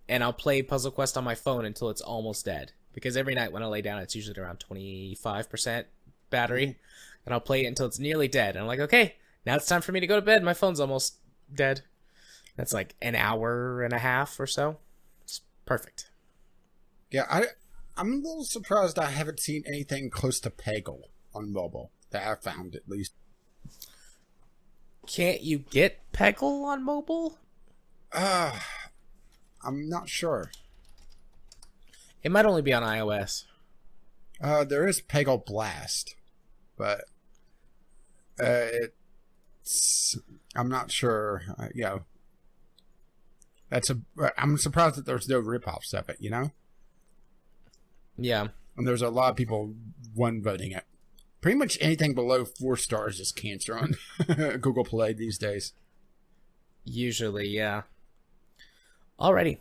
Speaker 1: and I'll play Puzzle Quest on my phone until it's almost dead. Because every night when I lay down, it's usually around 25% battery, and I'll play it until it's nearly dead. And I'm like, okay, now it's time for me to go to bed. My phone's almost dead. That's like an hour and a half or so. It's perfect.
Speaker 2: Yeah, I'm a little surprised I haven't seen anything close to Peggle on mobile that I found, at least.
Speaker 1: Can't you get Peggle on mobile?
Speaker 2: I'm not sure.
Speaker 1: It might only be on iOS.
Speaker 2: There is Peggle Blast, but I'm not sure. I'm surprised that there's no ripoffs of it.
Speaker 1: Yeah.
Speaker 2: And there's a lot of people voting it. Pretty much anything below 4 stars is cancer on Google Play these days.
Speaker 1: Usually, yeah. Alrighty.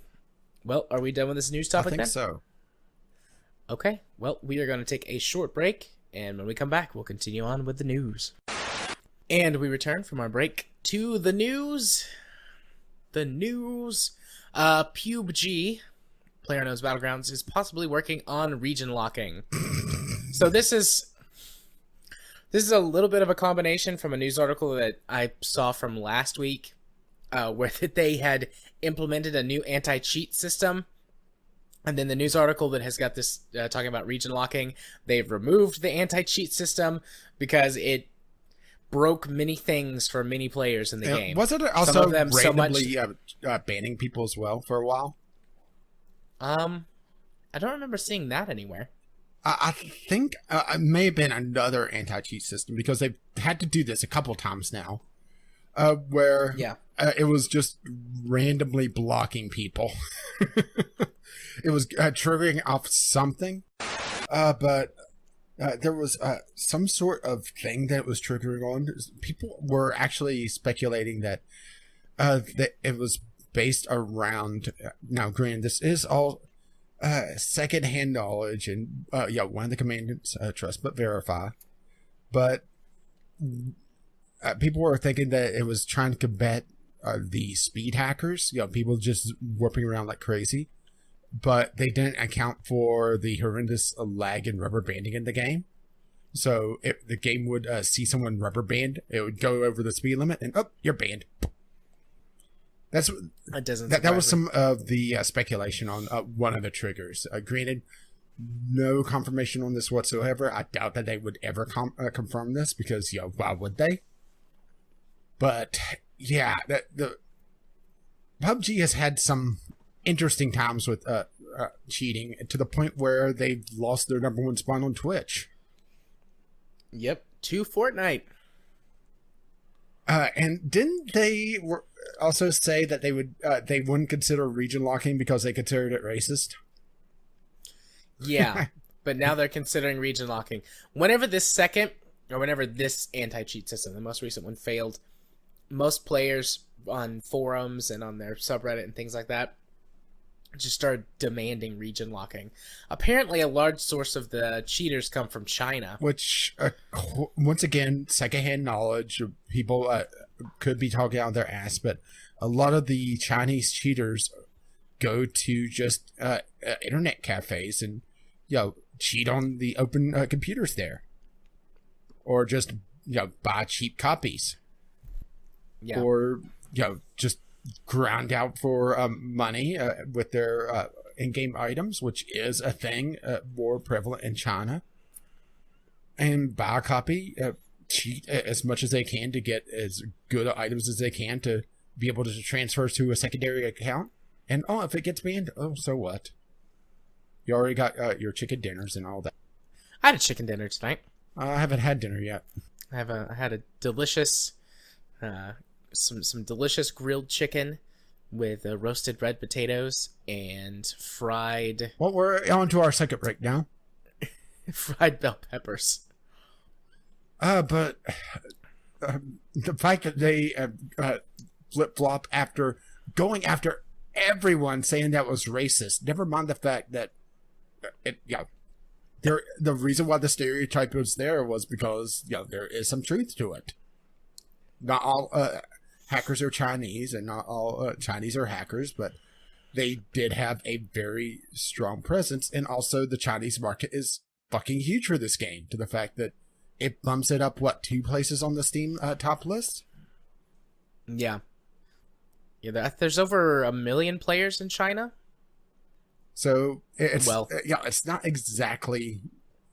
Speaker 1: Well, are we done with this news topic then?
Speaker 2: I think so.
Speaker 1: Okay. Well, we are going to take a short break, and when we come back, we'll continue on with the news. And we return from our break to the news. The news. PUBG, PlayerUnknown's Battlegrounds, is possibly working on region locking. So this is a little bit of a combination from a news article that I saw from last week, where they had implemented a new anti-cheat system. And then the news article that has got this talking about region locking, they've removed the anti-cheat system because it broke many things for many players in the game.
Speaker 2: Wasn't it also randomly banning people as well for a while?
Speaker 1: I don't remember seeing that anywhere.
Speaker 2: I think it may have been another anti-cheat system, because they've had to do this a couple times now, where it was just randomly blocking people. It was triggering off something, but there was some sort of thing that it was triggering on. People were actually speculating that it was based around. Now, granted, this is all secondhand knowledge, and one of the commandments: trust but verify. But people were thinking that it was trying to combat the speed hackers. People just warping around like crazy. But they didn't account for the horrendous lag and rubber banding in the game. So if the game would see someone rubber band, it would go over the speed limit, and you're banned. That was some of the speculation on one of the triggers. Granted, no confirmation on this whatsoever. I doubt that they would ever confirm this, because why would they? But yeah, the PUBG has had some interesting times with cheating to the point where they've lost their number one spot on Twitch.
Speaker 1: Yep, to Fortnite.
Speaker 2: And didn't they also say that they wouldn't consider region locking because they considered it racist?
Speaker 1: Yeah, but now they're considering region locking. Whenever this anti-cheat system, the most recent one, failed, most players on forums and on their subreddit and things like that just started demanding region locking. Apparently, a large source of the cheaters come from China.
Speaker 2: Which, once again, secondhand knowledge. People could be talking out their ass, but a lot of the Chinese cheaters go to just internet cafes and cheat on the open computers there, or just buy cheap copies, or just ground out for money with their in-game items, which is a thing more prevalent in China, and buy a copy, cheat as much as they can to get as good items as they can to be able to transfer to a secondary account. And if it gets banned, so what? You already got your chicken dinners and all that.
Speaker 1: I had a chicken dinner tonight.
Speaker 2: I haven't had dinner yet.
Speaker 1: I had a delicious some delicious grilled chicken with roasted red potatoes and fried...
Speaker 2: Well, we're on to our second break now.
Speaker 1: fried bell peppers.
Speaker 2: But the fact that they flip-flop after going after everyone saying that was racist, never mind the fact that the reason why the stereotype was there was because there is some truth to it. Not all hackers are Chinese, and not all Chinese are hackers, but they did have a very strong presence, and also the Chinese market is fucking huge for this game, to the fact that it bumps it up, 2 places on the Steam top list?
Speaker 1: Yeah. Yeah, there's over 1 million players in China.
Speaker 2: So it's not exactly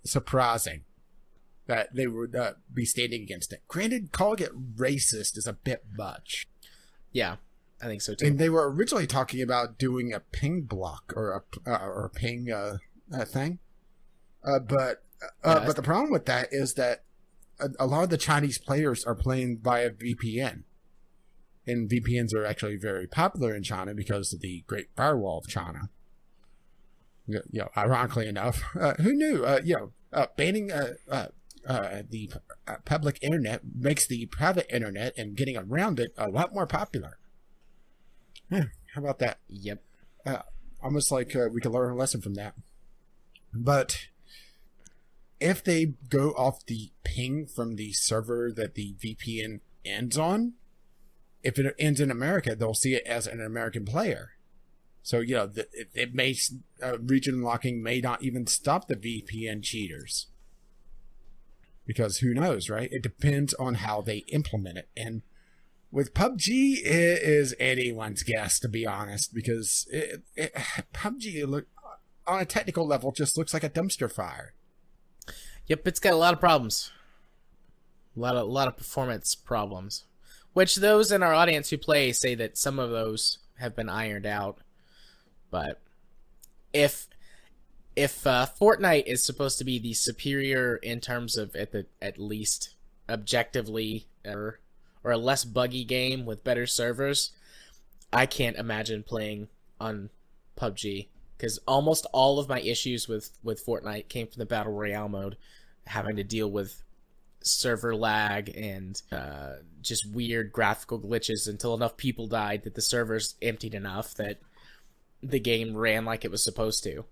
Speaker 2: surprising that they would be standing against it. Granted, calling it racist is a bit much.
Speaker 1: Yeah, I think so too.
Speaker 2: And they were originally talking about doing a ping block or a ping thing, but the problem with that is that a lot of the Chinese players are playing via VPN. And VPNs are actually very popular in China because of the Great Firewall of China. Ironically enough, who knew? Banning the public internet makes the private internet and getting around it a lot more popular. How about that?
Speaker 1: Yep.
Speaker 2: Almost like we could learn a lesson from that. But if they go off the ping from the server that the VPN ends on, if it ends in America, they'll see it as an American player. So, it may, region locking may not even stop the VPN cheaters. Because who knows, right? It depends on how they implement it. And with PUBG, it is anyone's guess, to be honest. Because PUBG, on a technical level, just looks like a dumpster fire.
Speaker 1: Yep, it's got a lot of problems. A lot of performance problems. Which those in our audience who play say that some of those have been ironed out. But if Fortnite is supposed to be the superior in terms of at least objectively or a less buggy game with better servers, I can't imagine playing on PUBG, because almost all of my issues with Fortnite came from the Battle Royale mode, having to deal with server lag and just weird graphical glitches until enough people died that the servers emptied enough that the game ran like it was supposed to.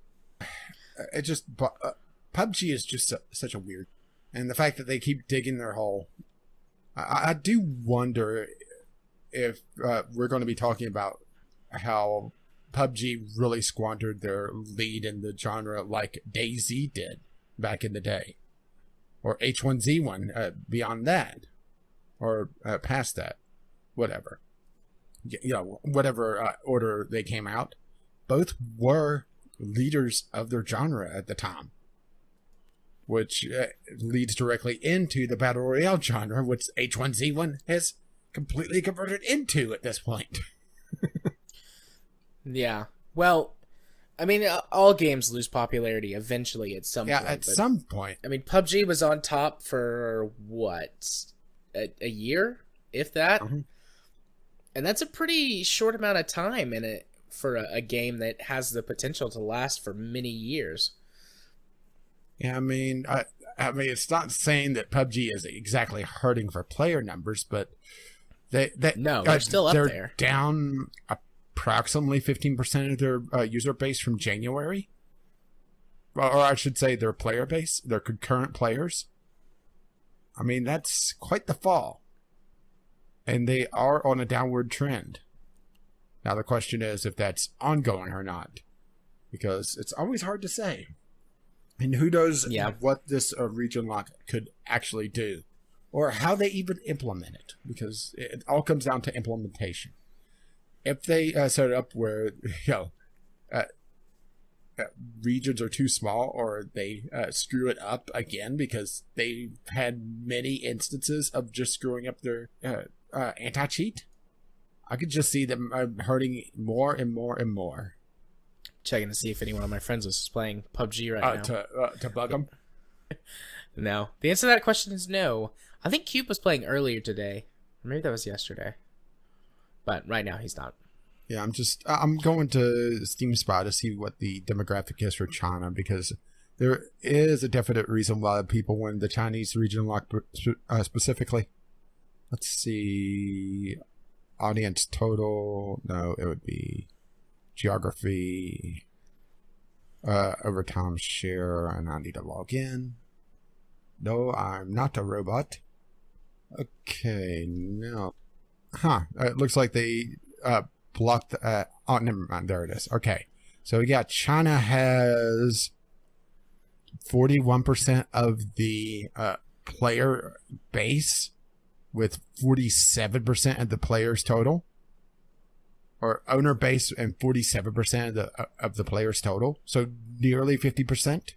Speaker 2: It just PUBG is just such a weird, and the fact that they keep digging their hole, I do wonder if we're going to be talking about how PUBG really squandered their lead in the genre like DayZ did back in the day, or H1Z1 beyond that, or past that, whatever. Whatever order they came out, both were leaders of their genre at the time, which leads directly into the Battle Royale genre, which H1Z1 has completely converted into at this point.
Speaker 1: Yeah. Well, I mean, all games lose popularity eventually at some point.
Speaker 2: At some point.
Speaker 1: I mean, PUBG was on top for, what, a year, if that?
Speaker 2: Mm-hmm.
Speaker 1: And that's a pretty short amount of time in it for a game that has the potential to last for many years.
Speaker 2: Yeah, I mean, it's not saying that PUBG is exactly hurting for player numbers, but
Speaker 1: they're still up there.
Speaker 2: They're down approximately 15% of their user base from January. Or I should say their player base, their concurrent players. I mean, that's quite the fall. And they are on a downward trend. Now, the question is if that's ongoing or not. Because it's always hard to say. And who knows what this region lock could actually do. Or how they even implement it. Because it all comes down to implementation. If they set it up where, regions are too small, or they screw it up again because they've had many instances of just screwing up their anti-cheat, I could just see them hurting more and more and more.
Speaker 1: Checking to see if any one of my friends was playing PUBG right
Speaker 2: now. To bug them?
Speaker 1: No. The answer to that question is no. I think Cube was playing earlier today. Or maybe that was yesterday. But right now he's not.
Speaker 2: Yeah, I'm going to Steam Spy to see what the demographic is for China, because there is a definite reason why people win the Chinese region lock specifically. Let's see. Audience total. No, it would be geography. Over time share, and I need to log in. No, I'm not a robot. Okay, no. It looks like they blocked. Never mind. There it is. Okay, so yeah, China has 41% of the player base, with 47% of the players total, or owner base, and 47% of the players total. So nearly 50%.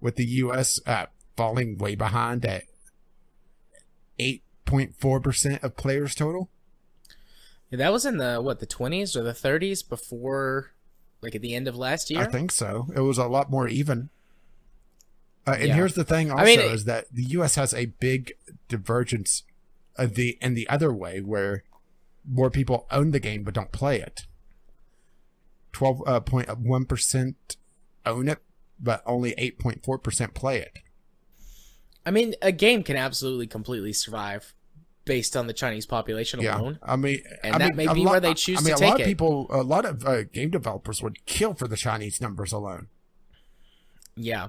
Speaker 2: With the U.S. Falling way behind at 8.4% of players total.
Speaker 1: Yeah, that was in the 20s or the 30s before, like at the end of last year?
Speaker 2: I think so. It was a lot more even. And here's the thing also, is that the U.S. has a big divergence in the other way, where more people own the game but don't play it. 12.1% own it, but only 8.4% play it.
Speaker 1: I mean, a game can absolutely completely survive based on the Chinese population alone.
Speaker 2: I mean,
Speaker 1: that may be where they choose to take it.
Speaker 2: A lot of game developers would kill for the Chinese numbers alone.
Speaker 1: Yeah.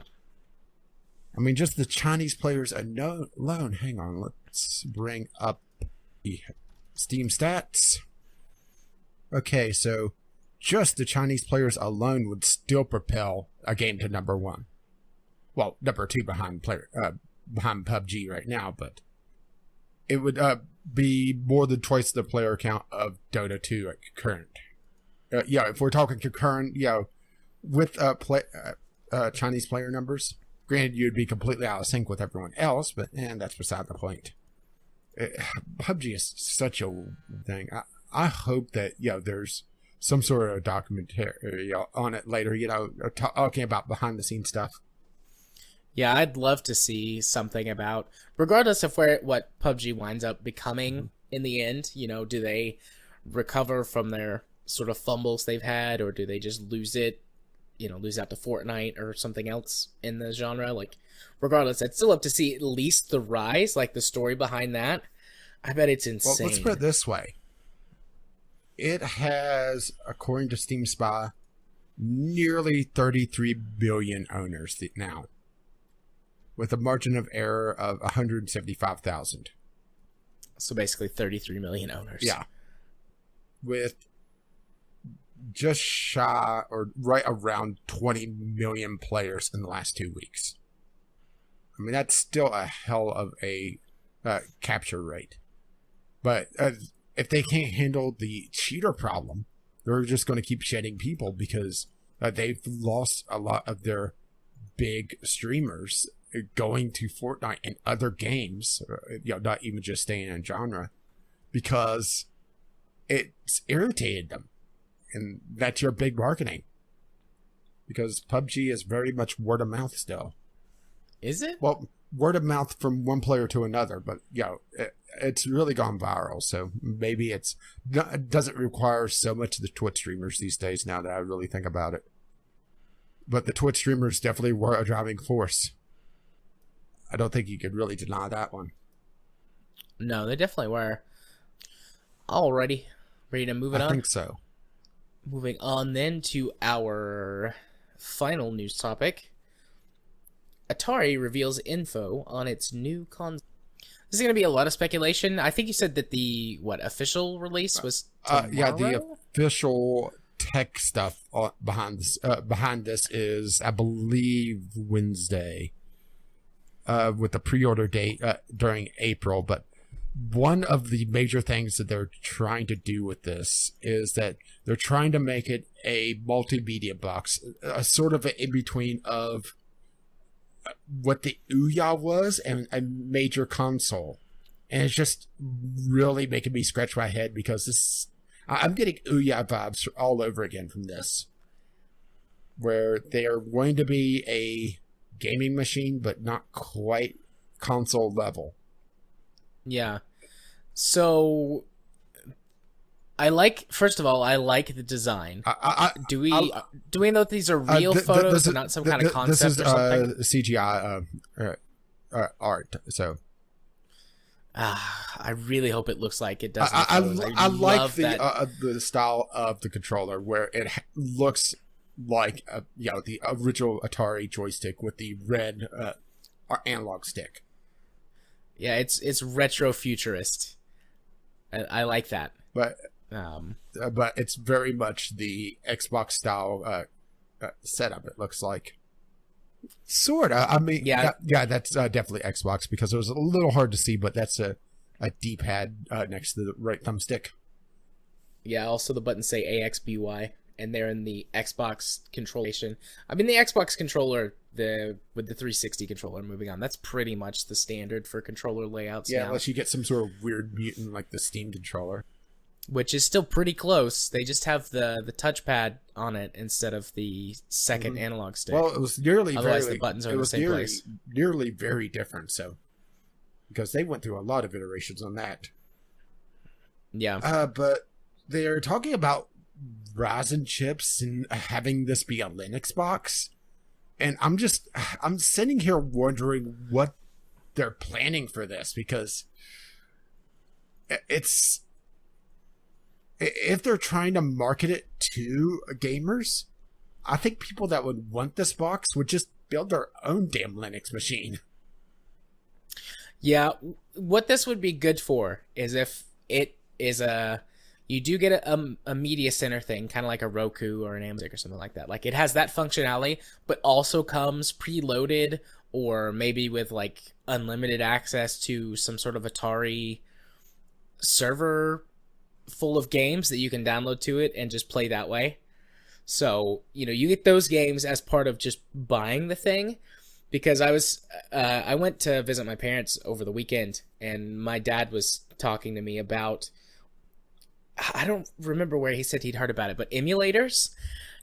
Speaker 2: I mean, just the Chinese players alone. Hang on, let's bring up the Steam stats. Okay, so just the Chinese players alone would still propel a game to number one. Well, number two behind PUBG right now, but it would be more than twice the player count of Dota 2 at concurrent. If we're talking concurrent, with Chinese player numbers. Granted, you'd be completely out of sync with everyone else, but that's beside the point. PUBG is such a thing. I hope that there's some sort of documentary on it later. Talking about behind the scenes stuff.
Speaker 1: Yeah, I'd love to see something about, regardless of what PUBG winds up becoming in the end. Do they recover from their sort of fumbles they've had, or do they just lose it? Lose out to Fortnite or something else in the genre. Like, regardless, I'd still love to see at least the rise, like the story behind that. I bet it's insane.
Speaker 2: Well, let's put it this way. It has, according to Steam Spy, nearly 33 billion owners now, with a margin of error of 175,000.
Speaker 1: So basically 33 million owners.
Speaker 2: Yeah. With just shy or right around 20 million players in the last 2 weeks. I mean, that's still a hell of a capture rate. But if they can't handle the cheater problem, they're just going to keep shedding people, because they've lost a lot of their big streamers going to Fortnite and other games, not even just staying in genre, because it's irritated them. And that's your big marketing. Because PUBG is very much word of mouth still.
Speaker 1: Is it?
Speaker 2: Well, word of mouth from one player to another, but it's really gone viral. So maybe it doesn't require so much of the Twitch streamers these days now that I really think about it. But the Twitch streamers definitely were a driving force. I don't think you could really deny that one.
Speaker 1: No, they definitely were. Alrighty. Ready to move it on?
Speaker 2: I think so.
Speaker 1: Moving on then to our final news topic. Atari reveals info on its new console. This is going to be a lot of speculation. I think you said that the official release was tomorrow?
Speaker 2: Yeah, the official tech stuff behind this is, I believe, Wednesday, with the pre-order date during April. But one of the major things that they're trying to do with this is that they're trying to make it a multimedia box, a sort of an in-between of what the Ouya was and a major console. And it's just really making me scratch my head because I'm getting Ouya vibes all over again from this, where they are going to be a gaming machine, but not quite console level.
Speaker 1: Yeah. So first of all, I like the design. Do we know if these are real photos and not some kind of concept or something?
Speaker 2: This is CGI art. So
Speaker 1: I really hope it looks like it does.
Speaker 2: I like the style of the controller where it looks like the original Atari joystick with the red analog stick.
Speaker 1: Yeah, it's retro futurist. I like that.
Speaker 2: But it's very much the Xbox style setup. It looks like, sorta. I mean, yeah, that's definitely Xbox because it was a little hard to see, but that's a D-pad next to the right thumbstick.
Speaker 1: Yeah. Also, the buttons say AXBY, and they're in the Xbox controller. I mean, the Xbox controller, with the 360 controller. Moving on, that's pretty much the standard for controller layouts.
Speaker 2: Yeah,
Speaker 1: now.
Speaker 2: Unless you get some sort of weird mutant like the Steam controller,
Speaker 1: which is still pretty close. They just have the touchpad on it instead of the second analog stick.
Speaker 2: Well, it was nearly
Speaker 1: otherwise the buttons are in the same place.
Speaker 2: Nearly very different. So because they went through a lot of iterations on that.
Speaker 1: Yeah.
Speaker 2: But they're talking about Ryzen chips and having this be a Linux box. And I'm sitting here wondering what they're planning for this, because if they're trying to market it to gamers, I think people that would want this box would just build their own damn Linux machine.
Speaker 1: Yeah, what this would be good for is if it is you do get a media center thing, kind of like a Roku or an Amazon or something like that. Like it has that functionality, but also comes preloaded or maybe with like unlimited access to some sort of Atari server full of games that you can download to it and just play that way. So, you get those games as part of just buying the thing. Because I went to visit my parents over the weekend, and my dad was talking to me about, I don't remember where he said he'd heard about it, but emulators.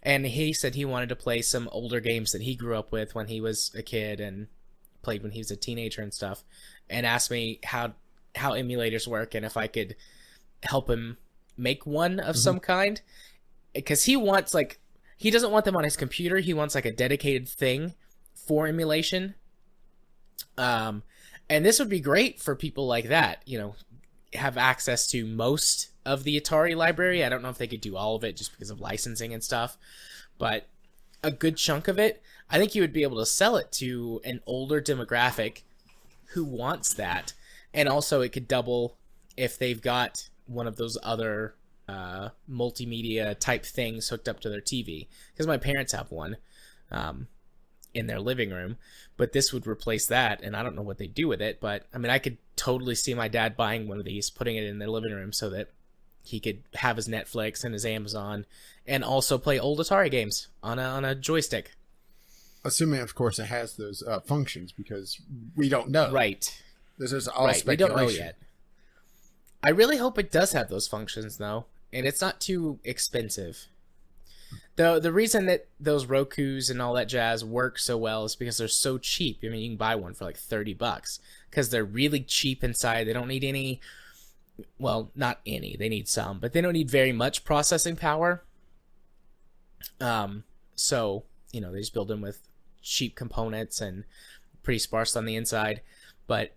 Speaker 1: And he said he wanted to play some older games that he grew up with when he was a kid and played when he was a teenager and stuff, and asked me how emulators work and if I could help him make one of some kind. Because he doesn't want them on his computer. He wants like a dedicated thing for emulation. And this would be great for people like that, have access to most of the Atari library. I don't know if they could do all of it just because of licensing and stuff, but a good chunk of it, I think you would be able to sell it to an older demographic who wants that. And also it could double if they've got one of those other multimedia type things hooked up to their TV, because my parents have one in their living room, but this would replace that, and I don't know what they do with it, but I mean, I could totally see my dad buying one of these, putting it in their living room so that he could have his Netflix and his Amazon and also play old Atari games on a joystick.
Speaker 2: Assuming, of course, it has those functions, because we don't know.
Speaker 1: Right.
Speaker 2: This is all
Speaker 1: Right. We don't
Speaker 2: speculation.
Speaker 1: know yet. I really hope it does have those functions, though, and it's not too expensive. The reason that those Rokus and all that jazz work so well is because they're so cheap. I mean, you can buy one for like $30 because they're really cheap inside. They don't need any, well, not any. They need some, but they don't need very much processing power. So, you know, they just build them with cheap components and pretty sparse on the inside. But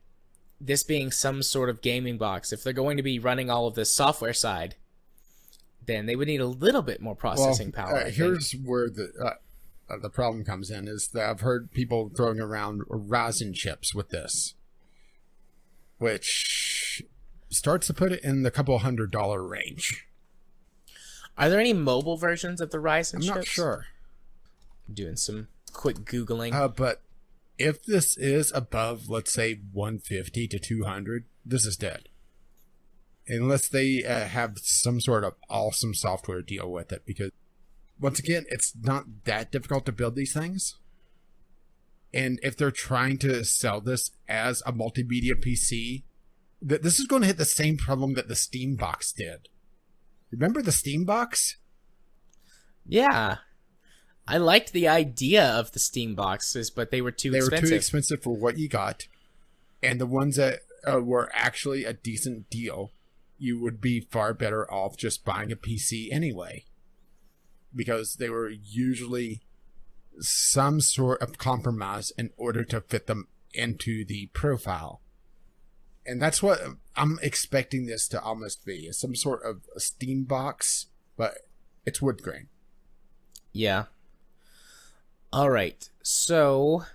Speaker 1: this being some sort of gaming box, if they're going to be running all of this software side, then they would need a little bit more processing power.
Speaker 2: Here's where the problem comes in, is that I've heard people throwing around Ryzen chips with this, which starts to put it in the couple $100 range.
Speaker 1: Are there any mobile versions of the Ryzen chips?
Speaker 2: I'm not sure.
Speaker 1: Doing some quick Googling.
Speaker 2: But if this is above, let's say, 150 to 200, this is dead. Unless they have some sort of awesome software deal with it. Because, once again, it's not that difficult to build these things. And if they're trying to sell this as a multimedia PC, this is going to hit the same problem that the Steam box did. Remember the Steam box?
Speaker 1: Yeah. I liked the idea of the Steam boxes, but they were too expensive.
Speaker 2: They were too expensive for what you got. And the ones that were actually a decent deal, you would be far better off just buying a PC anyway. Because they were usually some sort of compromise in order to fit them into the profile. And that's what I'm expecting this to almost be. Is some sort of a Steam box, but it's wood grain.
Speaker 1: Yeah. All right. So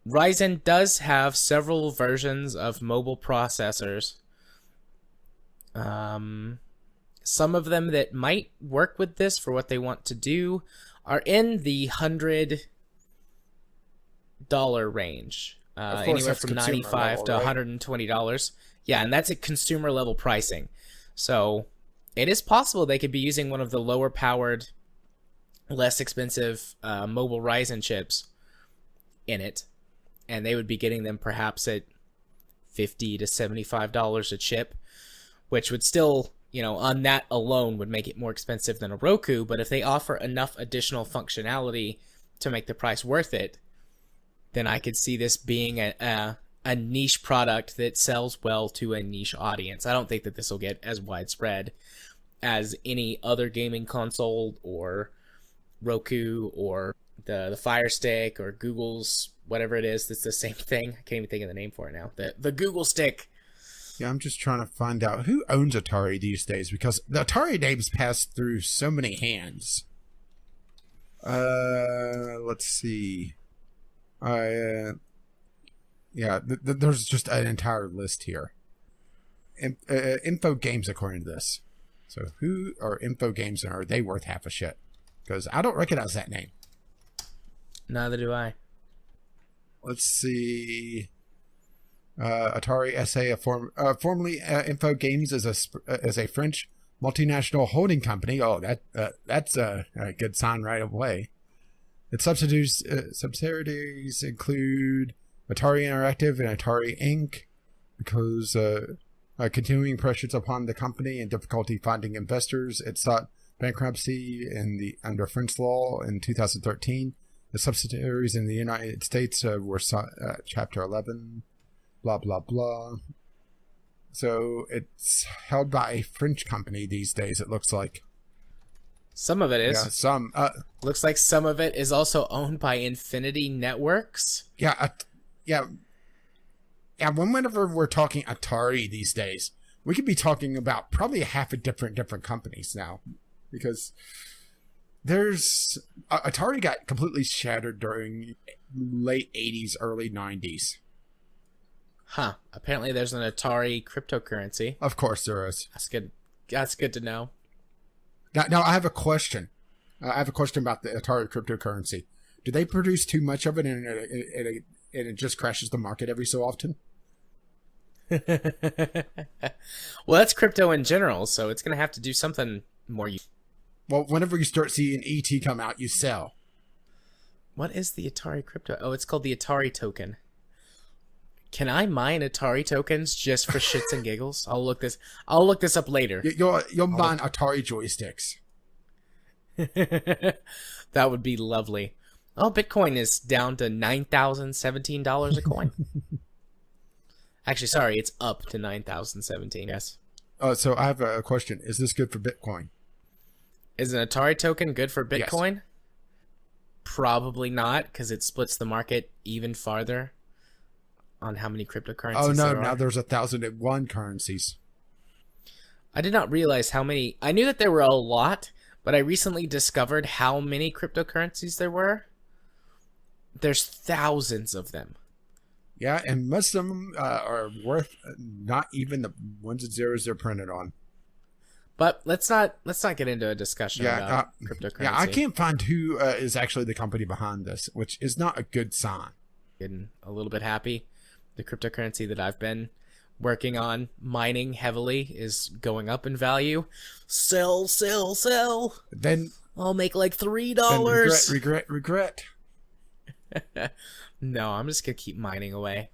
Speaker 1: Ryzen does have several versions of mobile processors. Some of them that might work with this for what they want to do are in the $100 range. Anywhere from $95 to $120. Yeah, and that's at consumer level pricing. So it is possible they could be using one of the lower powered, less expensive mobile Ryzen chips in it, and they would be getting them perhaps at $50 to $75 a chip, which would still, you know, on that alone would make it more expensive than a Roku. But if they offer enough additional functionality to make the price worth it, then I could see this being a niche product that sells well to a niche audience. I don't think that this will get as widespread as any other gaming console or Roku or the Fire Stick or Google's whatever it is. That's the same thing. I can't even think of the name for it now. The Google Stick.
Speaker 2: Yeah, I'm just trying to find out who owns Atari these days, because the Atari names pass through so many hands. Let's see. There's just an entire list here. Info Games, according to this. So who are Info Games, and are they worth half a shit? Because I don't recognize that name.
Speaker 1: Neither do I.
Speaker 2: Let's see. Atari SA, formerly Info Games, is a French multinational holding company. Oh, that's a good sign right away. Its subsidiaries include Atari Interactive and Atari Inc. Because continuing pressures upon the company and difficulty finding investors, it sought bankruptcy under French law in 2013. The subsidiaries in the United States were Chapter 11. Blah, blah, blah. So it's held by a French company these days, it looks like.
Speaker 1: Some of it is.
Speaker 2: Yeah, some.
Speaker 1: Looks like some of it is also owned by Infinity Networks.
Speaker 2: Yeah. Whenever we're talking Atari these days, we could be talking about probably half a different companies now. Because Atari got completely shattered during late 80s, early 90s.
Speaker 1: Huh. Apparently there's an Atari cryptocurrency.
Speaker 2: Of course there is.
Speaker 1: That's good. That's good to know.
Speaker 2: Now I have a question. I have a question about the Atari cryptocurrency. Do they produce too much of it and it just crashes the market every so often?
Speaker 1: Well, that's crypto in general, so it's going to have to do something more.
Speaker 2: Well, whenever you start seeing ET come out, you sell.
Speaker 1: What is the Atari crypto? Oh, it's called the Atari token. Can I mine Atari tokens just for shits and giggles? I'll look this up later.
Speaker 2: You'll mine Atari joysticks.
Speaker 1: That would be lovely. Oh, Bitcoin is down to $9,017 a coin. Actually, sorry, it's up to 9,017. Yes.
Speaker 2: So I have a question. Is this good for Bitcoin?
Speaker 1: Is an Atari token good for Bitcoin?
Speaker 2: Yes.
Speaker 1: Probably not, because it splits the market even farther on how many cryptocurrencies
Speaker 2: Oh no!
Speaker 1: there are.
Speaker 2: Now there's 1,001 currencies.
Speaker 1: I did not realize how many. I knew that there were a lot, but I recently discovered how many cryptocurrencies there were. There's thousands of them.
Speaker 2: Yeah, and most of them are worth not even the ones and zeros they're printed on.
Speaker 1: But let's not get into a discussion about cryptocurrency.
Speaker 2: Yeah, I can't find who is actually the company behind this, which is not a good sign.
Speaker 1: Getting a little bit happy. The cryptocurrency that I've been working on mining heavily is going up in value. Sell.
Speaker 2: Then
Speaker 1: I'll make like $3.
Speaker 2: Regret.
Speaker 1: No, I'm just gonna keep mining away.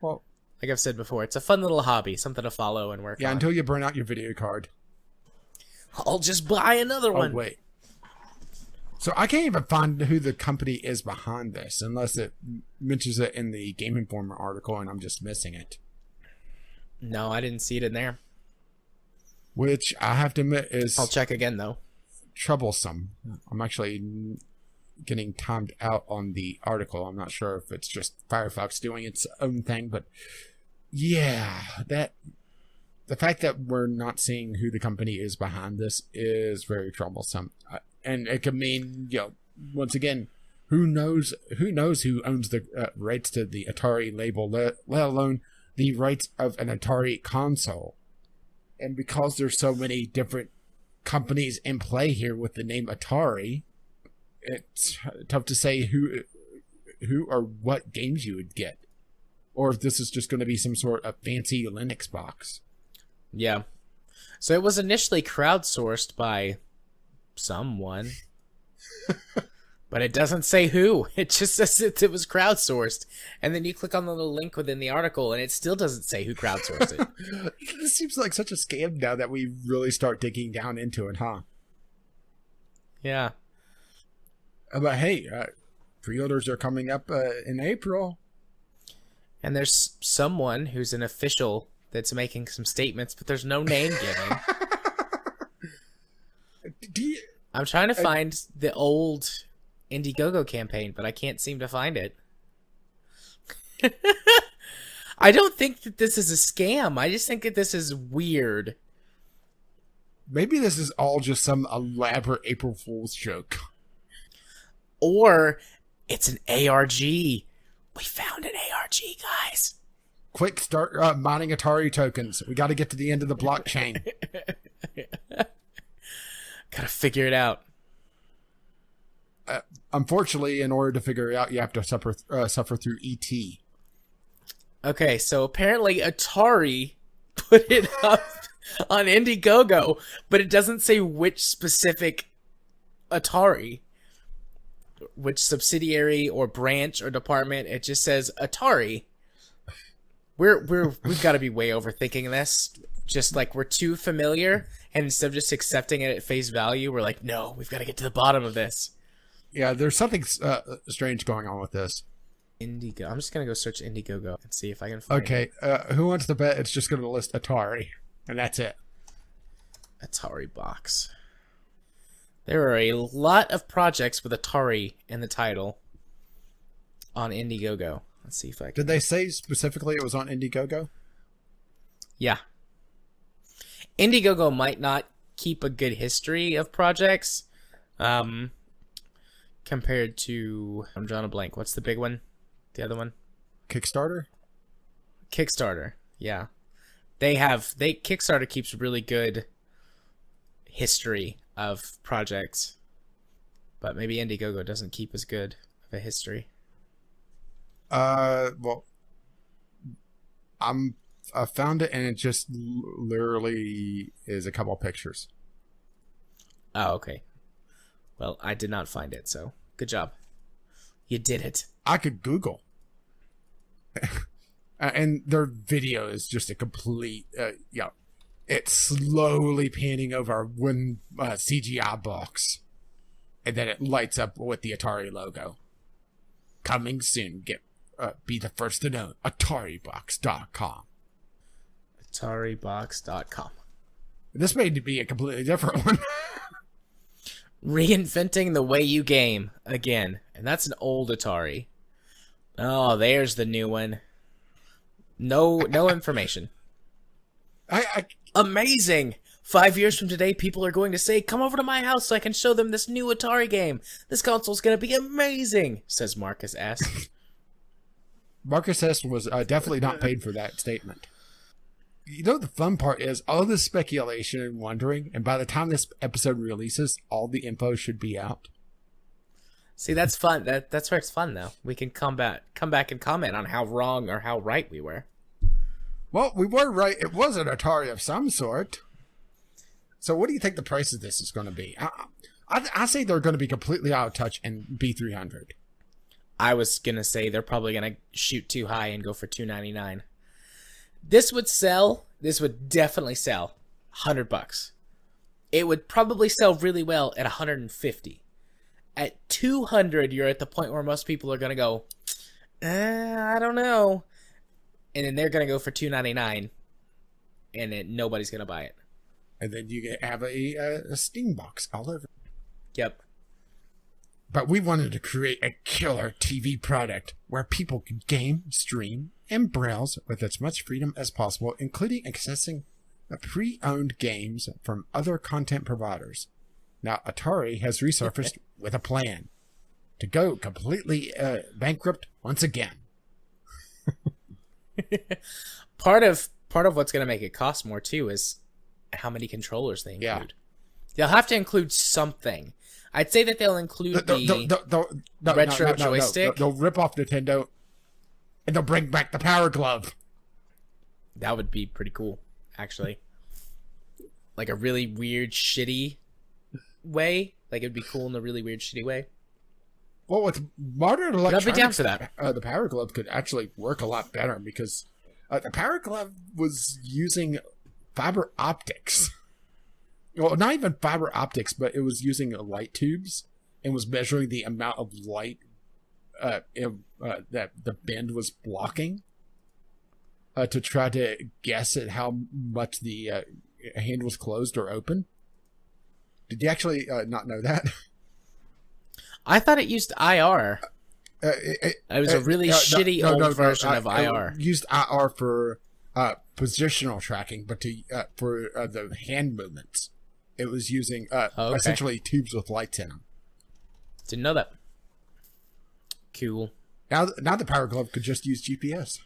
Speaker 2: Well,
Speaker 1: like I've said before, it's a fun little hobby, something to follow and work on.
Speaker 2: Yeah, until you burn out your video card.
Speaker 1: I'll just buy another one.
Speaker 2: Oh, wait. So I can't even find who the company is behind this unless it mentions it in the Game Informer article and I'm just missing it.
Speaker 1: No, I didn't see it in there.
Speaker 2: Which I have to admit is...
Speaker 1: I'll check again, though.
Speaker 2: Troublesome. I'm actually getting timed out on the article. I'm not sure if it's just Firefox doing its own thing, but yeah, the fact that we're not seeing who the company is behind this is very troublesome. And it could mean, once again, who knows who owns the rights to the Atari label, let alone the rights of an Atari console. And because there's so many different companies in play here with the name Atari, it's tough to say who or what games you would get. Or if this is just going to be some sort of fancy Linux box.
Speaker 1: Yeah. So it was initially crowdsourced by someone. But it doesn't say who. It just says it was crowdsourced. And then you click on the little link within the article and it still doesn't say who crowdsourced it.
Speaker 2: This seems like such a scam now that we really start digging down into it, huh?
Speaker 1: Yeah.
Speaker 2: But hey, pre-orders are coming up in April.
Speaker 1: And there's someone who's an official that's making some statements, but there's no name given. I'm trying to find the old Indiegogo campaign, but I can't seem to find it. I don't think that this is a scam. I just think that this is weird.
Speaker 2: Maybe this is all just some elaborate April Fool's joke.
Speaker 1: Or it's an ARG. We found an ARG, guys.
Speaker 2: Quick, start mining Atari tokens. We got to get to the end of the blockchain.
Speaker 1: Gotta figure it out.
Speaker 2: Unfortunately, in order to figure it out, you have to suffer through ET.
Speaker 1: Okay, so apparently Atari put it up on Indiegogo, but it doesn't say which specific Atari, which subsidiary or branch or department. It just says Atari. We've got to be way overthinking this. Just like we're too familiar, and instead of just accepting it at face value, we're like, no, we've got to get to the bottom of this.
Speaker 2: Yeah, there's something strange going on with this.
Speaker 1: Indiegogo. I'm just gonna go search Indiegogo and see if I can find
Speaker 2: Okay, who wants to bet it's just going to list Atari, and that's it?
Speaker 1: Atari box. There are a lot of projects with Atari in the title on Indiegogo. Let's see if I can.
Speaker 2: Did they say specifically it was on Indiegogo?
Speaker 1: Yeah. Indiegogo might not keep a good history of projects. Compared to, I'm drawing a blank. What's the big one? The other one?
Speaker 2: Kickstarter?
Speaker 1: Kickstarter. Yeah. Kickstarter keeps really good history of projects. But maybe Indiegogo doesn't keep as good of a history.
Speaker 2: Well, I found it and it just literally is a couple pictures.
Speaker 1: Oh, okay. Well, I did not find it, so good job. You did it.
Speaker 2: I could Google. And their video is just a complete, it's slowly panning over one CGI box. And then it lights up with the Atari logo. Coming soon. Be the first to know. AtariBox.com.
Speaker 1: AtariBox.com.
Speaker 2: This may be a completely different one.
Speaker 1: Reinventing the way you game again. And that's an old Atari. Oh, there's the new one. No information. Amazing! 5 years from today, people are going to say, come over to my house so I can show them this new Atari game. This console's going to be amazing, says Marcus S.
Speaker 2: Marcus S. was definitely not paid for that statement. You know, the fun part is all this speculation and wondering, and by the time this episode releases, all the info should be out.
Speaker 1: See, that's fun. That's where it's fun, though. We can come back and comment on how wrong or how right we were.
Speaker 2: Well, we were right. It was an Atari of some sort. So what do you think the price of this is going to be? I say they're going to be completely out of touch and be $300.
Speaker 1: I was going to say they're probably going to shoot too high and go for $299. This would sell. This would definitely sell $100. It would probably sell really well at $150. At $200, you're at the point where most people are going to go, I don't know. And then they're going to go for $299, and then nobody's going to buy it.
Speaker 2: And then you have a Steam box all over.
Speaker 1: Yep.
Speaker 2: But we wanted to create a killer TV product where people could game, stream, and browse with as much freedom as possible, including accessing pre-owned games from other content providers. Now, Atari has resurfaced with a plan to go completely bankrupt once again.
Speaker 1: Part of what's going to make it cost more too is how many controllers they include.
Speaker 2: Yeah.
Speaker 1: They'll have to include something. I'd say that they'll include the retro joystick.
Speaker 2: They'll rip off Nintendo, and they'll bring back the Power Glove.
Speaker 1: That would be pretty cool, actually. Like a really weird, shitty way. Like it'd be cool in a really weird, shitty way.
Speaker 2: Well, with modern electronics,
Speaker 1: I'd be down for that.
Speaker 2: The Power Glove could actually work a lot better because the Power Glove was using fiber optics. Well, not even fiber optics, but it was using light tubes and was measuring the amount of light that the bend was blocking to try to guess at how much the hand was closed or open. Did you actually not know that?
Speaker 1: I thought it used IR. It was a really shitty old version of IR.
Speaker 2: It used IR for positional tracking, but for the hand movements, it was using essentially tubes with lights in them.
Speaker 1: Didn't know that. Cool.
Speaker 2: Now the Power Glove could just use GPS.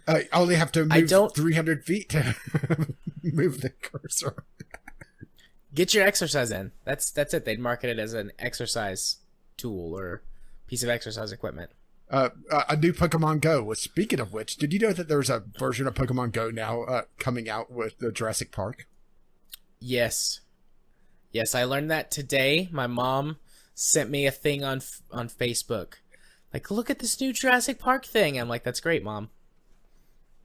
Speaker 2: I only have to move 300 feet to move the cursor.
Speaker 1: Get your exercise in. That's it. They'd market it as an exercise tool or piece of exercise equipment.
Speaker 2: A new Pokemon Go. Well, speaking of which, did you know that there's a version of Pokemon Go now coming out with the Jurassic Park?
Speaker 1: Yes. Yes, I learned that today. My mom sent me a thing on Facebook. Like, look at this new Jurassic Park thing. I'm like, that's great, Mom.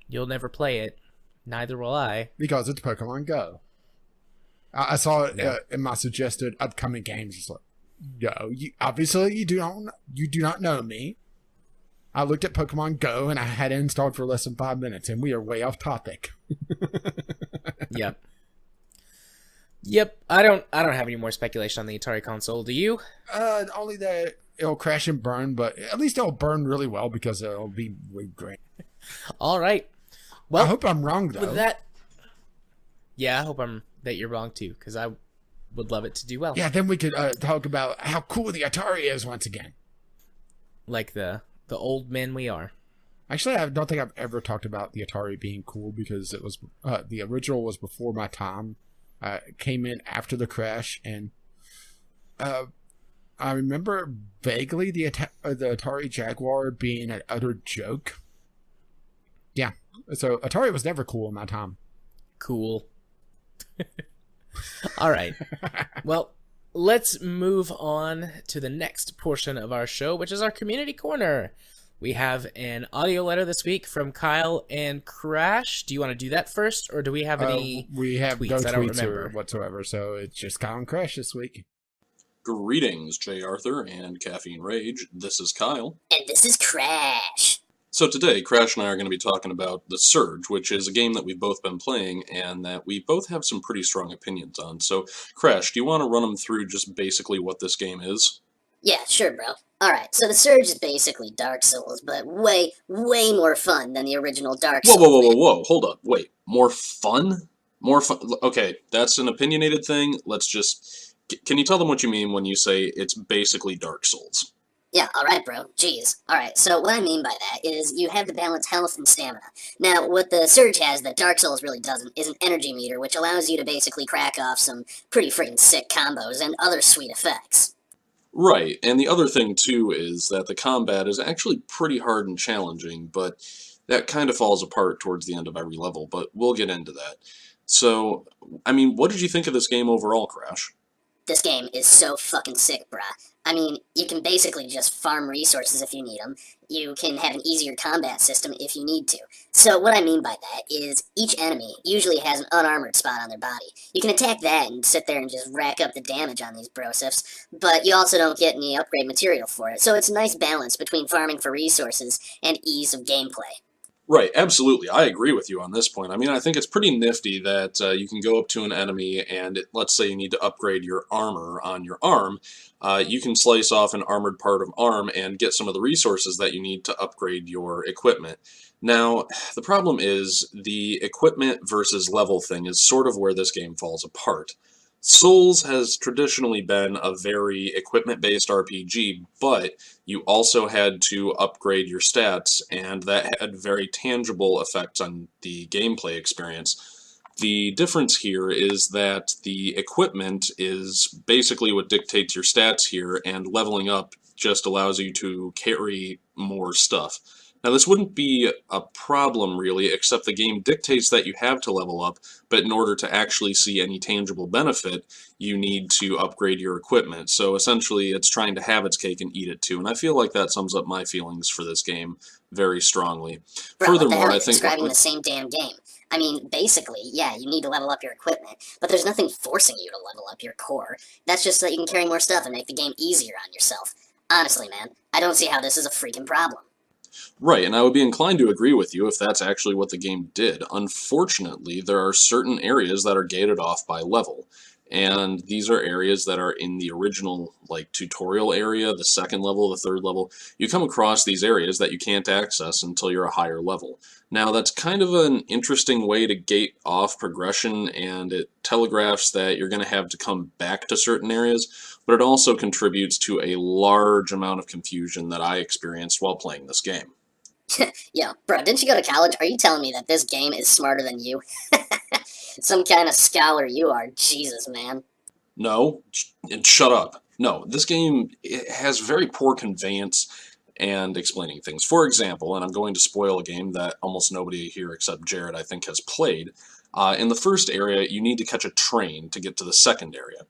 Speaker 1: You'll never play it. Neither will I.
Speaker 2: Because it's Pokemon Go. I saw it in my suggested upcoming games. It's like, no, you do not know me. I looked at Pokemon Go and I had it installed for less than 5 minutes, and we are way off topic.
Speaker 1: Yep. I don't have any more speculation on the Atari console. Do you?
Speaker 2: Only that it'll crash and burn, but at least it'll burn really well because it'll be really great.
Speaker 1: All right. Well,
Speaker 2: I hope I'm wrong though.
Speaker 1: With that, yeah, I hope that you're wrong too, because I would love it to do well.
Speaker 2: Yeah, then we could talk about how cool the Atari is once again.
Speaker 1: Like the old men we are.
Speaker 2: Actually, I don't think I've ever talked about the Atari being cool because it was the original was before my time. It came in after the crash, and I remember vaguely the Atari Jaguar being an utter joke. Yeah, so Atari was never cool in my time.
Speaker 1: Cool. All right. Well, let's move on to the next portion of our show, which is our community corner. We have an audio letter this week from Kyle and Crash. Do you want to do that first, or do we have any
Speaker 2: We have
Speaker 1: tweets?
Speaker 2: no
Speaker 1: I don't
Speaker 2: tweets
Speaker 1: remember.
Speaker 2: whatsoever, so it's just Kyle and Crash this week.
Speaker 3: Greetings, J. Arthur and Caffeine Rage. This is Kyle.
Speaker 4: And this is Crash.
Speaker 3: So today, Crash and I are going to be talking about The Surge, which is a game that we've both been playing and that we both have some pretty strong opinions on. So, Crash, do you want to run them through just basically what this game is?
Speaker 4: Yeah, sure, bro. Alright, so The Surge is basically Dark Souls, but way, way more fun than the original Dark Souls.
Speaker 3: Whoa, hold up, wait. More fun? More fun? Okay, that's an opinionated thing. Let's just... Can you tell them what you mean when you say it's basically Dark Souls?
Speaker 4: Yeah, alright, bro. Jeez. Alright, so what I mean by that is you have to balance health and stamina. Now, what the Surge has that Dark Souls really doesn't is an energy meter, which allows you to basically crack off some pretty freaking sick combos and other sweet effects.
Speaker 3: Right, and the other thing, too, is that the combat is actually pretty hard and challenging, but that kind of falls apart towards the end of every level, but we'll get into that. So, I mean, what did you think of this game overall, Crash?
Speaker 4: This game is so fucking sick, brah. I mean, you can basically just farm resources if you need them. You can have an easier combat system if you need to. So what I mean by that is each enemy usually has an unarmored spot on their body. You can attack that and sit there and just rack up the damage on these brosifs, but you also don't get any upgrade material for it. So it's a nice balance between farming for resources and ease of gameplay.
Speaker 3: Right, absolutely. I agree with you on this point. I mean, I think it's pretty nifty that you can go up to an enemy and let's say you need to upgrade your armor on your arm. You can slice off an armored part of arm and get some of the resources that you need to upgrade your equipment. Now, the problem is the equipment versus level thing is sort of where this game falls apart. Souls has traditionally been a very equipment-based RPG, but you also had to upgrade your stats, and that had very tangible effects on the gameplay experience. The difference here is that the equipment is basically what dictates your stats here, and leveling up just allows you to carry more stuff. Now, this wouldn't be a problem, really, except the game dictates that you have to level up, but in order to actually see any tangible benefit, you need to upgrade your equipment. So, essentially, it's trying to have its cake and eat it, too, and I feel like that sums up my feelings for this game very strongly.
Speaker 4: Bro,
Speaker 3: Furthermore,
Speaker 4: what the hell?
Speaker 3: I
Speaker 4: You're
Speaker 3: think...
Speaker 4: describing the same damn game. I mean, basically, yeah, you need to level up your equipment, but there's nothing forcing you to level up your core. That's just so that you can carry more stuff and make the game easier on yourself. Honestly, man, I don't see how this is a freaking problem.
Speaker 3: Right, and I would be inclined to agree with you if that's actually what the game did. Unfortunately, there are certain areas that are gated off by level, and these are areas that are in the original, like, tutorial area, the second level, the third level. You come across these areas that you can't access until you're a higher level. Now, that's kind of an interesting way to gate off progression, and it telegraphs that you're going to have to come back to certain areas, but it also contributes to a large amount of confusion that I experienced while playing this game.
Speaker 4: Yo, bro, didn't you go to college? Are you telling me that this game is smarter than you? Some kind of scholar you are. Jesus, man.
Speaker 3: No, and shut up. No, this game it has very poor conveyance and explaining things. For example, and I'm going to spoil a game that almost nobody here except Jared, I think, has played. In the first area, you need to catch a train to get to the second area.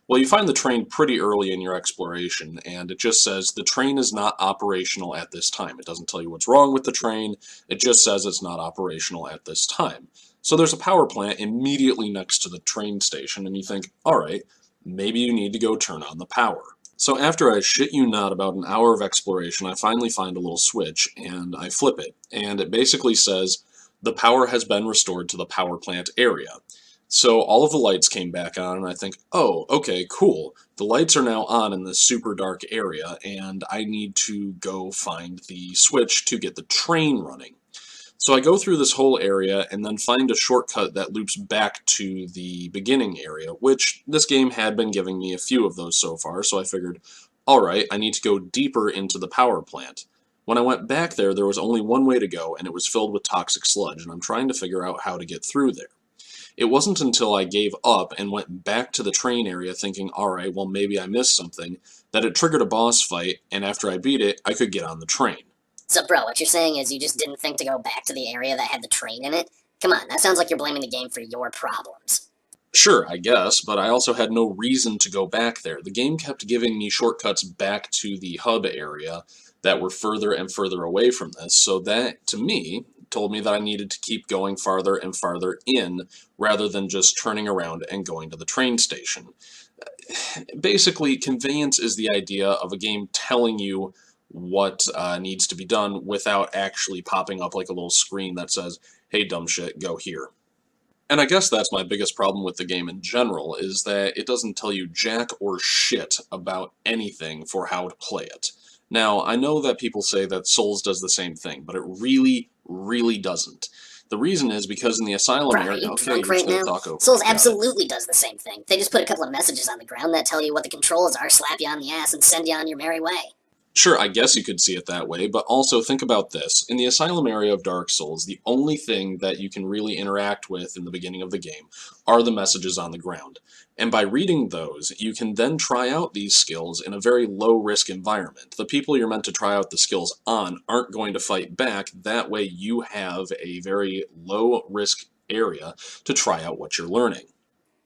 Speaker 3: Well, you find the train pretty early in your exploration, and it just says the train is not operational at this time. It doesn't tell you what's wrong with the train, it just says it's not operational at this time. So there's a power plant immediately next to the train station, and you think, alright, maybe you need to go turn on the power. So after I shit you not about an hour of exploration, I finally find a little switch, and I flip it, and it basically says, the power has been restored to the power plant area. So all of the lights came back on, and I think, oh, okay, cool. The lights are now on in this super dark area, and I need to go find the switch to get the train running. So I go through this whole area and then find a shortcut that loops back to the beginning area, which this game had been giving me a few of those so far, so I figured, alright, I need to go deeper into the power plant. When I went back there, there was only one way to go, and it was filled with toxic sludge, and I'm trying to figure out how to get through there. It wasn't until I gave up and went back to the train area thinking, alright, well maybe I missed something, that it triggered a boss fight, and after I beat it, I could get on the train.
Speaker 4: So, bro, what you're saying is you just didn't think to go back to the area that had the train in it? Come on, that sounds like you're blaming the game for your problems.
Speaker 3: Sure, I guess, but I also had no reason to go back there. The game kept giving me shortcuts back to the hub area that were further and further away from this, so that, to me, told me that I needed to keep going farther and farther in, rather than just turning around and going to the train station. Basically, conveyance is the idea of a game telling you what needs to be done without actually popping up like a little screen that says, hey dumb shit, go here. And I guess that's my biggest problem with the game in general, is that it doesn't tell you jack or shit about anything for how to play it. Now, I know that people say that Souls does the same thing, but it really, really doesn't. The reason is because in the Asylum
Speaker 4: Bro, are
Speaker 3: area...
Speaker 4: you
Speaker 3: Okay,
Speaker 4: drunk
Speaker 3: you're
Speaker 4: right
Speaker 3: just gonna
Speaker 4: now?
Speaker 3: talk over
Speaker 4: Souls
Speaker 3: me. Got it.
Speaker 4: absolutely does the same thing. They just put a couple of messages on the ground that tell you what the controls are, slap you on the ass, and send you on your merry way.
Speaker 3: Sure, I guess you could see it that way, but also think about this. In the Asylum area of Dark Souls, the only thing that you can really interact with in the beginning of the game are the messages on the ground. And by reading those, you can then try out these skills in a very low-risk environment. The people you're meant to try out the skills on aren't going to fight back, that way you have a very low-risk area to try out what you're learning.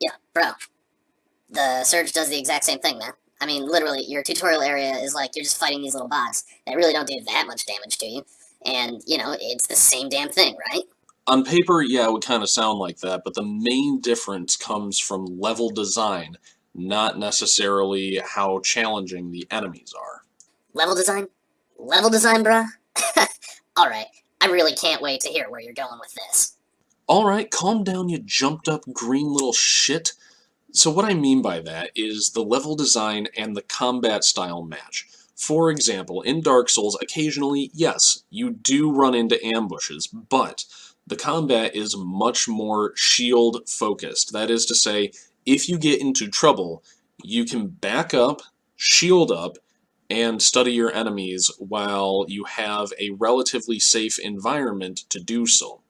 Speaker 4: Yeah, bro. The Surge does the exact same thing, man. I mean, literally, your tutorial area is like you're just fighting these little bots that really don't do that much damage to you. And, you know, it's the same damn thing, right?
Speaker 3: On paper, yeah, it would kind of sound like that, but the main difference comes from level design, not necessarily how challenging the enemies are.
Speaker 4: Level design? Level design, bruh? Alright, I really can't wait to hear where you're going with this.
Speaker 3: Alright, calm down, you jumped up green little shit. So what I mean by that is the level design and the combat style match. For example, in Dark Souls, occasionally, yes, you do run into ambushes, but the combat is much more shield focused. That is to say, if you get into trouble, you can back up, shield up, and study your enemies while you have a relatively safe environment to do so.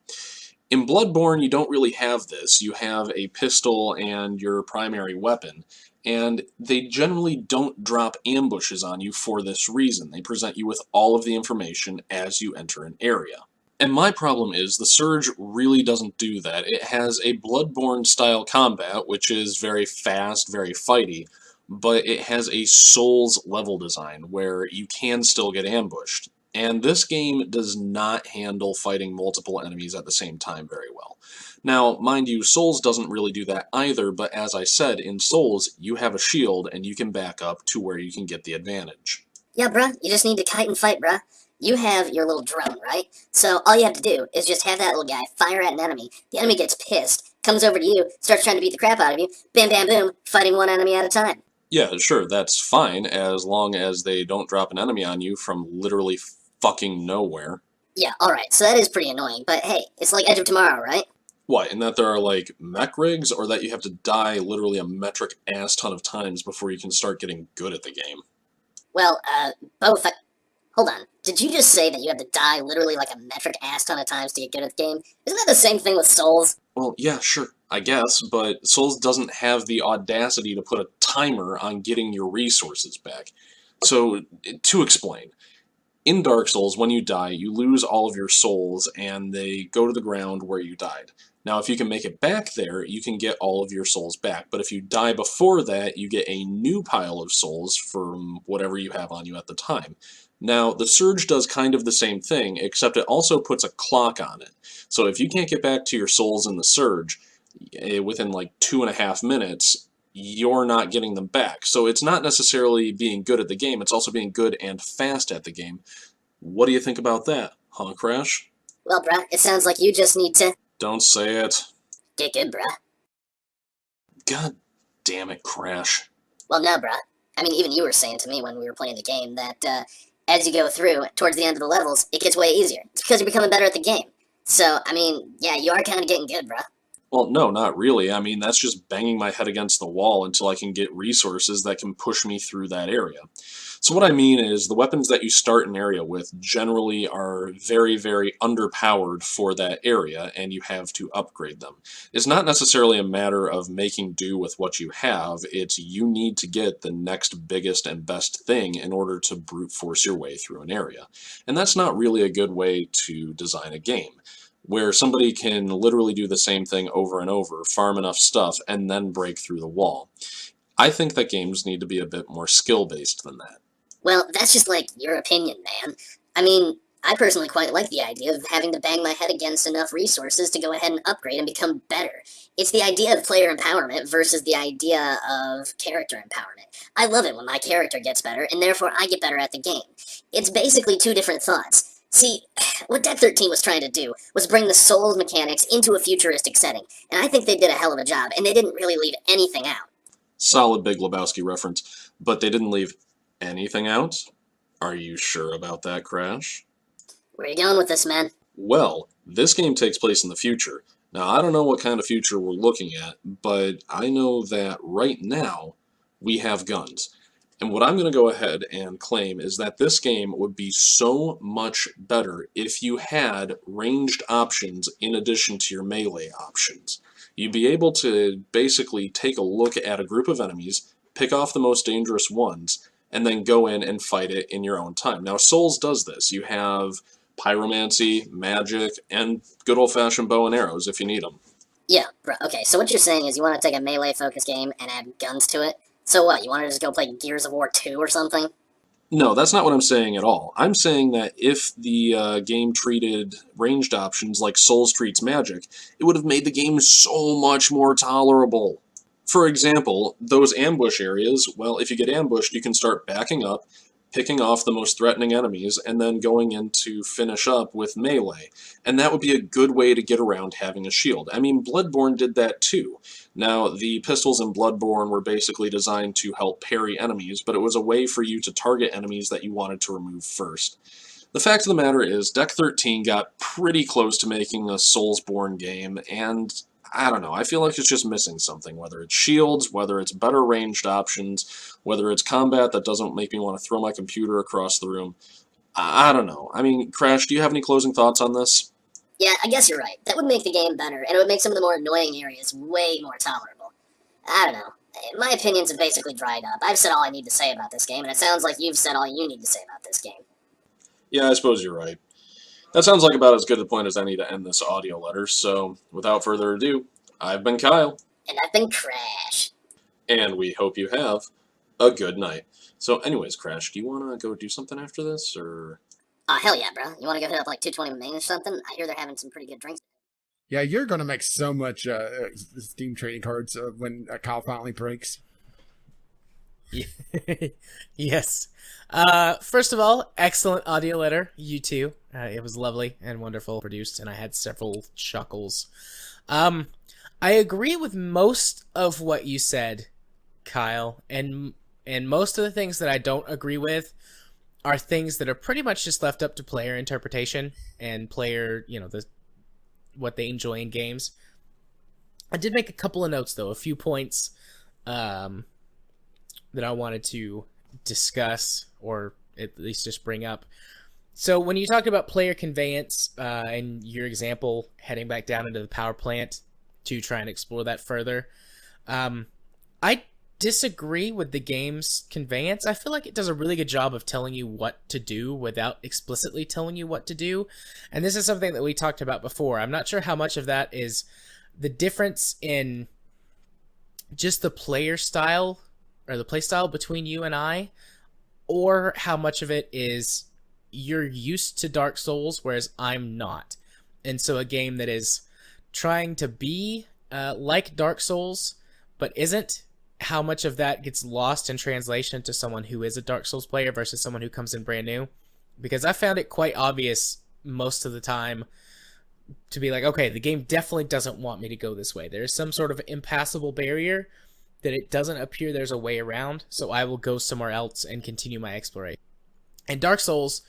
Speaker 3: In Bloodborne, you don't really have this. You have a pistol and your primary weapon, and they generally don't drop ambushes on you for this reason. They present you with all of the information as you enter an area. And my problem is the Surge really doesn't do that. It has a Bloodborne-style combat, which is very fast, very fighty, but it has a Souls level design where you can still get ambushed. And this game does not handle fighting multiple enemies at the same time very well. Now, mind you, Souls doesn't really do that either, but as I said, in Souls, you have a shield and you can back up to where you can get the advantage.
Speaker 4: Yeah, bruh, you just need to kite and fight, bruh. You have your little drone, right? So all you have to do is just have that little guy fire at an enemy. The enemy gets pissed, comes over to you, starts trying to beat the crap out of you. Bam, bam, boom, fighting one enemy at a time.
Speaker 3: Yeah, sure, that's fine, as long as they don't drop an enemy on you from literally fucking nowhere.
Speaker 4: Yeah, alright, so that is pretty annoying, but hey, it's like Edge of Tomorrow, right?
Speaker 3: What, in that there are, like, mech rigs, or that you have to die literally a metric ass ton of times before you can start getting good at the game?
Speaker 4: Well, both. Hold on, did you just say that you have to die literally like a metric ass ton of times to get good at the game? Isn't that the same thing with Souls?
Speaker 3: Well, yeah, sure, I guess, but Souls doesn't have the audacity to put a timer on getting your resources back. So, to explain, in Dark Souls, when you die, you lose all of your souls, and they go to the ground where you died. Now, if you can make it back there, you can get all of your souls back, but if you die before that, you get a new pile of souls from whatever you have on you at the time. Now, the Surge does kind of the same thing, except it also puts a clock on it. So if you can't get back to your souls in the Surge within like 2.5 minutes, you're not getting them back. So it's not necessarily being good at the game, it's also being good and fast at the game. What do you think about that, huh, Crash?
Speaker 4: Well, bruh, it sounds like you just need to
Speaker 3: Don't say it.
Speaker 4: get good, bruh.
Speaker 3: God damn it, Crash.
Speaker 4: Well, no, bruh. I mean, even you were saying to me when we were playing the game that as you go through, towards the end of the levels, it gets way easier. It's because you're becoming better at the game. So, I mean, yeah, you are kind of getting good, bruh.
Speaker 3: Well, no, not really. I mean, that's just banging my head against the wall until I can get resources that can push me through that area. So what I mean is the weapons that you start an area with generally are very, very underpowered for that area, and you have to upgrade them. It's not necessarily a matter of making do with what you have, it's you need to get the next biggest and best thing in order to brute force your way through an area. And that's not really a good way to design a game. where somebody can literally do the same thing over and over, farm enough stuff, and then break through the wall. I think that games need to be a bit more skill-based than that.
Speaker 4: Well, that's just like your opinion, man. I mean, I personally quite like the idea of having to bang my head against enough resources to go ahead and upgrade and become better. It's the idea of player empowerment versus the idea of character empowerment. I love it when my character gets better, and therefore I get better at the game. It's basically two different thoughts. See, what Deck 13 was trying to do was bring the Souls mechanics into a futuristic setting, and I think they did a hell of a job, and they didn't really leave anything out.
Speaker 3: Solid Big Lebowski reference, but they didn't leave anything out? Are you sure about that, Crash?
Speaker 4: Where are you going with this, man?
Speaker 3: Well, this game takes place in the future. Now, I don't know what kind of future we're looking at, but I know that right now we have guns. And what I'm going to go ahead and claim is that this game would be so much better if you had ranged options in addition to your melee options. You'd be able to basically take a look at a group of enemies, pick off the most dangerous ones, and then go in and fight it in your own time. Now, Souls does this. You have pyromancy, magic, and good old-fashioned bow and arrows if you need them.
Speaker 4: Yeah, bro. Okay, so what you're saying is you want to take a melee-focused game and add guns to it? So what, you want to just go play Gears of War 2 or something?
Speaker 3: No, that's not what I'm saying at all. I'm saying that if the game treated ranged options like Souls treats magic, it would have made the game so much more tolerable. For example, those ambush areas, well, if you get ambushed, you can start backing up, picking off the most threatening enemies, and then going in to finish up with melee. And that would be a good way to get around having a shield. I mean, Bloodborne did that too. Now, the pistols in Bloodborne were basically designed to help parry enemies, but it was a way for you to target enemies that you wanted to remove first. The fact of the matter is, Deck 13 got pretty close to making a Soulsborne game, and I don't know, I feel like it's just missing something, whether it's shields, whether it's better ranged options, whether it's combat that doesn't make me want to throw my computer across the room. I don't know. I mean, Crash, do you have any closing thoughts on this?
Speaker 4: Yeah, I guess you're right. That would make the game better, and it would make some of the more annoying areas way more tolerable. I don't know. My opinions have basically dried up. I've said all I need to say about this game, and it sounds like you've said all you need to say about this game.
Speaker 3: Yeah, I suppose you're right. That sounds like about as good a point as any to end this audio letter, so without further ado, I've been Kyle.
Speaker 4: And I've been Crash.
Speaker 3: And we hope you have a good night. So anyways, Crash, do you want to go do something after this, or...?
Speaker 4: Oh, hell yeah, bro. You want to go hit up like 220 Main or something? I hear they're having some pretty good drinks.
Speaker 2: Yeah, you're going to make so much Steam trading cards when Kyle finally breaks.
Speaker 1: Yes. First of all, excellent audio letter, you two. It was lovely and wonderful produced, and I had several chuckles. I agree with most of what you said, Kyle, and most of the things that I don't agree with are things that are pretty much just left up to player interpretation and player, what they enjoy in games. I did make a couple of notes, though, a few points that I wanted to discuss, or at least just bring up. So when you talked about player conveyance and your example heading back down into the power plant to try and explore that further, I disagree with the game's conveyance. I feel like it does a really good job of telling you what to do without explicitly telling you what to do. And this is something that we talked about before. I'm not sure how much of that is the difference in just the player style or the play style between you and I, or how much of it is you're used to Dark Souls, whereas I'm not. And so a game that is trying to be like Dark Souls, but isn't, how much of that gets lost in translation to someone who is a Dark Souls player versus someone who comes in brand new. Because I found it quite obvious most of the time to be like, okay, the game definitely doesn't want me to go this way. There's some sort of impassable barrier that it doesn't appear there's a way around, so I will go somewhere else and continue my exploration. And Dark Souls,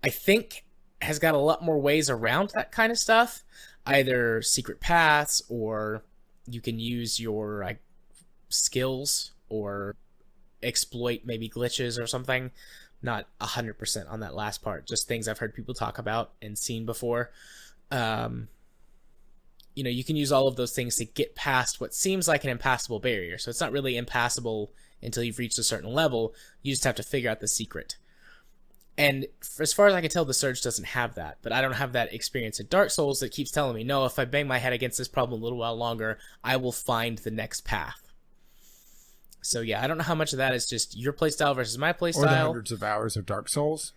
Speaker 1: I think, has got a lot more ways around that kind of stuff. Either secret paths, or you can use your skills or exploit maybe glitches or something. Not 100% on that last part, just things I've heard people talk about and seen before. You can use all of those things to get past what seems like an impassable barrier. So it's not really impassable until you've reached a certain level. You just have to figure out the secret. And as far as I can tell, the Surge doesn't have that. But I don't have that experience in Dark Souls that keeps telling me, no, if I bang my head against this problem a little while longer, I will find the next path. So yeah, I don't know how much of that is just your playstyle versus my playstyle.
Speaker 2: Or the hundreds of hours of Dark Souls.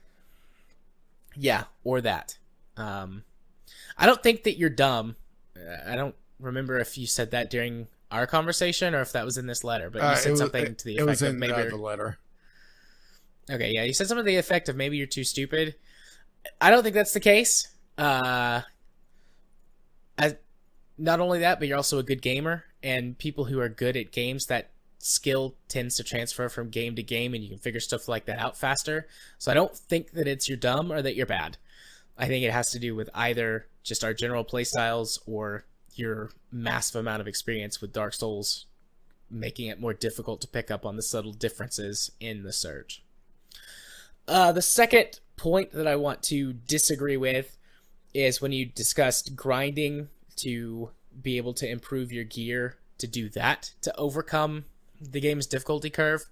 Speaker 1: Yeah, or that. I don't think that you're dumb. I don't remember if you said that during our conversation or if that was in this letter, but you said something to the effect
Speaker 2: it was in
Speaker 1: of maybe
Speaker 2: the letter.
Speaker 1: Okay, yeah, you said something to the effect of maybe you're too stupid. I don't think that's the case. Not only that, but you're also a good gamer, and people who are good at games, that skill tends to transfer from game to game, and you can figure stuff like that out faster. So I don't think that it's you're dumb or that you're bad. I think it has to do with either just our general playstyles or your massive amount of experience with Dark Souls, making it more difficult to pick up on the subtle differences in the Surge. The second point that I want to disagree with is when you discussed grinding to be able to improve your gear, to do that, to overcome the game's difficulty curve.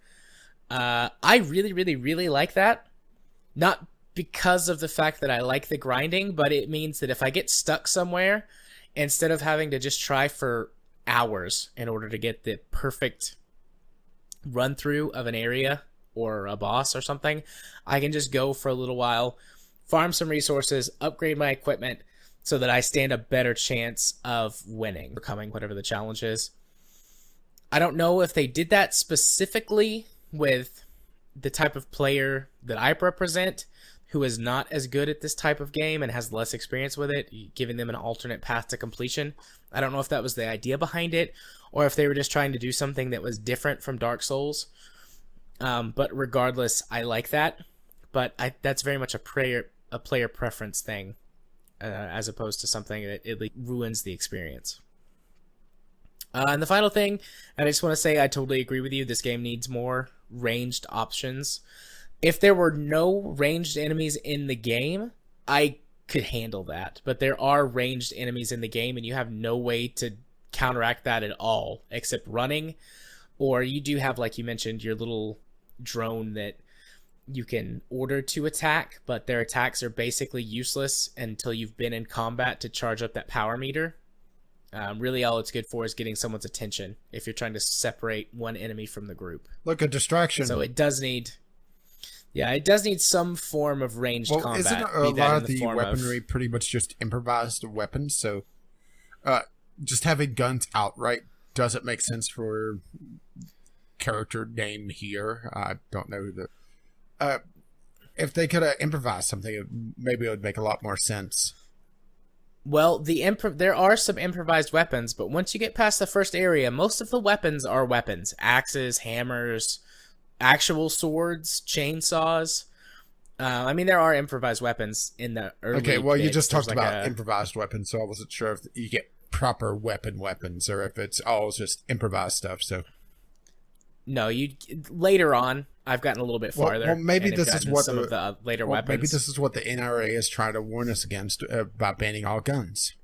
Speaker 1: I really, really, really like that. Not because of the fact that I like the grinding, but it means that if I get stuck somewhere, instead of having to just try for hours in order to get the perfect run through of an area or a boss or something, I can just go for a little while, farm some resources, upgrade my equipment so that I stand a better chance of winning, overcoming whatever the challenge is. I don't know if they did that specifically with the type of player that I represent, who is not as good at this type of game and has less experience with it, giving them an alternate path to completion. I don't know if that was the idea behind it, or if they were just trying to do something that was different from Dark Souls. But regardless, I like that. But that's very much a player preference thing, as opposed to something that it ruins the experience. And the final thing, and I just want to say I totally agree with you, this game needs more ranged options. If there were no ranged enemies in the game, I could handle that. But there are ranged enemies in the game, and you have no way to counteract that at all, except running. Or you do have, like you mentioned, your little drone that you can order to attack, but their attacks are basically useless until you've been in combat to charge up that power meter. Really all it's good for is getting someone's attention if you're trying to separate one enemy from the group.
Speaker 2: Look, a distraction.
Speaker 1: So it does need... Yeah, it does need some form of ranged combat.
Speaker 2: Isn't a lot of the weaponry pretty much just improvised weapons? So just having guns outright doesn't make sense for character name here. I don't know who the... if they could have improvised something, maybe it would make a lot more sense.
Speaker 1: Well, there are some improvised weapons, but once you get past the first area, most of the weapons are weapons. Axes, hammers, actual swords, chainsaws. I mean, there are improvised weapons in the early
Speaker 2: Okay, well, you
Speaker 1: bits.
Speaker 2: just talked
Speaker 1: There's
Speaker 2: about improvised weapons, so I wasn't sure if you get proper weapons or if it's all just improvised stuff, so...
Speaker 1: No, later on, I've gotten a little bit farther.
Speaker 2: Well, maybe this is what
Speaker 1: some of the later weapons.
Speaker 2: Maybe this is what the NRA is trying to warn us against by banning all guns.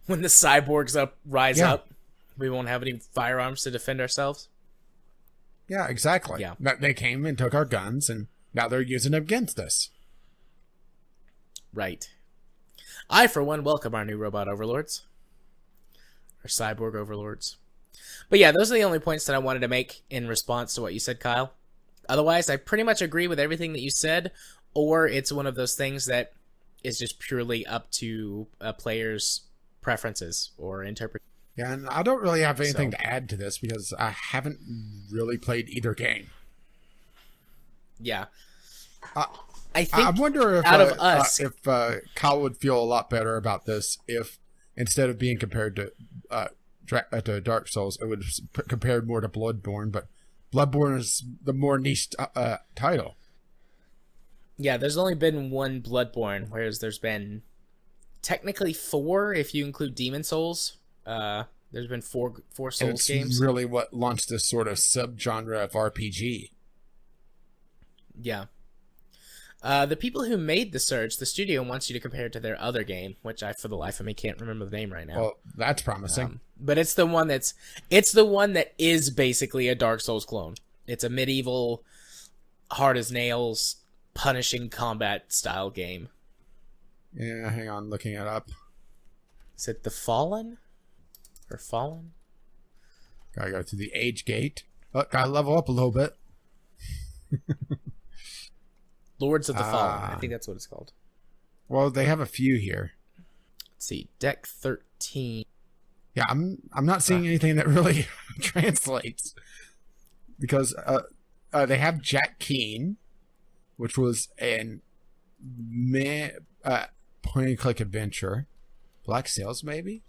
Speaker 1: When the cyborgs rise up, we won't have any firearms to defend ourselves.
Speaker 2: Yeah, exactly.
Speaker 1: Yeah.
Speaker 2: They came and took our guns, and now they're using them against us.
Speaker 1: Right. I, for one, welcome our new robot overlords. Or cyborg overlords. But yeah, those are the only points that I wanted to make in response to what you said, Kyle. Otherwise, I pretty much agree with everything that you said, or it's one of those things that is just purely up to a player's preferences or interpretation.
Speaker 2: Yeah, and I don't really have anything to add to this because I haven't really played either game.
Speaker 1: Yeah.
Speaker 2: I wonder if
Speaker 1: out of us,
Speaker 2: if Kyle would feel a lot better about this if instead of being compared to Dark Souls, it would compared more to Bloodborne, but Bloodborne is the more niche title.
Speaker 1: Yeah, there's only been one Bloodborne, whereas there's been technically 4 if you include Demon Souls. There's been four Souls games.
Speaker 2: It's really what launched this sort of subgenre of RPG.
Speaker 1: Yeah. The people who made the Surge, the studio wants you to compare it to their other game, which I, for the life of me, can't remember the name right now.
Speaker 2: Well, that's promising.
Speaker 1: But it's the one that is basically a Dark Souls clone. It's a medieval hard as nails, punishing combat style game.
Speaker 2: Yeah, hang on, looking it up.
Speaker 1: Is it The Fallen? Or Fallen?
Speaker 2: Gotta go to the age gate. Oh, gotta level up a little bit.
Speaker 1: Lords of the Fallen. I think that's what it's called.
Speaker 2: Well, they have a few here.
Speaker 1: Let's see. Deck 13.
Speaker 2: Yeah, I'm not seeing anything that really translates. Because they have Jack Keen, which was an point-and-click adventure. Black Sails, maybe?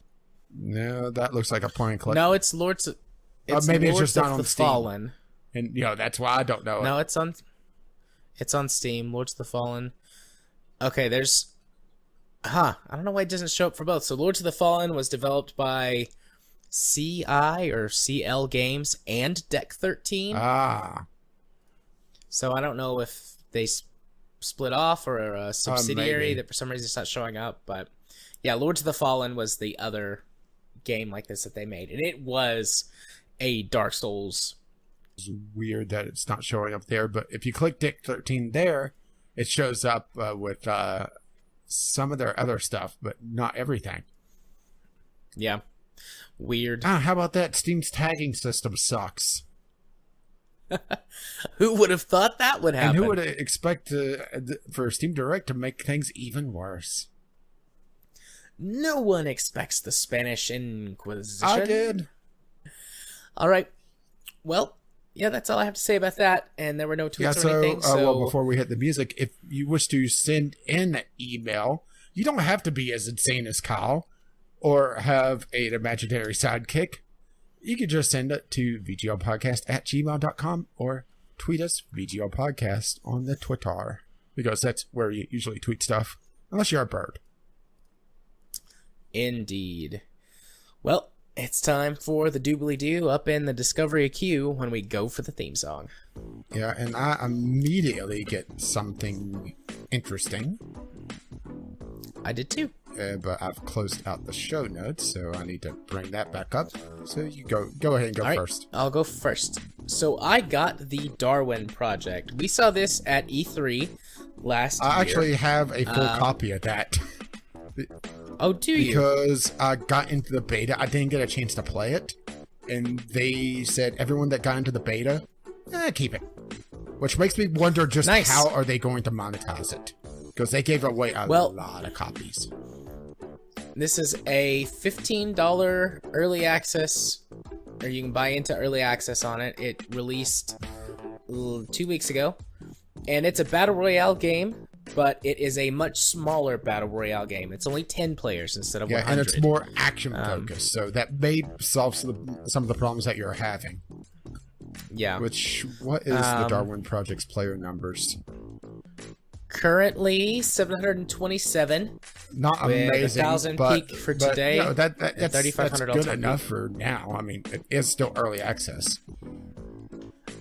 Speaker 2: No, that looks like a point-and-click.
Speaker 1: No, it's Lords of...
Speaker 2: Maybe it's
Speaker 1: Lords
Speaker 2: just not
Speaker 1: of
Speaker 2: on
Speaker 1: the
Speaker 2: Steam.
Speaker 1: Fallen.
Speaker 2: And, that's why I don't know
Speaker 1: No,
Speaker 2: it.
Speaker 1: it's on Steam. Lords of the Fallen. Okay, there's... I don't know why it doesn't show up for both. So Lords of the Fallen was developed by CI or CL Games and Deck 13. So I don't know if they split off or a subsidiary that for some reason it's not showing up. But yeah, Lords of the Fallen was the other game like this that they made. And it was a Dark Souls.
Speaker 2: It's weird that it's not showing up there. But if you click Deck 13 there, it shows up with some of their other stuff, but not everything.
Speaker 1: Yeah. Weird.
Speaker 2: How about that? Steam's tagging system sucks.
Speaker 1: Who would have thought that would happen?
Speaker 2: And who would expect for Steam Direct to make things even worse?
Speaker 1: No one expects the Spanish Inquisition.
Speaker 2: I did.
Speaker 1: All right. Well, yeah, that's all I have to say about that. And there were no tweets or anything.
Speaker 2: Well, before we hit the music, if you wish to send in an email, you don't have to be as insane as Kyle or have an imaginary sidekick. You can just send it to vglpodcast@gmail.com or tweet us, VGLpodcast, on the Twitter. Because that's where you usually tweet stuff, unless you're a bird.
Speaker 1: Indeed. Well, it's time for the doobly-doo up in the Discovery queue when we go for the theme song.
Speaker 2: Yeah, and I immediately get something interesting.
Speaker 1: I did too.
Speaker 2: But I've closed out the show notes, so I need to bring that back up. So you go ahead and go first.
Speaker 1: I'll go first. So I got the Darwin Project. We saw this at E3 last year.
Speaker 2: I actually have a full copy of that.
Speaker 1: Oh, do you?
Speaker 2: Because I got into the beta. I didn't get a chance to play it. And they said everyone that got into the beta, keep it. Which makes me wonder just how are they going to monetize it. Because they gave away a lot of copies.
Speaker 1: This is a $15 early access, or you can buy into early access on it. It released 2 weeks ago. And it's a Battle Royale game, but it is a much smaller Battle Royale game. It's only 10 players instead of 100.
Speaker 2: Yeah, and it's more action-focused, so that may solve some of the problems that you're having.
Speaker 1: Yeah.
Speaker 2: What is the Darwin Project's player numbers?
Speaker 1: Currently 727.
Speaker 2: Not amazing,
Speaker 1: 1,000 peak for today.
Speaker 2: That's
Speaker 1: $3,500
Speaker 2: good enough for now. I mean, it is still early access.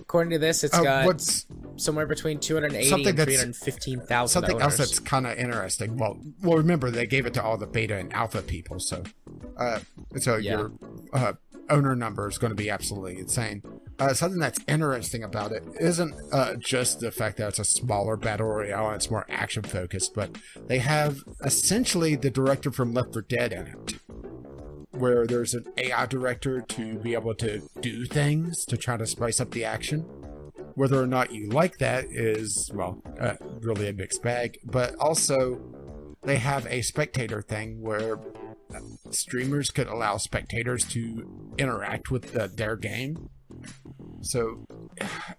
Speaker 1: According to this, it's got somewhere between 280 and 315,000.
Speaker 2: Something else that's kind of interesting. Well, remember they gave it to all the beta and alpha people, so your owner number is going to be absolutely insane. Something that's interesting about it isn't just the fact that it's a smaller battle royale and it's more action focused, but they have essentially the director from Left 4 Dead in it, where there's an AI director to be able to do things to try to spice up the action. Whether or not you like that is, really a mixed bag. But also, they have a spectator thing where streamers could allow spectators to interact with their game. So,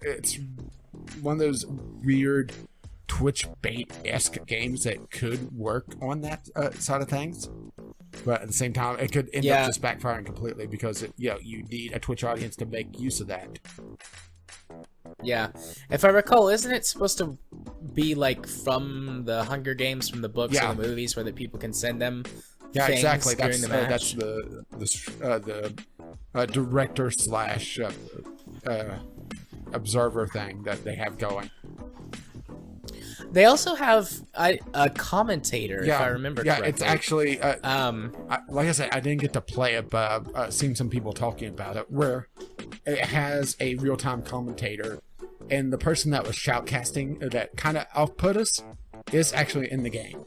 Speaker 2: it's one of those weird Twitch bait-esque games that could work on that side of things. But at the same time, it could end up just backfiring completely because you need a Twitch audience to make use of that.
Speaker 1: Yeah. If I recall, isn't it supposed to be like from the Hunger Games, from the books or the movies, where that people can send them things
Speaker 2: exactly.
Speaker 1: during the match?
Speaker 2: That's the director slash observer thing that they have going.
Speaker 1: They also have a commentator, if I remember correctly.
Speaker 2: Yeah, it's actually, like I said, I didn't get to play it, but I've seen some people talking about it, where it has a real-time commentator and the person that was shoutcasting that kind of output us is actually in the game.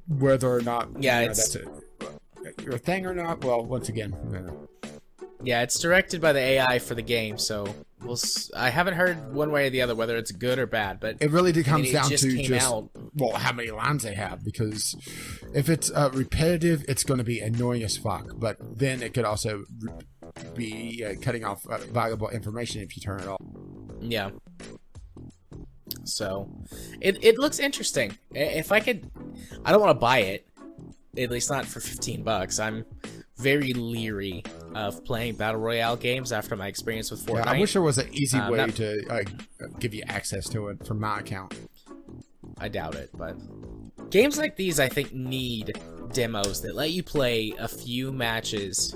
Speaker 2: Whether or not that's your thing or not, well, once again,
Speaker 1: yeah, it's directed by the AI for the game, so I haven't heard one way or the other whether it's good or bad, but
Speaker 2: it really comes down to
Speaker 1: out.
Speaker 2: Well, how many lines they have, because if it's repetitive, it's going to be annoying as fuck, but then it could also be cutting off valuable information if you turn it off.
Speaker 1: Yeah. So, it looks interesting. If I could, I don't want to buy it, at least not for $15. I'm very leery of playing Battle Royale games after my experience with Fortnite.
Speaker 2: Yeah, I wish there was an easy way to give you access to it from my account.
Speaker 1: I doubt it, but games like these, I think, need demos that let you play a few matches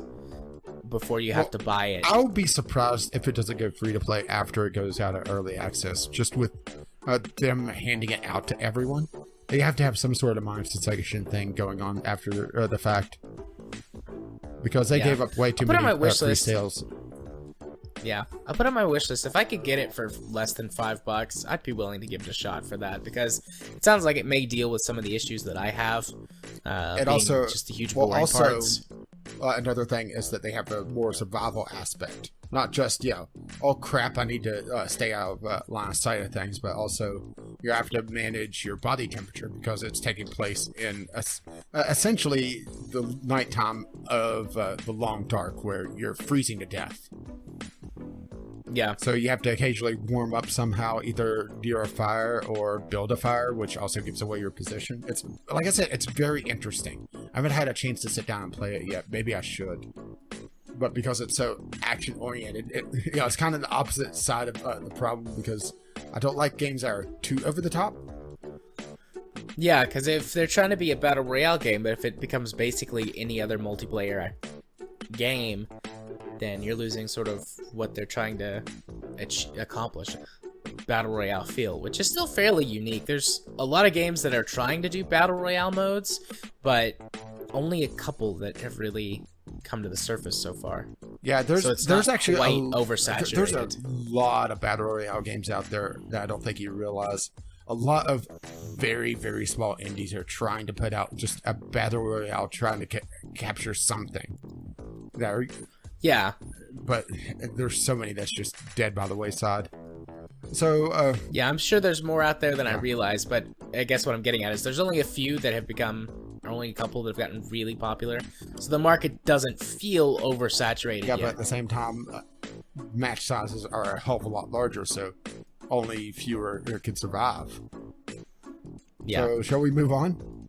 Speaker 1: before you have to buy it.
Speaker 2: I'll be surprised if it doesn't go free to play after it goes out of early access, just with them handing it out to everyone. They have to have some sort of monetization thing going on after the fact, because they gave up way too many free sales.
Speaker 1: Yeah, I'll put it on my wish list. If I could get it for less than $5, I'd be willing to give it a shot for that, because it sounds like it may deal with some of the issues that I have.
Speaker 2: It also
Speaker 1: just the huge boring parts.
Speaker 2: Another thing is that they have a more survival aspect. Not just, oh crap, I need to stay out of line of sight of things, but also you have to manage your body temperature because it's taking place in essentially the nighttime of the long dark where you're freezing to death.
Speaker 1: Yeah.
Speaker 2: So you have to occasionally warm up somehow, either near a fire or build a fire, which also gives away your position. It's, like I said, it's very interesting. I haven't had a chance to sit down and play it yet. Maybe I should. But because it's so action-oriented, it's kind of the opposite side of the problem, because I don't like games that are too over the top.
Speaker 1: Yeah, because if they're trying to be a Battle Royale game, but if it becomes basically any other multiplayer game, then you're losing sort of what they're trying to accomplish. Battle Royale feel, which is still fairly unique. There's a lot of games that are trying to do Battle Royale modes, but only a couple that have really come to the surface so far.
Speaker 2: Yeah, there's actually
Speaker 1: quite oversaturated.
Speaker 2: There's a lot of Battle Royale games out there that I don't think you realize. A lot of very, very small indies are trying to put out just a Battle Royale, trying to capture something.
Speaker 1: Yeah.
Speaker 2: But there's so many that's just dead by the wayside. So,
Speaker 1: yeah, I'm sure there's more out there than I realize, but I guess what I'm getting at is there's only a few that have become, or only a couple that have gotten really popular. So the market doesn't feel oversaturated yet.
Speaker 2: But at the same time, match sizes are a hell of a lot larger, so only fewer can survive.
Speaker 1: Yeah.
Speaker 2: So, shall we move on?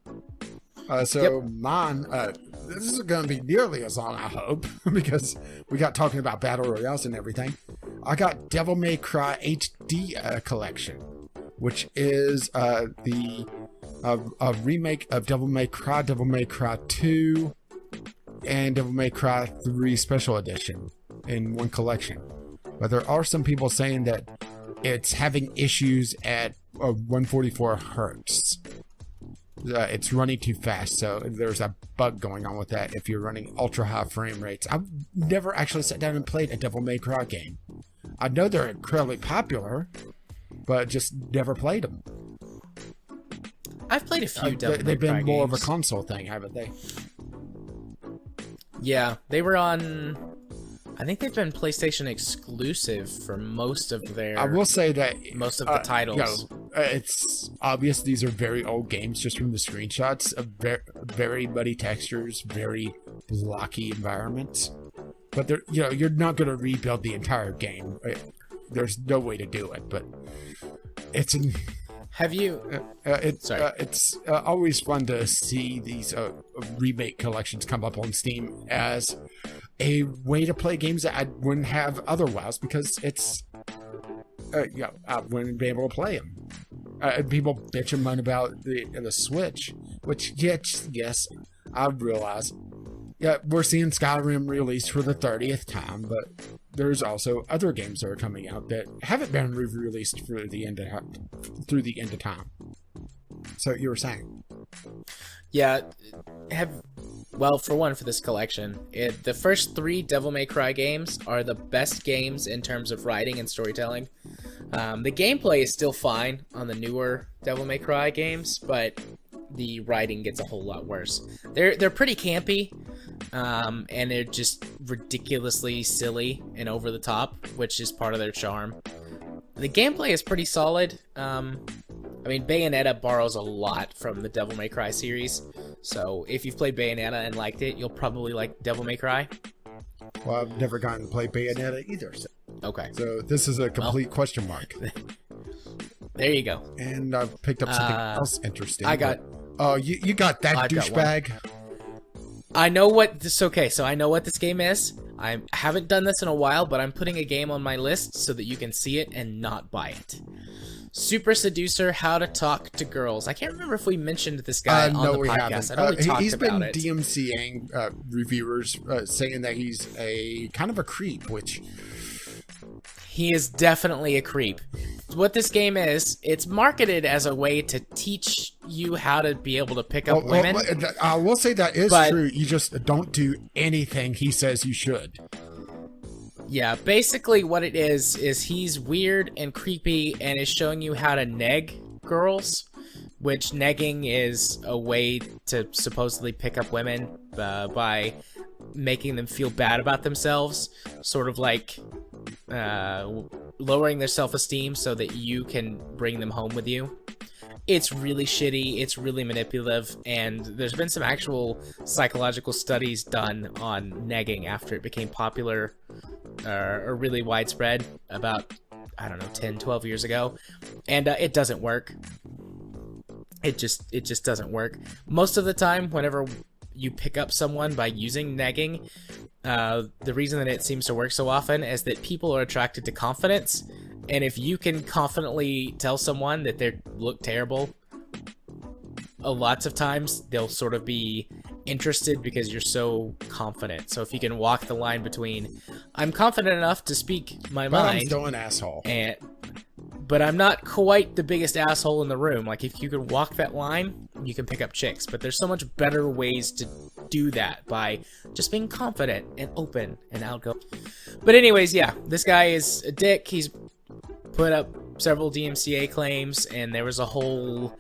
Speaker 2: Mine, this isn't going to be nearly as long, I hope, because we got talking about Battle Royales and everything. I got Devil May Cry HD Collection, which is the remake of Devil May Cry 2, and Devil May Cry 3 Special Edition in one collection. But there are some people saying that it's having issues at 144 hertz. It's running too fast, so there's a bug going on with that if you're running ultra high frame rates. I've never actually sat down and played a Devil May Cry game. I know they're incredibly popular, but just never played them.
Speaker 1: I've played a few Devil May Cry
Speaker 2: They've been more
Speaker 1: games.
Speaker 2: of a console thing, haven't they?
Speaker 1: Yeah, they were on... I think they've been PlayStation exclusive for most of their...
Speaker 2: I will say that...
Speaker 1: most of the titles.
Speaker 2: It's obvious these are very old games just from the screenshots of very muddy textures, very blocky environments. But they're, you're not going to rebuild the entire game. There's no way to do it, but it's an...
Speaker 1: Have you...
Speaker 2: it's always fun to see these remake collections come up on Steam as a way to play games that I wouldn't have otherwise, because it's... I wouldn't be able to play them. People bitch and moan about the Switch, which, yes, I realize. Yeah, we're seeing Skyrim released for the 30th time, but there's also other games that are coming out that haven't been re-released through the end of time. So you were saying?
Speaker 1: Yeah, well, for one, for this collection, the first 3 Devil May Cry games are the best games in terms of writing and storytelling The gameplay is still fine on the newer Devil May Cry games, but the writing gets a whole lot worse. They're pretty campy, and they're just ridiculously silly and over the top, which is part of their charm. The gameplay is pretty solid. I mean, Bayonetta borrows a lot from the Devil May Cry series, so if you've played Bayonetta and liked it, you'll probably like Devil May Cry.
Speaker 2: Well, I've never gotten to play Bayonetta either.
Speaker 1: Okay.
Speaker 2: So this is a complete question mark.
Speaker 1: There you go.
Speaker 2: And I've picked up something else interesting.
Speaker 1: Oh,
Speaker 2: you got that douchebag?
Speaker 1: I know what this. Okay, so I know what this game is. I haven't done this in a while, but I'm putting a game on my list so that you can see it and not buy it. Super Seducer: How to Talk to Girls. I can't remember if we mentioned this guy on the podcast. I know we talked
Speaker 2: he's
Speaker 1: about
Speaker 2: been
Speaker 1: it.
Speaker 2: DMCAing reviewers, saying that he's a kind of a creep, which
Speaker 1: he is definitely a creep. What this game is, it's marketed as a way to teach you how to be able to pick up women.
Speaker 2: I will say that is true. You just don't do anything he says you should.
Speaker 1: Yeah, basically what it is he's weird and creepy and is showing you how to neg girls, which negging is a way to supposedly pick up women by making them feel bad about themselves, sort of like lowering their self-esteem so that you can bring them home with you. It's really shitty, it's really manipulative, and there's been some actual psychological studies done on negging after it became popular or really widespread about, I don't know, 10, 12 years ago, and it doesn't work. It just doesn't work. Most of the time, whenever you pick up someone by using negging, the reason that it seems to work so often is that people are attracted to confidence, and if you can confidently tell someone that they look terrible, lots of times they'll sort of be interested because you're so confident. So if you can walk the line between, I'm confident enough to speak my mind,
Speaker 2: I'm still an asshole,
Speaker 1: but I'm not quite the biggest asshole in the room. Like, if you can walk that line, you can pick up chicks. But there's so much better ways to do that by just being confident and open and outgoing. But anyways, yeah, this guy is a dick. He's put up several DMCA claims, and there was a whole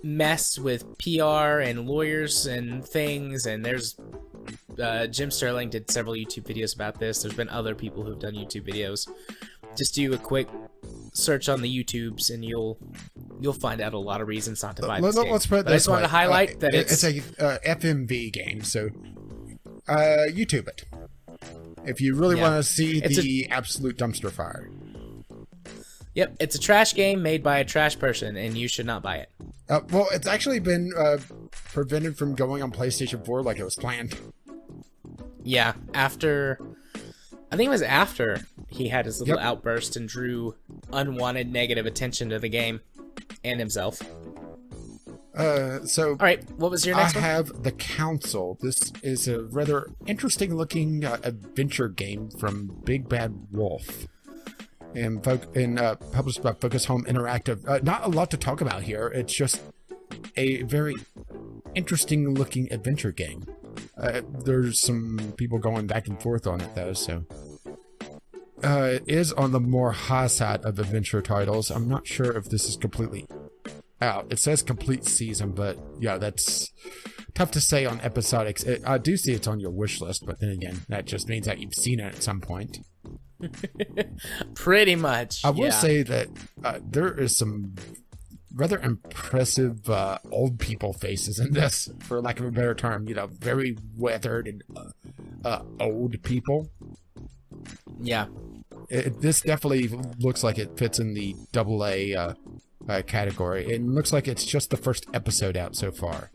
Speaker 1: mess with PR and lawyers and things, and there's Jim Sterling did several YouTube videos about this. There's been other people who've done YouTube videos. Just do a quick search on the YouTubes and you'll find out a lot of reasons not to buy this game.
Speaker 2: Let's put it
Speaker 1: but I just wanted to highlight that
Speaker 2: it's a FMV game, so YouTube it if you really want to see the absolute dumpster fire.
Speaker 1: Yep, it's a trash game made by a trash person, and you should not buy it.
Speaker 2: Well, it's actually been prevented from going on PlayStation 4 like it was planned.
Speaker 1: Yeah, I think it was after he had his little outburst and drew unwanted negative attention to the game and himself.
Speaker 2: So,
Speaker 1: all right, what was your next one?
Speaker 2: I have The Council. This is a rather interesting looking adventure game from Big Bad Wolf. And published by Focus Home Interactive. Not a lot to talk about here. It's just a very interesting looking adventure game. There's some people going back and forth on it though, so it is on the more high side of adventure titles. I'm not sure if this is completely out. It says complete season, but yeah, that's tough to say on episodics. I do see it's on your wish list, but then again, that just means that you've seen it at some point.
Speaker 1: Pretty much.
Speaker 2: I will say that there is some rather impressive old people faces in this, for lack of a better term. You know, very weathered and old people.
Speaker 1: Yeah.
Speaker 2: This definitely looks like it fits in the AA category. It looks like it's just the first episode out so far,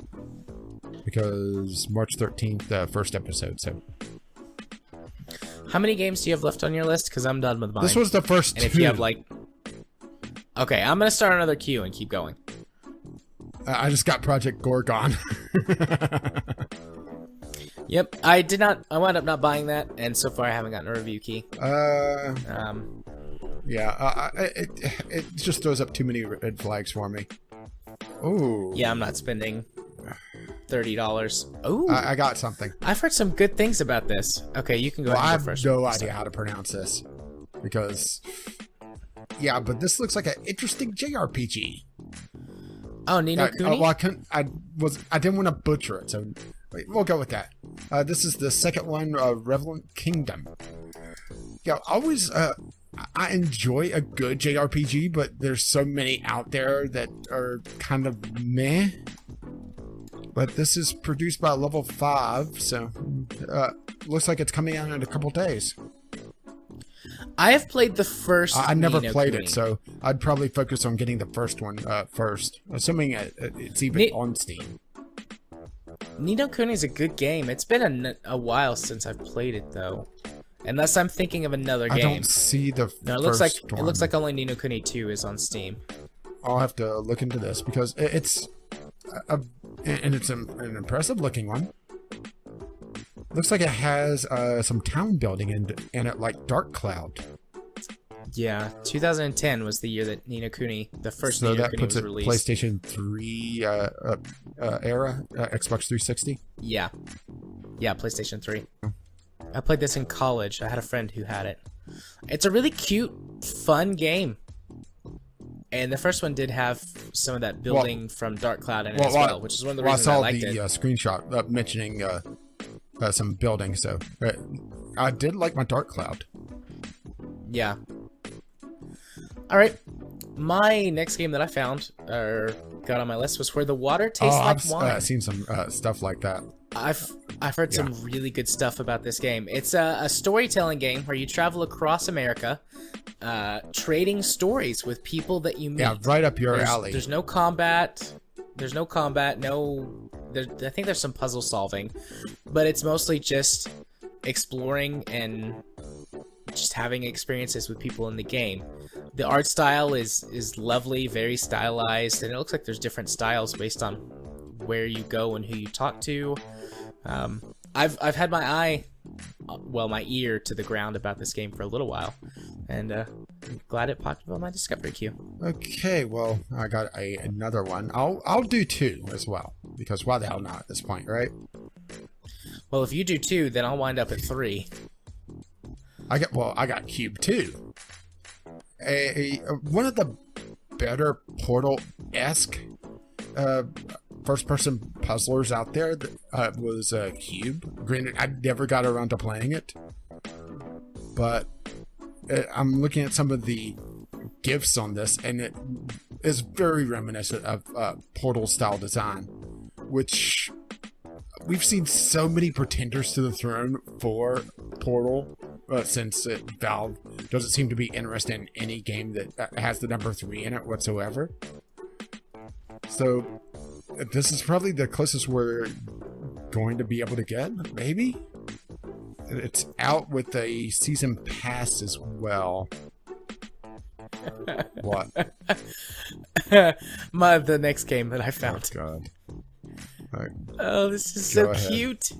Speaker 2: because March 13th, first episode. So.
Speaker 1: How many games do you have left on your list? Because I'm done with mine.
Speaker 2: This was the first
Speaker 1: and if you have like... Okay, I'm going to start another queue and keep going.
Speaker 2: I just got Project Gorgon.
Speaker 1: Yep, I wound up not buying that, and so far I haven't gotten a review key.
Speaker 2: Yeah, it just throws up too many red flags for me. Ooh.
Speaker 1: Yeah, I'm not spending $30. Ooh.
Speaker 2: I got something.
Speaker 1: I've heard some good things about this. Okay, you can go ahead and go first.
Speaker 2: I have no idea how to pronounce this, because Yeah, but this looks like an interesting JRPG.
Speaker 1: Oh, Ni no Kuni?
Speaker 2: Well, I didn't want to butcher it, so wait, we'll go with that. This is the second one, Revelant Kingdom. Yeah, always, I enjoy a good JRPG, but there's so many out there that are kind of meh. But this is produced by Level 5, so looks like it's coming out in a couple days.
Speaker 1: I have played the first.
Speaker 2: I never
Speaker 1: Ni no
Speaker 2: played
Speaker 1: Kuni.
Speaker 2: it, so I'd probably focus on getting the first one first, assuming it's even on Steam.
Speaker 1: Ni no Kuni is a good game. It's been a while since I've played it, though. Unless I'm thinking of another game.
Speaker 2: I don't see the
Speaker 1: No, it looks like only Ni no Kuni 2 is on Steam.
Speaker 2: I'll have to look into this because it's an impressive looking one. Looks like it has some town building in it, like Dark Cloud.
Speaker 1: Yeah, 2010 was the year that Ni no Kuni, the first
Speaker 2: So
Speaker 1: Ni no
Speaker 2: that
Speaker 1: Kuni
Speaker 2: puts
Speaker 1: was
Speaker 2: it
Speaker 1: released.
Speaker 2: PlayStation 3 era, Xbox 360.
Speaker 1: Yeah, PlayStation 3. I played this in college. I had a friend who had it. It's a really cute, fun game. And the first one did have some of that building from Dark Cloud in it as well, which is one of the reasons I liked it.
Speaker 2: I saw the screenshot mentioning some buildings, so I did like my Dark Cloud.
Speaker 1: Yeah. All right. My next game that I found, or got on my list, was Where the Water Tastes Like Wine.
Speaker 2: I've seen some stuff like that.
Speaker 1: I've heard some really good stuff about this game. It's a storytelling game where you travel across America, trading stories with people that you meet.
Speaker 2: Yeah, right up your alley.
Speaker 1: There's no combat. I think there's some puzzle solving, but it's mostly just exploring and just having experiences with people in the game. The art style is lovely, very stylized, and it looks like there's different styles based on where you go and who you talk to. I've had my ear to the ground about this game for a little while, and I'm glad it popped up on my discovery queue.
Speaker 2: Okay, well, I got another one. I'll do 2 as well, because why the hell not at this point, right?
Speaker 1: Well, if you do 2, then I'll wind up at 3.
Speaker 2: I got Cube 2. One of the better Portal-esque first-person puzzlers out there was Cube. Granted, I never got around to playing it, but I'm looking at some of the GIFs on this, and it is very reminiscent of Portal-style design, which we've seen so many pretenders to the throne for Portal since Valve doesn't seem to be interested in any game that has the number 3 in it whatsoever. So this is probably the closest we're going to be able to get, maybe? It's out with a season pass as well. What?
Speaker 1: The next game that I found.
Speaker 2: Oh, God. Right.
Speaker 1: Oh, this is
Speaker 2: Go
Speaker 1: so
Speaker 2: ahead.
Speaker 1: cute.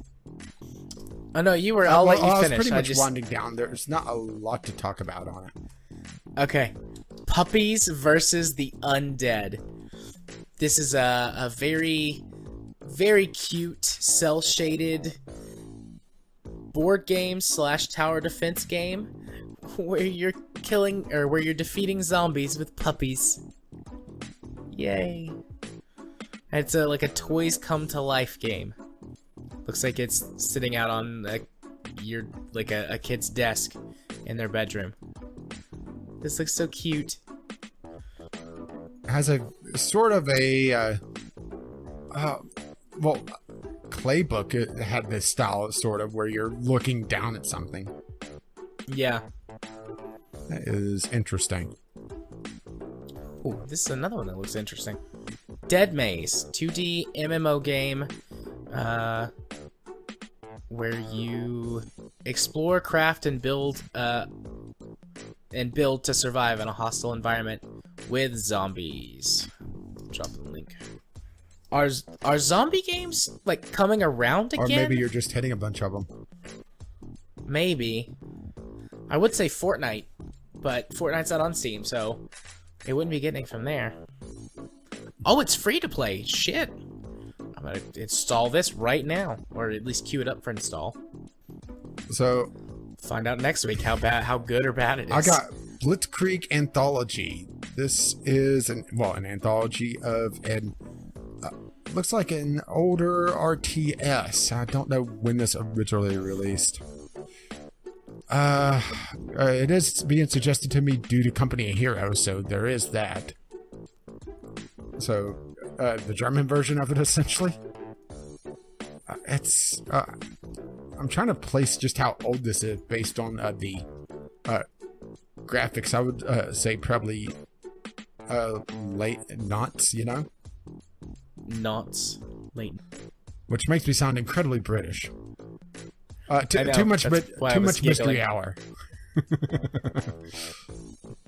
Speaker 1: Oh no, I'll let you
Speaker 2: I was
Speaker 1: finish.
Speaker 2: pretty much winding down. There's not a lot to talk about on it.
Speaker 1: Okay. Puppies versus the Undead. This is a very, very cute, cel-shaded board game / tower defense game where you're defeating zombies with puppies. Yay. It's like a toys come to life game. Looks like it's sitting out on a kid's desk in their bedroom. This looks so cute.
Speaker 2: Has a sort of a Playbook. It had this style sort of where you're looking down at something.
Speaker 1: Yeah.
Speaker 2: That is interesting.
Speaker 1: Ooh, this is another one that looks interesting. Dead Maze, 2D MMO game, where you explore, craft, and build to survive in a hostile environment with zombies. Drop the link. Are zombie games like coming around again?
Speaker 2: Or maybe you're just hitting a bunch of them.
Speaker 1: Maybe. I would say Fortnite, but Fortnite's not on Steam, so it wouldn't be getting it from there. Oh, it's free to play. Shit. I'm gonna install this right now, or at least queue it up for install.
Speaker 2: So
Speaker 1: Find out next week how good or bad it is.
Speaker 2: Blitzkrieg Anthology. This is an anthology of looks like an older RTS. I don't know when this originally released. It is being suggested to me due to Company of Heroes, so there is that. So, the German version of it, essentially. I'm trying to place just how old this is based on the graphics. I would say probably late noughts,
Speaker 1: Knots. Late.
Speaker 2: Which makes me sound incredibly British.
Speaker 1: Too
Speaker 2: much mystery hour.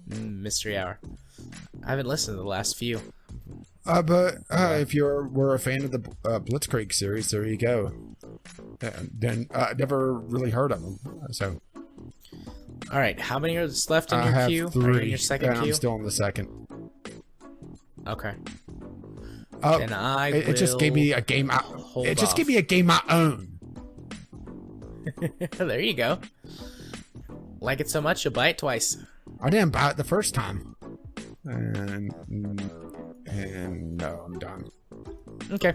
Speaker 1: Mystery hour. I haven't listened to the last few.
Speaker 2: If were a fan of the Blitzkrieg series, there you go. Then never really heard of them. So,
Speaker 1: all right, how many are left in
Speaker 2: I
Speaker 1: your
Speaker 2: have
Speaker 1: queue?
Speaker 2: 3.
Speaker 1: Are you in your second queue?
Speaker 2: I'm still in the second.
Speaker 1: Okay.
Speaker 2: Then it just gave me a game. It just gave me a game I own.
Speaker 1: There you go. Like it so much, you'll buy it twice.
Speaker 2: I didn't buy it the first time. And no, I'm done.
Speaker 1: Okay.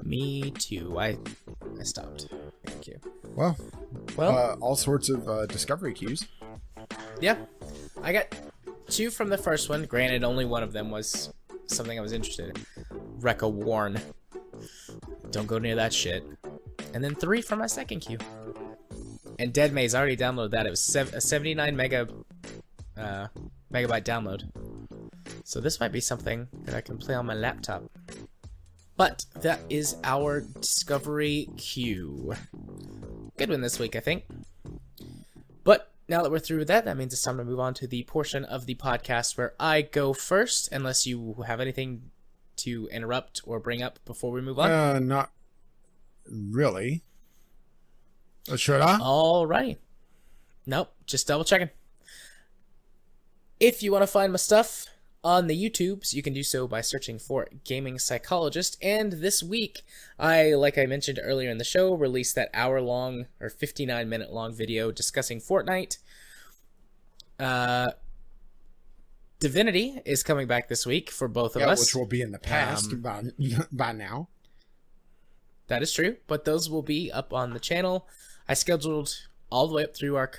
Speaker 1: Me too. I stopped. Thank you.
Speaker 2: Well,
Speaker 1: Well,
Speaker 2: all sorts of discovery queues.
Speaker 1: yeah. I got 2 from the first one. Granted, only one of them was something I was interested in. Recca Warn. Don't go near that shit. And then 3 from my second queue. And Dead Maze, I already downloaded that. It was a 79 megabyte download. So this might be something that I can play on my laptop. But that is our discovery queue. Good one this week, I think. But now that we're through with that, that means it's time to move on to the portion of the podcast where I go first, unless you have anything to interrupt or bring up before we move on.
Speaker 2: Not really. Should I?
Speaker 1: Alrighty. Nope, just double checking. If you want to find my stuff on the YouTubes, you can do so by searching for Gaming Psychologist. And this week, like I mentioned earlier in the show, released that hour-long or 59-minute-long video discussing Fortnite. Divinity is coming back this week for both of us.
Speaker 2: Which will be in the past by now.
Speaker 1: That is true, but those will be up on the channel. I scheduled all the way up through our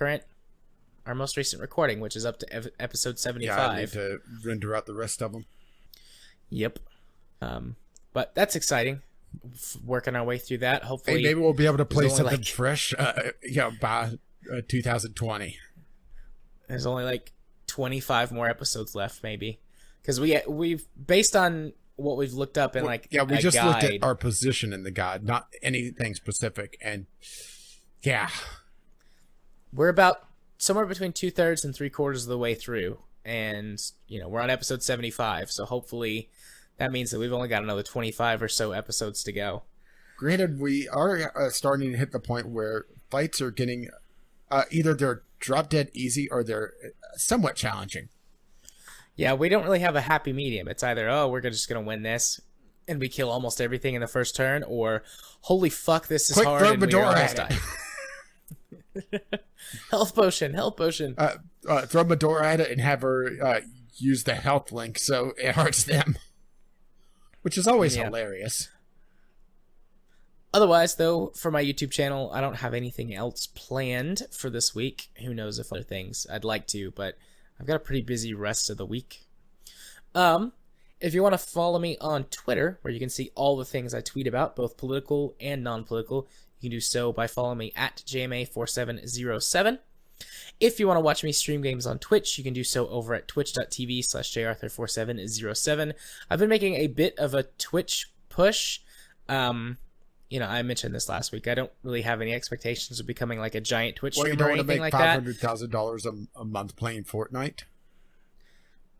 Speaker 1: most recent recording, which is up to episode 75.
Speaker 2: Yeah, I need to render out the rest of them.
Speaker 1: Yep. But that's exciting. Working our way through that. Hopefully,
Speaker 2: maybe we'll be able to play
Speaker 1: only
Speaker 2: something fresh, by 2020.
Speaker 1: There's only like 25 more episodes left, maybe, because we've based on what we've looked up in we
Speaker 2: just
Speaker 1: guide,
Speaker 2: looked at our position in the guide, not anything specific, and
Speaker 1: we're about somewhere between 2/3 and 3/4 of the way through, and we're on episode 75, so hopefully that means that we've only got another 25 or so episodes to go.
Speaker 2: Granted, we are starting to hit the point where fights are getting either they're drop dead easy or they're somewhat challenging.
Speaker 1: Yeah, we don't really have a happy medium. It's either, we're just going to win this, and we kill almost everything in the first turn, or, holy fuck, this is hard, and we almost die. Health potion.
Speaker 2: Throw Medora at it and have her use the health link so it hurts them. Which is always hilarious.
Speaker 1: Otherwise, though, for my YouTube channel, I don't have anything else planned for this week. Who knows if other things I'd like to, but I've got a pretty busy rest of the week. If you want to follow me on Twitter, where you can see all the things I tweet about, both political and non-political, you can do so by following me at JMA4707. If you want to watch me stream games on Twitch, you can do so over at twitch.tv/jarthur4707. I've been making a bit of a Twitch push. I mentioned this last week. I don't really have any expectations of becoming like a giant Twitch streamer or anything like that.
Speaker 2: You don't want to make $500,000 a month playing Fortnite?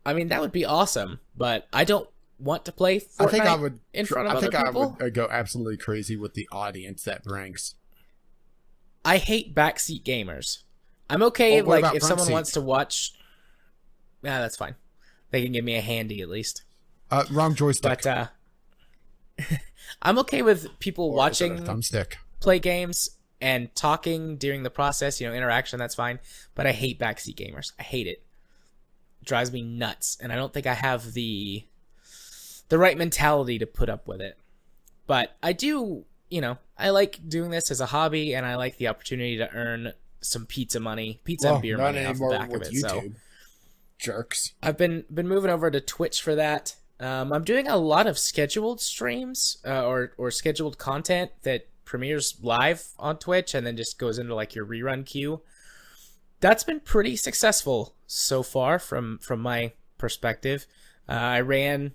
Speaker 1: I mean, that would be awesome, but I don't want to play Fortnite in front of other people.
Speaker 2: I would go absolutely crazy with the audience that brings.
Speaker 1: I hate backseat gamers. I'm okay if someone wants to watch. Yeah, that's fine. They can give me a handy at least.
Speaker 2: Wrong joystick.
Speaker 1: But I'm okay with people watching
Speaker 2: thumbstick
Speaker 1: play games and talking during the process, interaction, that's fine. But I hate backseat gamers. I hate it. It drives me nuts, and I don't think I have the right mentality to put up with it. But I do, I like doing this as a hobby, and I like the opportunity to earn some pizza and beer money off the back of it.
Speaker 2: YouTube.
Speaker 1: So
Speaker 2: Jerks.
Speaker 1: I've been moving over to Twitch for that. I'm doing a lot of scheduled streams or scheduled content that premieres live on Twitch and then just goes into like your rerun queue. That's been pretty successful so far from my perspective. I ran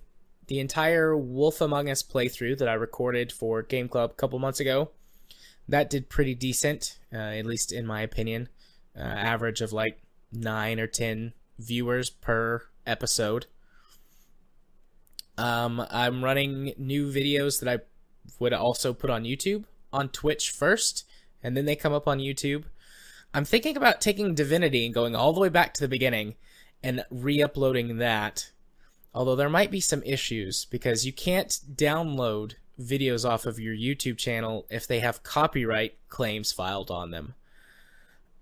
Speaker 1: the entire Wolf Among Us playthrough that I recorded for Game Club a couple months ago. That did pretty decent, at least in my opinion. Average of like 9 or 10 viewers per episode. I'm running new videos that I would also put on YouTube, on Twitch first, and then they come up on YouTube. I'm thinking about taking Divinity and going all the way back to the beginning and re-uploading that. Although there might be some issues because you can't download videos off of your YouTube channel if they have copyright claims filed on them.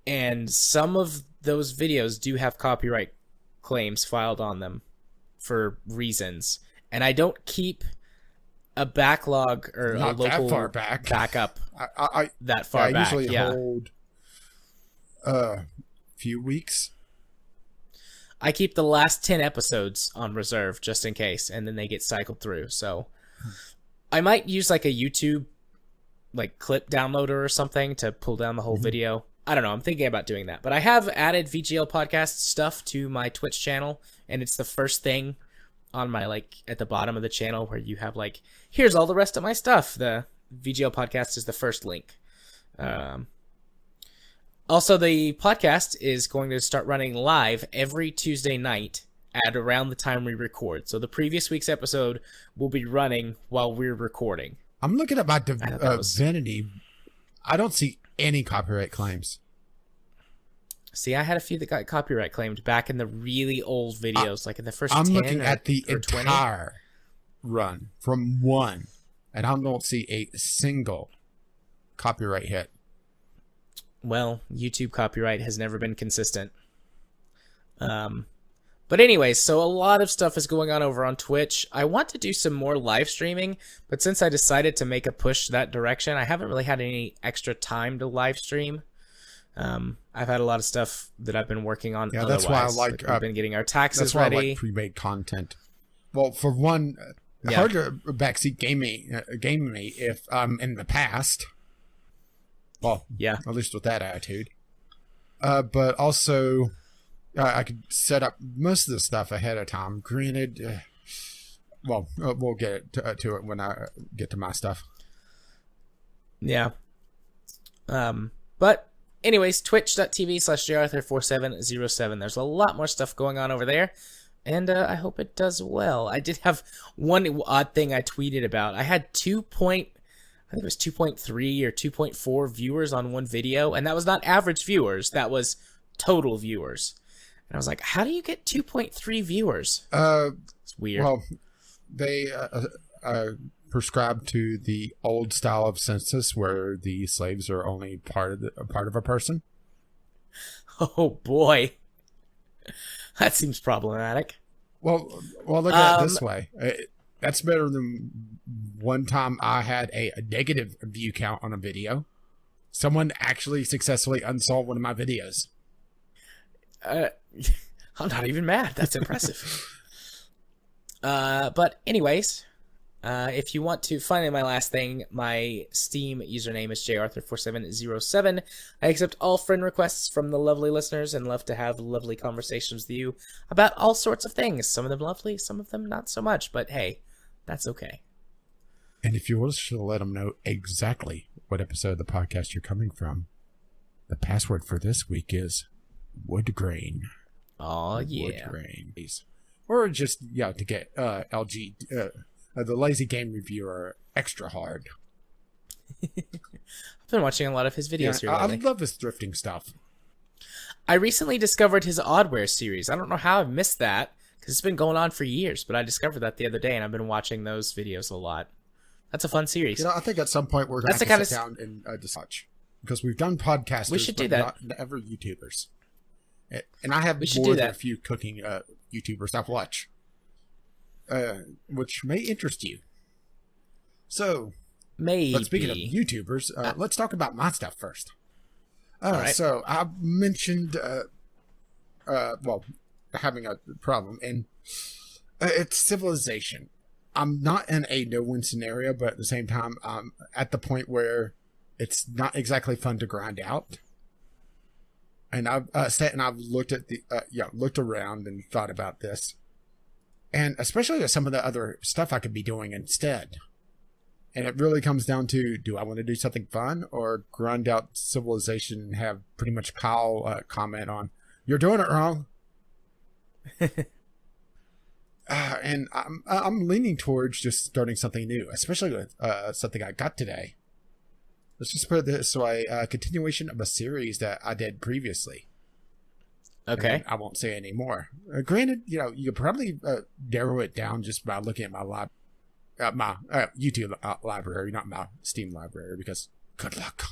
Speaker 1: And some of those videos do have copyright claims filed on them for reasons. And I don't keep a backlog or
Speaker 2: Not
Speaker 1: a local
Speaker 2: that far back.
Speaker 1: backup
Speaker 2: I
Speaker 1: that far back.
Speaker 2: usually
Speaker 1: Yeah.
Speaker 2: hold a few weeks.
Speaker 1: I keep the last 10 episodes on reserve just in case, and then they get cycled through. So I might use like a YouTube like clip downloader or something to pull down the whole video. I don't know. I'm thinking about doing that. But I have added VGL podcast stuff to my Twitch channel, and it's the first thing on my like at the bottom of the channel where you have like, here's all the rest of my stuff. The VGL podcast is the first link. Also, the podcast is going to start running live every Tuesday night at around the time we record. So the previous week's episode will be running while we're recording.
Speaker 2: I'm looking at my
Speaker 1: was-
Speaker 2: Divinity. I don't see any copyright claims.
Speaker 1: See, I had a few that got copyright claimed back in the really old videos, like in the first
Speaker 2: I'm
Speaker 1: 10
Speaker 2: looking at the
Speaker 1: or 20.
Speaker 2: entire run from 1, and I don't see a single copyright hit.
Speaker 1: Well, YouTube copyright has never been consistent. But anyways, so a lot of stuff is going on over on Twitch. I want to do some more live streaming, but since I decided to make a push that direction, I haven't really had any extra time to live stream. I've had a lot of stuff that I've been working on.
Speaker 2: Yeah, that's why I
Speaker 1: otherwise.
Speaker 2: like.
Speaker 1: We've been getting our taxes
Speaker 2: That's why
Speaker 1: ready.
Speaker 2: I like pre-made content. Well, for one,
Speaker 1: Yeah.
Speaker 2: hard to backseat game me if I'm in the past. Well,
Speaker 1: Yeah.
Speaker 2: at least with that attitude. But also, I could set up most of the stuff ahead of time. Granted, we'll get to it when I get to my stuff.
Speaker 1: Yeah. But anyways, twitch.tv/jarthur4707. There's a lot more stuff going on over there, and I hope it does well. I did have one odd thing I tweeted about. I had 2.3 or 2.4 viewers on one video, and that was not average viewers. That was total viewers. And I was like, how do you get 2.3 viewers? It's weird.
Speaker 2: Well, they prescribe to the old style of census where the slaves are only part of a person.
Speaker 1: Oh boy. That seems problematic.
Speaker 2: Well, look at it this way. That's better than one time I had a negative view count on a video. Someone actually successfully unsaw one of my videos.
Speaker 1: I'm not even mad. That's impressive. But anyways, if you want to, finally my last thing, my Steam username is jarthur4707. I accept all friend requests from the lovely listeners and love to have lovely conversations with you about all sorts of things. Some of them lovely, some of them not so much, but hey, that's okay.
Speaker 2: And if you wish to let them know exactly what episode of the podcast you're coming from, the password for this week is wood grain.
Speaker 1: Oh yeah.
Speaker 2: Wood grain. Or just, to get LG, the Lazy Game Reviewer extra hard.
Speaker 1: I've been watching a lot of his videos here
Speaker 2: I
Speaker 1: lately.
Speaker 2: love his thrifting stuff.
Speaker 1: I recently discovered his Oddware series. I don't know how I've missed that, because it's been going on for years, but I discovered that the other day, and I've been watching those videos a lot. That's a fun series.
Speaker 2: I think at some point we're going to
Speaker 1: That's
Speaker 2: have
Speaker 1: the
Speaker 2: to sit
Speaker 1: kind
Speaker 2: down and just watch. because we've done podcasters,
Speaker 1: We should do
Speaker 2: but
Speaker 1: that.
Speaker 2: not ever YouTubers. And I have
Speaker 1: We should
Speaker 2: more
Speaker 1: do
Speaker 2: than
Speaker 1: that.
Speaker 2: a few cooking YouTubers I've watched, which may interest you. So,
Speaker 1: Maybe.
Speaker 2: but speaking of YouTubers, let's talk about my stuff first.
Speaker 1: Alright.
Speaker 2: So I mentioned, having a problem, and it's Civilization. I'm not in a no-win scenario, but at the same time, I'm at the point where it's not exactly fun to grind out. And I've sat and I've looked at looked around and thought about this, and especially with some of the other stuff I could be doing instead. And it really comes down to, do I want to do something fun or grind out Civilization and have pretty much Kyle comment on, "You're doing it wrong." And I'm leaning towards just starting something new, especially with something I got today. Let's just put it this way: a continuation of a series that I did previously.
Speaker 1: Okay.
Speaker 2: And I won't say any more. Granted, you could probably narrow it down just by looking at my YouTube library, not my Steam library, because good luck.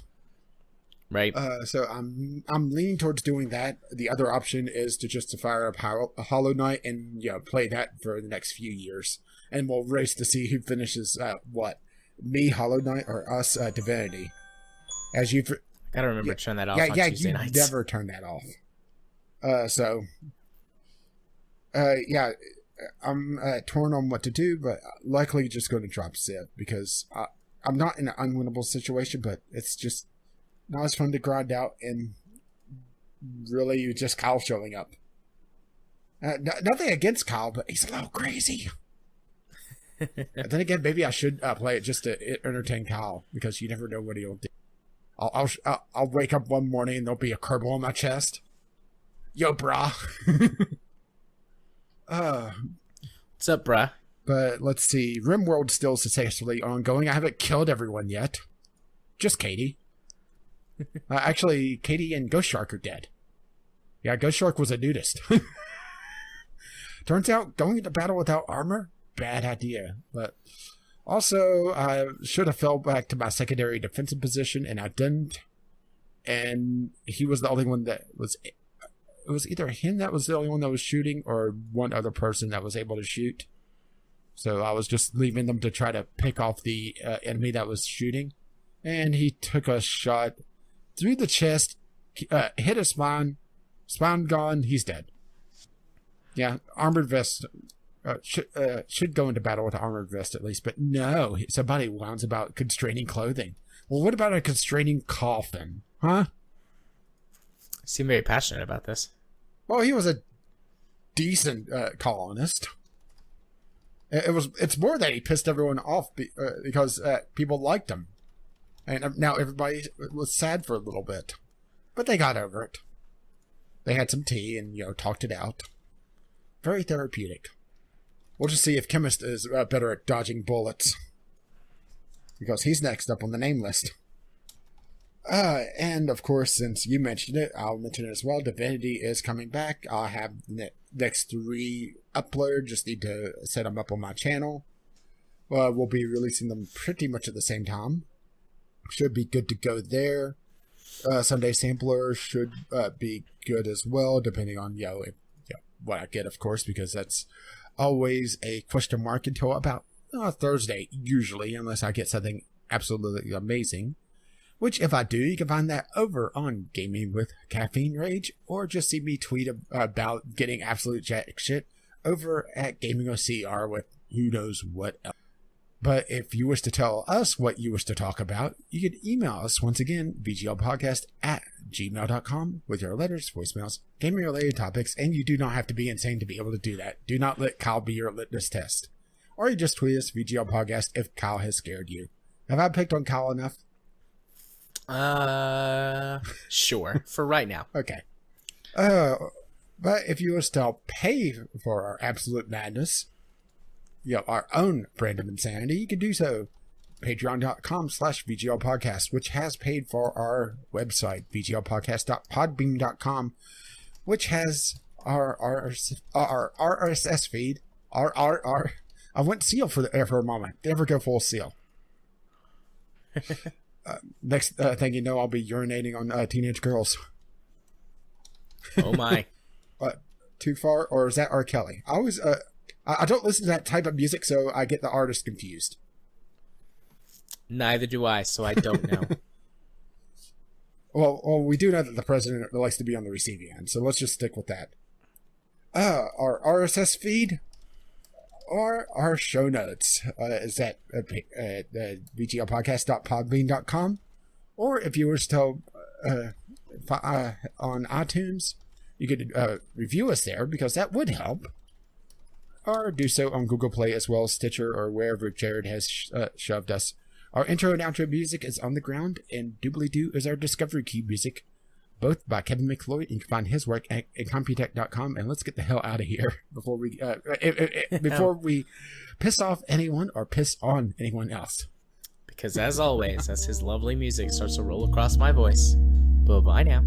Speaker 1: Right.
Speaker 2: So I'm leaning towards doing that. The other option is to just fire up Hollow Knight and play that for the next few years, and we'll race to see who finishes me, Hollow Knight, or us, Divinity. As you
Speaker 1: Gotta remember to turn that off on
Speaker 2: you
Speaker 1: Tuesday nights.
Speaker 2: never turn that off. I'm torn on what to do, but likely just going to drop Civ because I'm not in an unwinnable situation, but it's just not as fun to grind out, and really just Kyle showing up. Nothing against Kyle, but he's a little crazy. Then again, maybe I should play it just to entertain Kyle, because you never know what he'll do. I'll wake up one morning and there'll be a Kerbal on my chest. Yo, brah.
Speaker 1: What's up, bruh?
Speaker 2: But let's see. RimWorld's still successfully ongoing. I haven't killed everyone yet. Just Katie. Actually, Katie and Ghost Shark are dead. Yeah, Ghost Shark was a nudist. Turns out going into battle without armor, bad idea. But also, I should have fell back to my secondary defensive position, and I didn't. And he was the only one that was... It was either him that was the only one that was shooting, or one other person that was able to shoot. So I was just leaving them to try to pick off the enemy that was shooting. And he took a shot through the chest, hit his spine gone, he's dead. Yeah, armored vest should go into battle with an armored vest at least, but no, somebody whines about constraining clothing. Well, what about a constraining coffin, huh?
Speaker 1: You seem very passionate about this.
Speaker 2: Well, he was a decent colonist. It's more that he pissed everyone off because people liked him. And now everybody was sad for a little bit. But they got over it. They had some tea and, talked it out. Very therapeutic. We'll just see if Chemist is better at dodging bullets. Because he's next up on the name list. And, of course, since you mentioned it, I'll mention it as well. Divinity is coming back. I'll have the next 3 upload. Just need to set them up on my channel. We'll be releasing them pretty much at the same time. Should be good to go there. Sunday Sampler should be good as well, depending on what I get, of course, because that's always a question mark until about Thursday, usually, unless I get something absolutely amazing. Which, if I do, you can find that over on Gaming with Caffeine Rage, or just see me tweet about getting absolute jack shit over at Gaming OCR with who knows what else. But if you wish to tell us what you wish to talk about, you can email us once again, vglpodcast@gmail.com, with your letters, voicemails, gaming-related topics, and you do not have to be insane to be able to do that. Do not let Kyle be your litmus test. Or you just tweet us, VGL Podcast, if Kyle has scared you. Have I picked on Kyle enough?
Speaker 1: Sure. For right now.
Speaker 2: Okay. But if you wish to pay for our absolute madness, our own brand of insanity, you can do so. Patreon.com/VGL Podcast, which has paid for our website, VGLpodcast.podbean.com, which has our RSS feed. I went seal for a moment. Never go full seal. Next thing you know, I'll be urinating on teenage girls.
Speaker 1: Oh my.
Speaker 2: Too far? Or is that R. Kelly? I always, I don't listen to that type of music, so I get the artist confused.
Speaker 1: Neither do I, so I don't know.
Speaker 2: Well, we do know that the president likes to be on the receiving end, so let's just stick with that. Our RSS feed or our show notes is at VGLpodcast.podbean.com, or if you were still on iTunes, you could review us there because that would help, or do so on Google Play as well as Stitcher or wherever Jared has shoved us. Our intro and outro music is On the Ground, and Doobly Doo is our Discovery Key music, both by Kevin McLeod. You can find his work at Computech.com. And let's get the hell out of here before we piss off anyone or piss on anyone else.
Speaker 1: Because as always, as his lovely music starts to roll across my voice, bye-bye now.